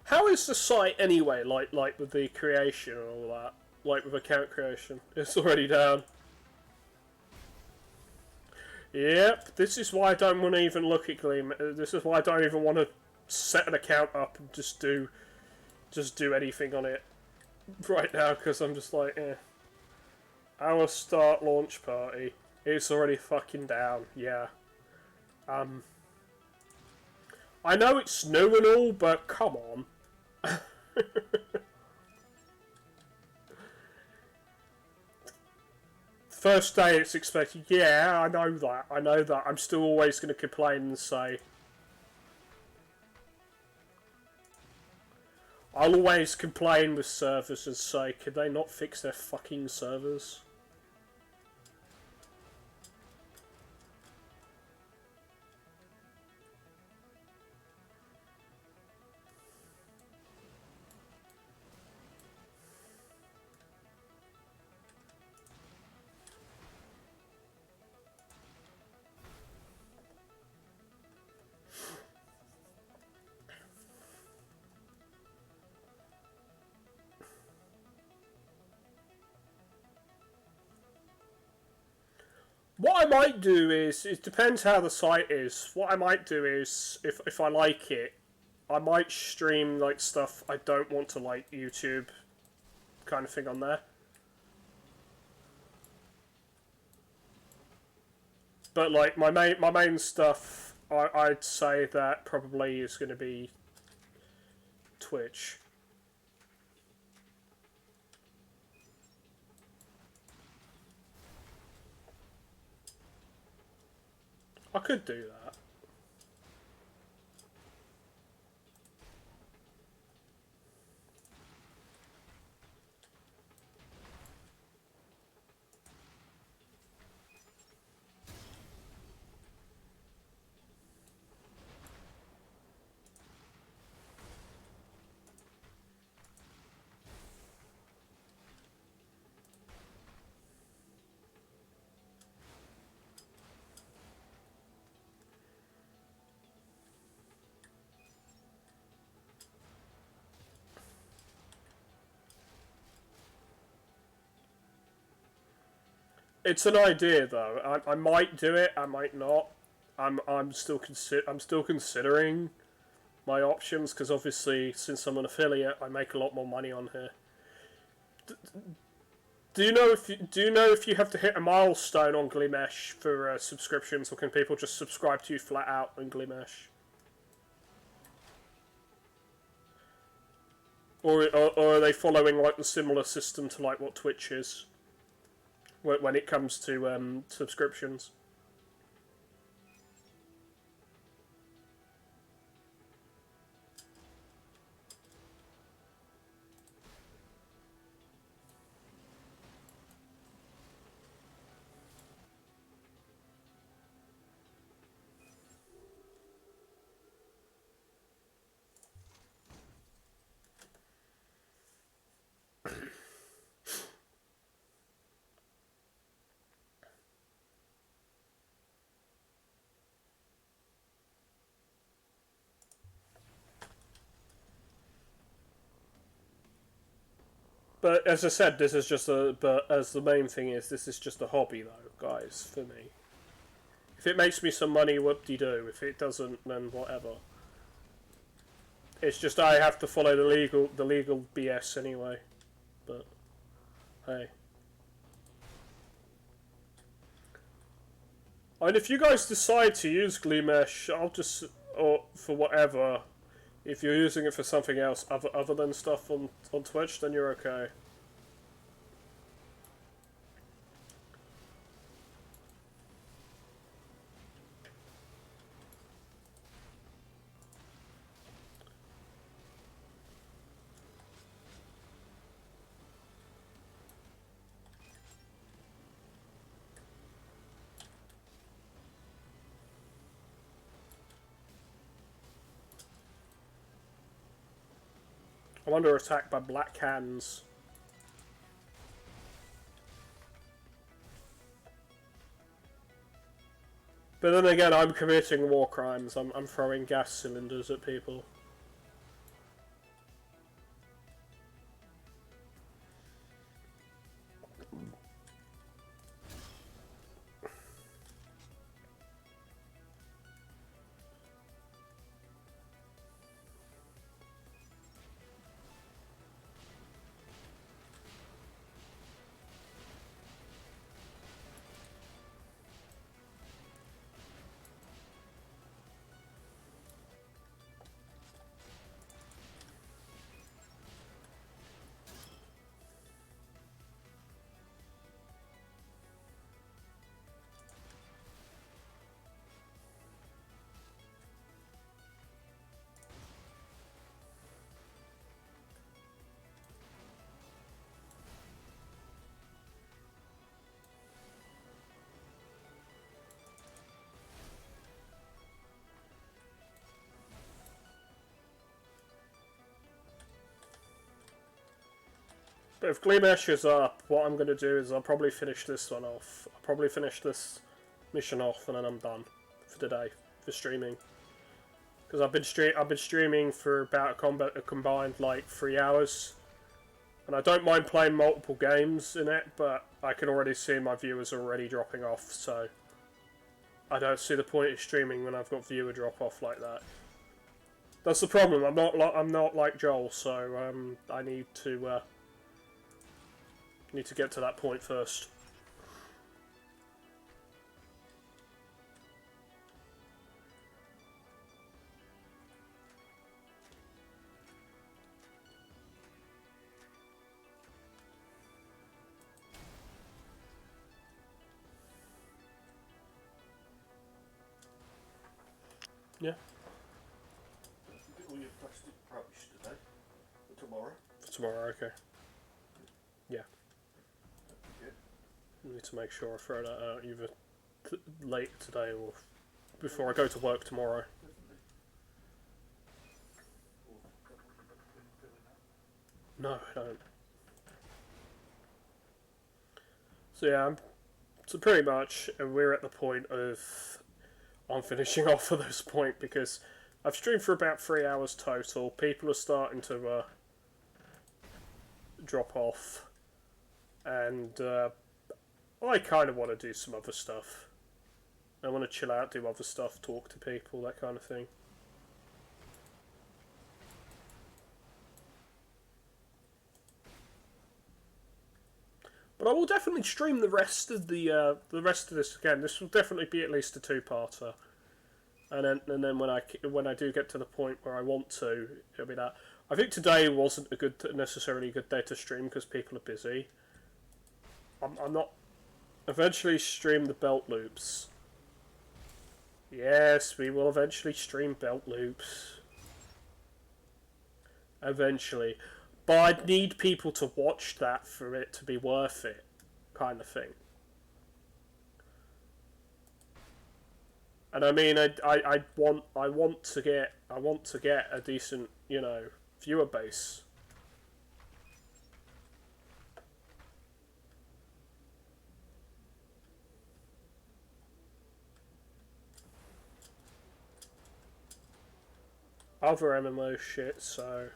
How is the site anyway? Like with the creation and all that, like with account creation, it's already down. Yep, this is why I don't want to even look at Gleam. This is why I don't even want to set an account up and just do anything on it right now, because I'm just like, eh. Our start launch party. It's already fucking down. Yeah. I know it's new and all, but come on. First day it's expected. Yeah, I know that. I know that. I'm still always going to complain and say, I'll always complain with servers and say, can they not fix their fucking servers? What I might do is, it depends how the site is. What I might do is, if I like it, I might stream like stuff I don't want to like YouTube kind of thing on there. But like my main stuff, I'd say that probably is going to be Twitch. I could do that. It's an idea though. I might do it. I might not. I'm still considering my options because obviously since I'm an affiliate, I make a lot more money on here. Do you know if you have to hit a milestone on Glimesh for subscriptions, or can people just subscribe to you flat out on Glimesh? Or are they following like the similar system to like what Twitch is when it comes to subscriptions? But as I said, this is just a. But as the main thing is, this is just a hobby, though, guys. For me, if it makes me some money, whoop-de-doo. If it doesn't, then whatever. It's just I have to follow the legal BS anyway. But hey, and if you guys decide to use Glimesh, I'll just or for whatever. If you're using it for something else other than stuff on Twitch, then you're okay. I'm under attack by black hands. But then again, I'm committing war crimes. I'm throwing gas cylinders at people. But if Gleamesh is up, what I'm going to do is I'll probably finish this one off. I'll probably finish this mission off, and then I'm done for today for streaming. Because I've been streaming for about a combined like 3 hours, and I don't mind playing multiple games in it, but I can already see my viewers already dropping off. So I don't see the point of streaming when I've got viewer drop off like that. That's the problem. I'm not like Joel, so I need to get to that point first. Yeah. All your plastic rubbish today? For tomorrow? For tomorrow, okay. Yeah. Yeah. I need to make sure I throw that out either late today or before I go to work tomorrow. No, I don't. So yeah, so pretty much we're at the point of I'm finishing off at this point because I've streamed for about 3 hours total. People are starting to drop off, and I kind of want to do some other stuff. I want to chill out, do other stuff, talk to people, that kind of thing. But I will definitely stream the rest of the this again. This will definitely be at least a two-parter, and then when I do get to the point where I want to, it'll be that. I think today wasn't necessarily a good day to stream because people are busy. I'm not. Eventually stream the belt loops. Yes, we will eventually stream belt loops. Eventually. But I'd need people to watch that for it to be worth it, kind of thing. And I mean, I want to get a decent, viewer base. Other MMO shit, so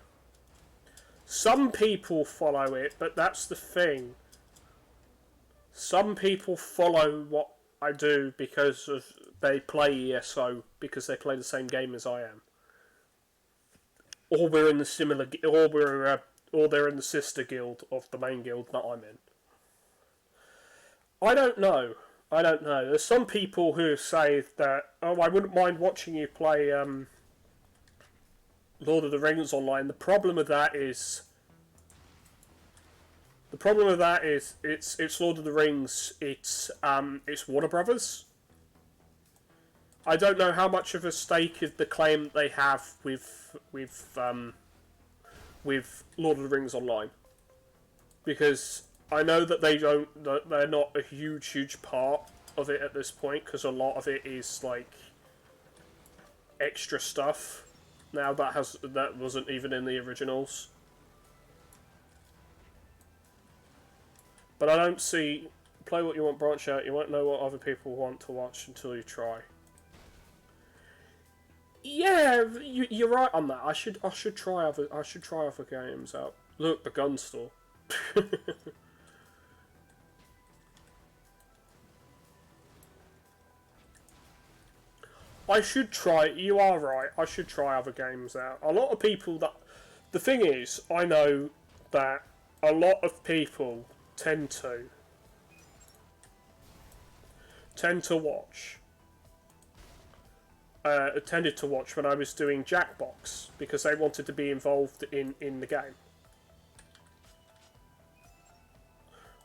some people follow it, but that's the thing. Some people follow what I do because they play ESO because they play the same game as I am, or we're in the similar, or they're in the sister guild of the main guild that I'm in. I don't know. There's some people who say that, oh, I wouldn't mind watching you play Lord of the Rings online. The problem with that is it's Lord of the Rings. It's Warner Brothers. I don't know how much of a stake is the claim they have with Lord of the Rings online, because I know that they're not a huge part of it at this point, because a lot of it is like extra stuff. Now that wasn't even in the originals. But I don't see... Play what you want, branch out. You won't know what other people want to watch until you try. Yeah, you're right on that. I should try other games out. Look, the gun store. I should try. You are right. I should try other games out. A lot of people that. The thing is, I know that a lot of people tend to watch. Tended to watch when I was doing Jackbox because they wanted to be involved in the game.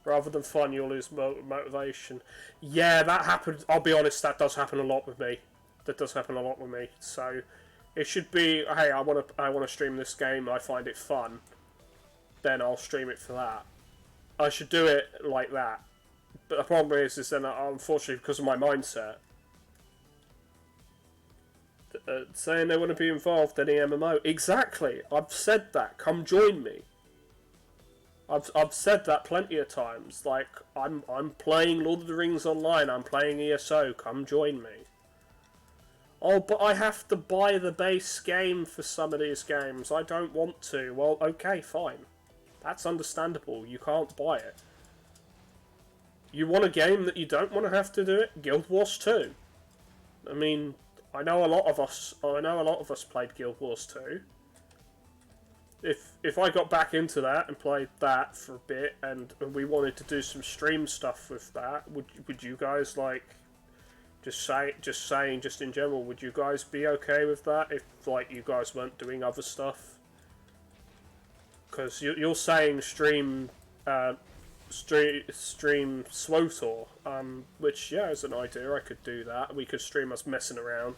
Rather than fun, you'll lose motivation. Yeah, that happened. I'll be honest, that does happen a lot with me. So it should be, hey, I want to stream this game. I find it fun. Then I'll stream it for that. I should do it like that. But the problem is then unfortunately because of my mindset, saying they want to be involved in the MMO. Exactly. I've said that. Come join me. I've said that plenty of times. Like I'm playing Lord of the Rings online. I'm playing ESO. Come join me. Oh, but I have to buy the base game for some of these games. I don't want to. Well, okay, fine. That's understandable. You can't buy it. You want a game that you don't want to have to do it? Guild Wars 2. I mean, I know a lot of us played Guild Wars 2. If I got back into that and played that for a bit, and we wanted to do some stream stuff with that, would you guys like? Just in general, would you guys be okay with that if like you guys weren't doing other stuff? Because you're saying stream SWOTOR, which yeah is an idea. I could do that. We could stream us messing around,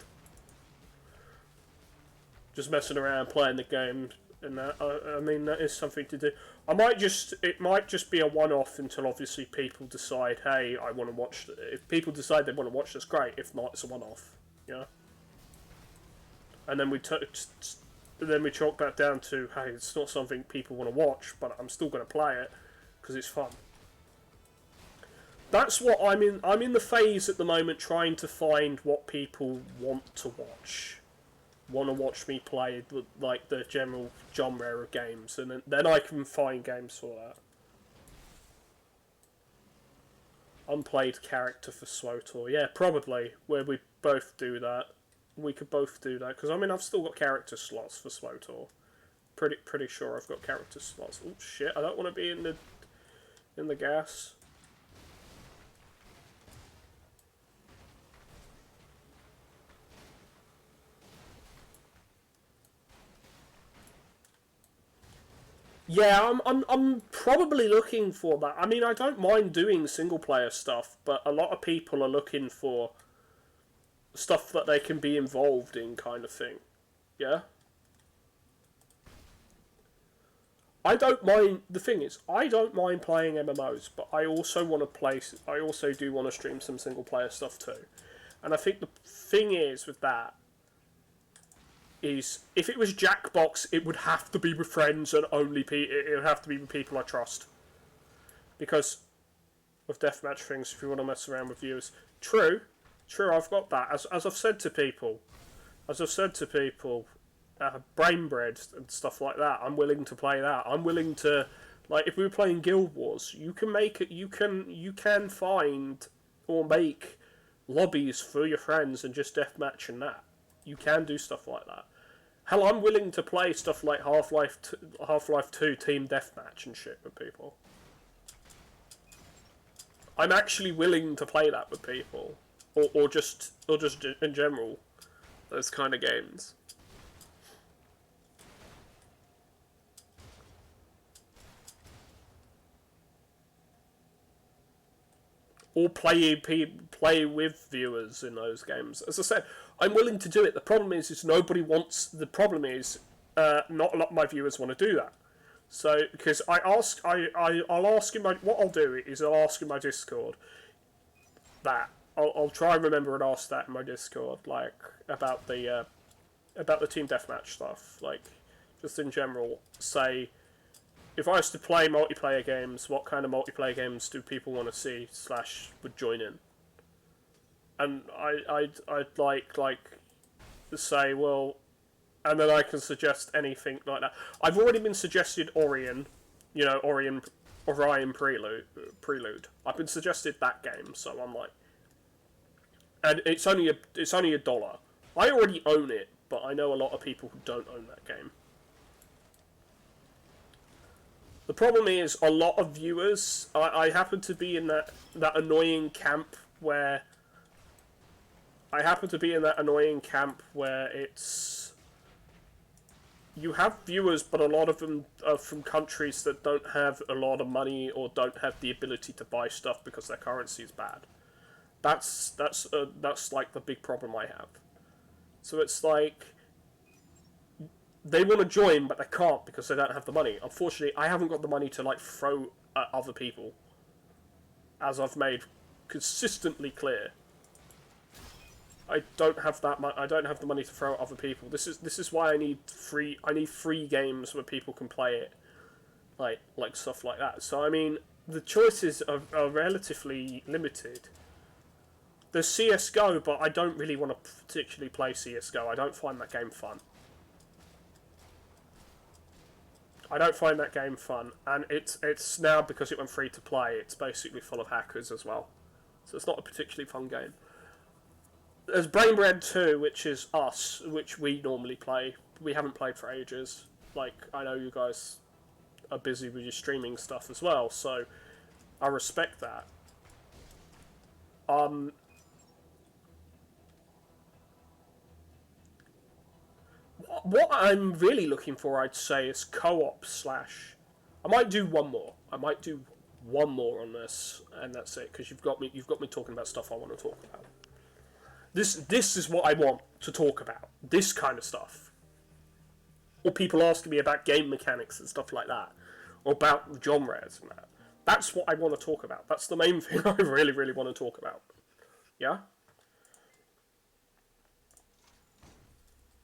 just messing around playing the game, and that I mean that is something to do. It might just be a one-off until obviously people decide, hey, I want to watch. If people decide they want to watch this, great. If not, it's a one-off, yeah. And then we chalk that down to, hey, it's not something people want to watch, but I'm still going to play it because it's fun. That's what I'm in. I'm in the phase at the moment trying to find what people want to watch. Want to watch me play like the general genre of games, and then I can find games for that. Unplayed character for SWOTOR, yeah, probably where we both do that. We could both do that because I mean I've still got character slots for SWOTOR. Pretty sure I've got character slots. Oh shit! I don't want to be in the gas. Yeah, I'm probably looking for that. I mean, I don't mind doing single player stuff, but a lot of people are looking for stuff that they can be involved in, kind of thing. Yeah. I don't mind. The thing is, I don't mind playing MMOs, but I also want to play. I also do want to stream some single player stuff too, and I think the thing is with that is if it was Jackbox, it would have to be with friends and only it would have to be with people I trust. Because with deathmatch things, if you want to mess around with viewers, true, I've got that. As I've said to people, Brain Bread and stuff like that. I'm willing to play that. I'm willing to, like, if we were playing Guild Wars, you can make it. You can find or make lobbies for your friends and just deathmatch and that. You can do stuff like that. Hell, I'm willing to play stuff like Half-Life 2 Team Deathmatch and shit with people. I'm actually willing to play that with people, or just in general, those kind of games. Or play with viewers in those games. As I said, I'm willing to do it. The problem is nobody wants. The problem is not a lot of my viewers want to do that. So because I'll ask in my what I'll do is I'll ask in my Discord that I'll try and remember and ask that in my Discord, like about the team deathmatch stuff, like just in general. Say if I was to play multiplayer games, what kind of multiplayer games do people want to see / would join in? And I'd like to say, well, and then I can suggest anything like that. I've already been suggested Orion Prelude. I've been suggested that game, so I'm like, and it's only $1. I already own it, but I know a lot of people who don't own that game. The problem is, a lot of viewers, I happen to be in that annoying camp where it's, you have viewers, but a lot of them are from countries that don't have a lot of money or don't have the ability to buy stuff because their currency is bad. That's like the big problem I have. So it's like, they want to join, but they can't because they don't have the money. Unfortunately, I haven't got the money to like throw at other people, as I've made consistently clear. I don't have that. I don't have the money to throw at other people. This is why I need free games where people can play it, like stuff like that. So I mean, the choices are relatively limited. There's CS:GO, but I don't really want to particularly play CS:GO. I don't find that game fun. And it's now, because it went free to play, it's basically full of hackers as well. So it's not a particularly fun game. There's Brainbread 2, which is us, which we normally play. We haven't played for ages. Like, I know you guys are busy with your streaming stuff as well, so I respect that. What I'm really looking for, I'd say, is co-op / I might do one more. On this, and that's it. Because you've got me talking about stuff I want to talk about. This is what I want to talk about. This kind of stuff. Or people asking me about game mechanics and stuff like that, or about genres and that. That's what I want to talk about. That's the main thing I really, really want to talk about. Yeah.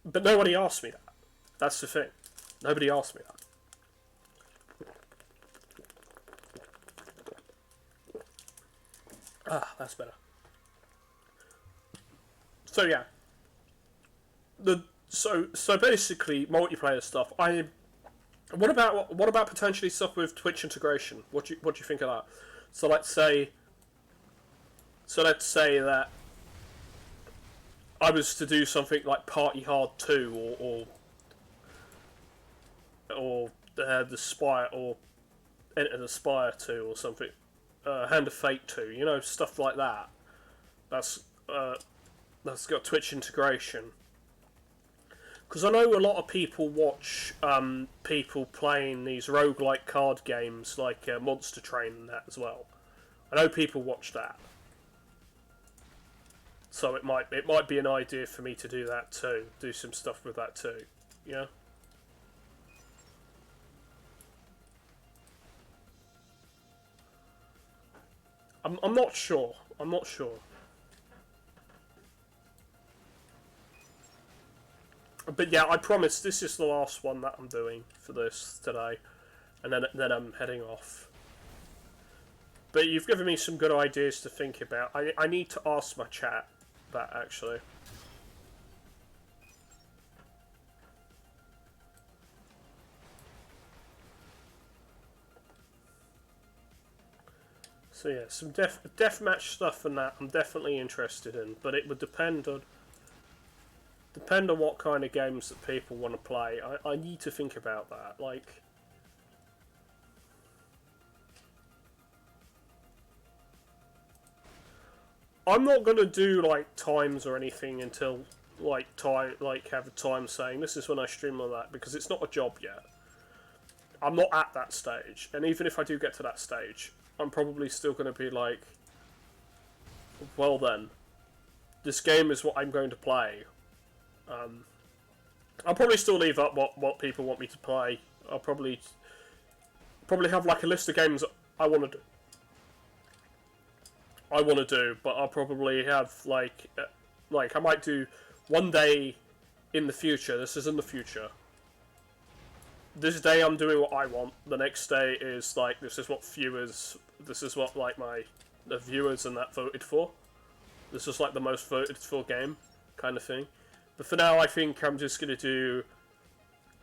But nobody asked me that. That's the thing. Nobody asked me that. That's better. So yeah. So basically, multiplayer stuff. What about potentially stuff with Twitch integration? What do you think of that? So let's say that I was to do something like Party Hard 2 or the Spire, or Enter the Spire 2 or something, Hand of Fate 2, you know, stuff like that. That's got Twitch integration. Because I know a lot of people watch people playing these roguelike card games like Monster Train and that as well. I know people watch that. So it might be an idea for me to do that too. Do some stuff with that too. Yeah? I'm not sure. But yeah, I promise this is the last one that I'm doing for this today. And then I'm heading off. But you've given me some good ideas to think about. I need to ask my chat that, actually. So yeah, some deathmatch stuff and that I'm definitely interested in, but it would depend on what kind of games that people want to play. I need to think about that. Like, I'm not gonna do like times or anything until have a time saying this is when I stream on that, because it's not a job yet. I'm not at that stage, and even if I do get to that stage, I'm probably still gonna be like, well then, this game is what I'm going to play. I'll probably still leave up what people want me to play. I'll probably have like a list of games I want to do, but I'll probably have like I might do one day in the future. This is in the future. this day I'm doing what I want. The next day is like this is what like the viewers and that voted for. This is like the most voted for game kind of thing. But for now, I think I'm just gonna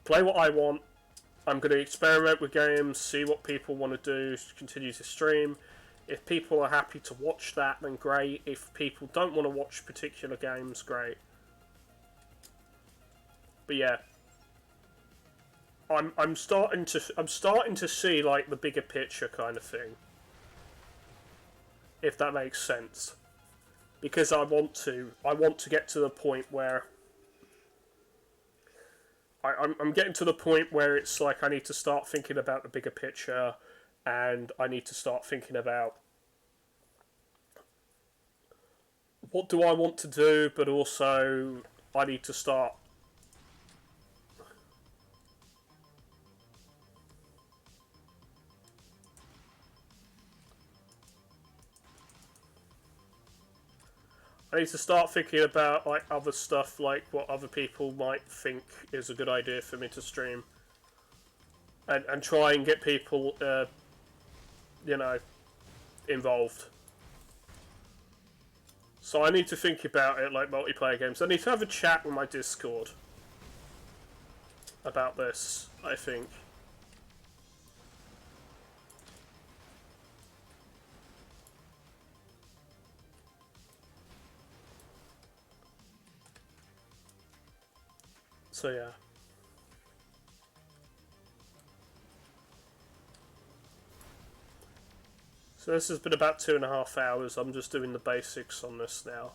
play what I want. I'm gonna experiment with games, see what people want to do, continue to stream. If people are happy to watch that, then great. If people don't want to watch particular games, great. But yeah, I'm starting to see like the bigger picture kind of thing, if that makes sense. Because I want to get to the point where I'm getting to the point where it's like I need to start thinking about the bigger picture, and I need to start thinking about what do I want to do, but also I need to start thinking about like other stuff, like what other people might think is a good idea for me to stream, and try and get people, involved. So I need to think about it like multiplayer games. I need to have a chat with my Discord about this, I think. So yeah. So this has been about 2.5 hours. I'm just doing the basics on this now,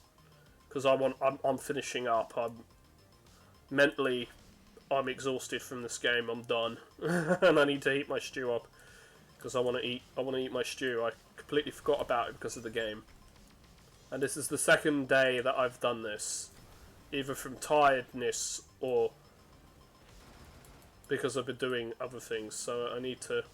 because I'm finishing up. I'm exhausted from this game. I'm done, and I need to heat my stew up because I want to eat my stew. I completely forgot about it because of the game, and this is the second day that I've done this, either from tiredness or because I've been doing other things. So I need to.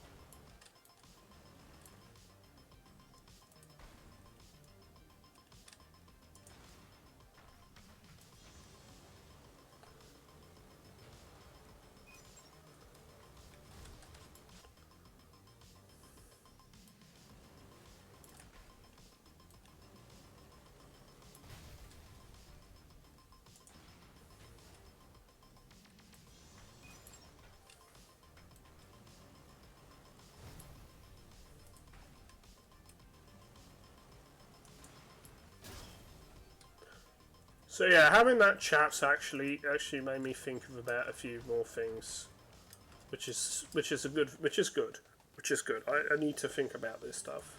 So yeah, having that chat's actually made me think of about a few more things, which is good. I need to think about this stuff.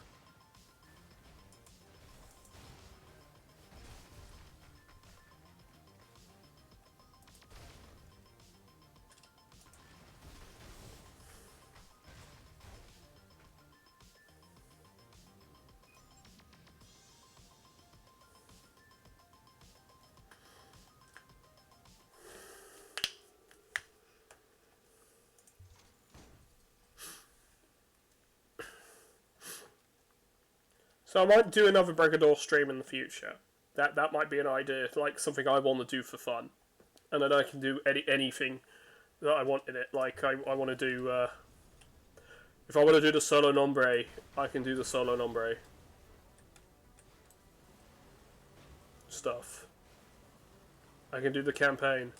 So I might do another Brigador stream in the future. That might be an idea, like something I want to do for fun, and then I can do anything that I want in it. Like I want to do. If I want to do the solo nombre, I can do the solo nombre stuff. I can do the campaign.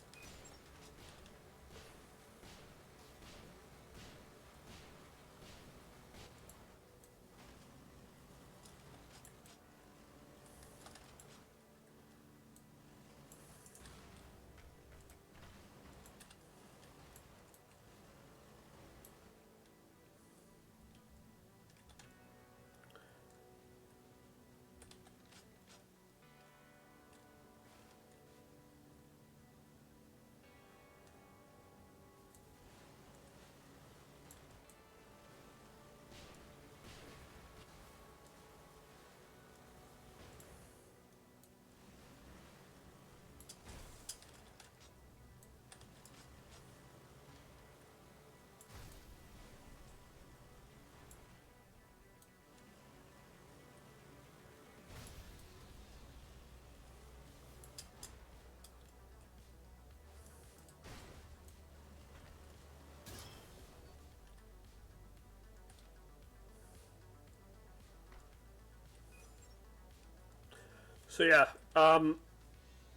So yeah, I'm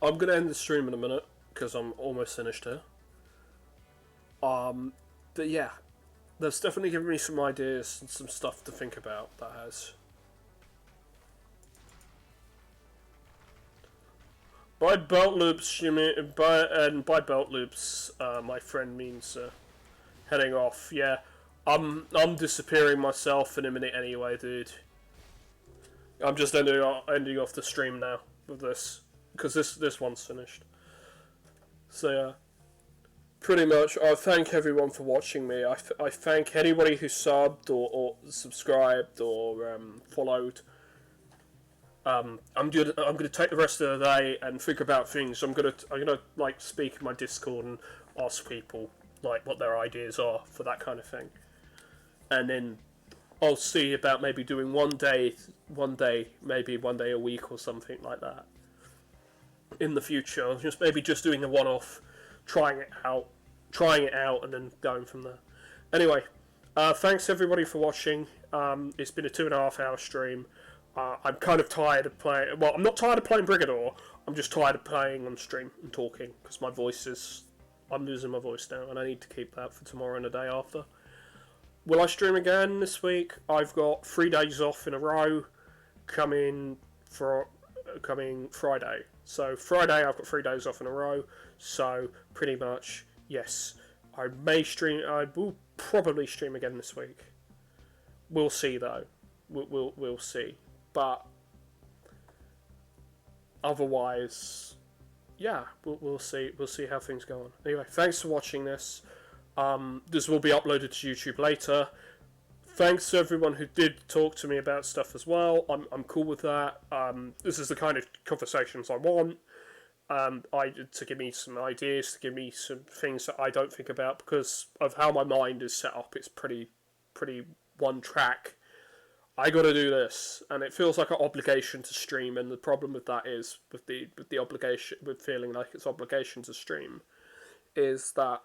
gonna end the stream in a minute because I'm almost finished here. Um, but yeah, that's definitely given me some ideas and some stuff to think about. That has. By belt loops, you mean by belt loops, my friend means heading off. Yeah, I'm disappearing myself in a minute anyway, dude. I'm just ending off the stream now with this because this one's finished. So yeah, pretty much. I thank everyone for watching me. I thank anybody who subbed or subscribed or followed. I'm gonna take the rest of the day and think about things. I'm gonna like speak in my Discord and ask people like what their ideas are for that kind of thing, and then I'll see about maybe doing maybe one day a week or something like that in the future. Just doing a one-off, trying it out, and then going from there. Anyway, thanks everybody for watching. It's been a 2.5 hour stream. I'm kind of tired of playing. Well, I'm not tired of playing Brigador. I'm just tired of playing on stream and talking because my voice is. I'm losing my voice now, and I need to keep that for tomorrow and the day after. Will I stream again this week? I've got 3 days off in a row coming Friday. So Friday I've got 3 days off in a row. So pretty much yes, I may stream. I will probably stream again this week. We'll see though. We'll see. But otherwise, yeah, we'll see. We'll see how things go on. Anyway, thanks for watching this. This will be uploaded to YouTube later. Thanks to everyone who did talk to me about stuff as well. I'm cool with that. This is the kind of conversations I want. To give me some ideas, to give me some things that I don't think about because of how my mind is set up. It's pretty one track. I got to do this, and it feels like an obligation to stream. And the problem with that is with the obligation, with feeling like it's obligation to stream, is that,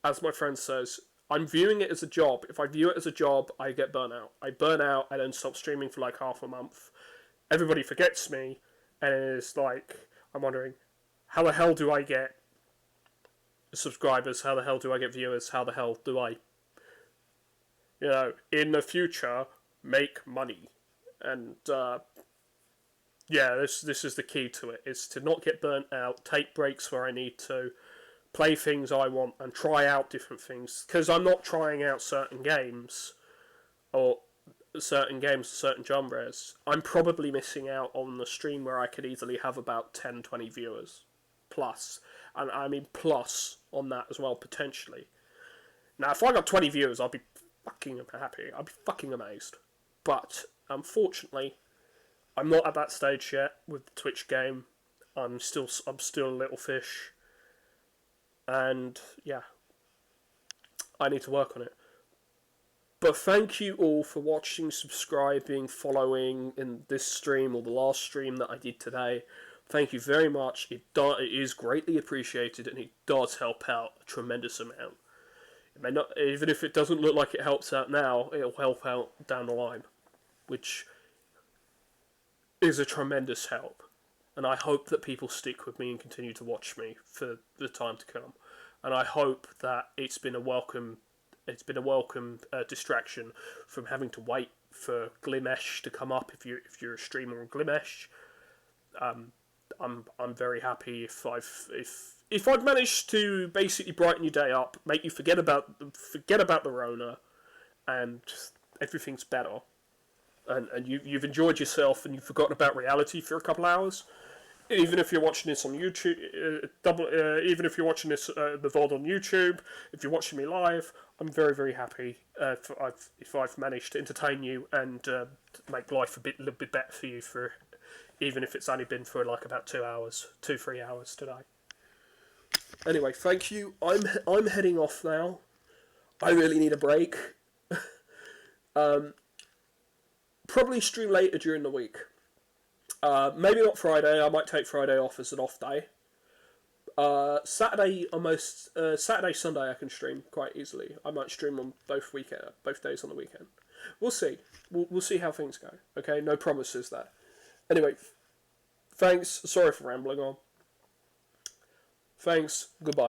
as my friend says, I'm viewing it as a job. If I view it as a job, I get burnt out. I burn out and then stop streaming for like half a month. Everybody forgets me, and it's like I'm wondering, how the hell do I get subscribers? How the hell do I get viewers? How the hell do I, in the future, make money? And yeah, this is the key to it: is to not get burnt out, take breaks where I need to, play things I want, and try out different things. Because I'm not trying out certain games or certain genres. I'm probably missing out on the stream where I could easily have about 10, 20 viewers plus, and I mean plus on that as well potentially. Now, if I got 20 viewers, I'd be fucking happy. I'd be fucking amazed. But unfortunately, I'm not at that stage yet with the Twitch game. I'm still a little fish, and yeah, I need to work on it. But thank you all for watching, subscribing, following in this stream or the last stream that I did today. Thank you very much. It is greatly appreciated, and it does help out a tremendous amount. It may not, even if it doesn't look like it helps out now, it'll help out down the line, which is a tremendous help. And I hope that people stick with me and continue to watch me for the time to come. And I hope that it's been a welcome distraction from having to wait for Glimesh to come up if you're a streamer on Glimesh. I'm very happy if I've managed to basically brighten your day up, make you forget about the Rona, and everything's better, and you've enjoyed yourself and you've forgotten about reality for a couple hours. Even if you're watching this on YouTube, even if you're watching this the VOD on YouTube, if you're watching me live, I'm very, very happy if I've managed to entertain you and make life a little bit better for you, for even if it's only been for like about 3 hours today. Anyway, thank you. I'm heading off now. I really need a break. Probably stream later during the week. Maybe not Friday. I might take Friday off as an off day. Saturday, Sunday I can stream quite easily. I might stream on both days on the weekend. We'll see. We'll see how things go. Okay, no promises there. Anyway, Thanks. Sorry for rambling on. Thanks. Goodbye.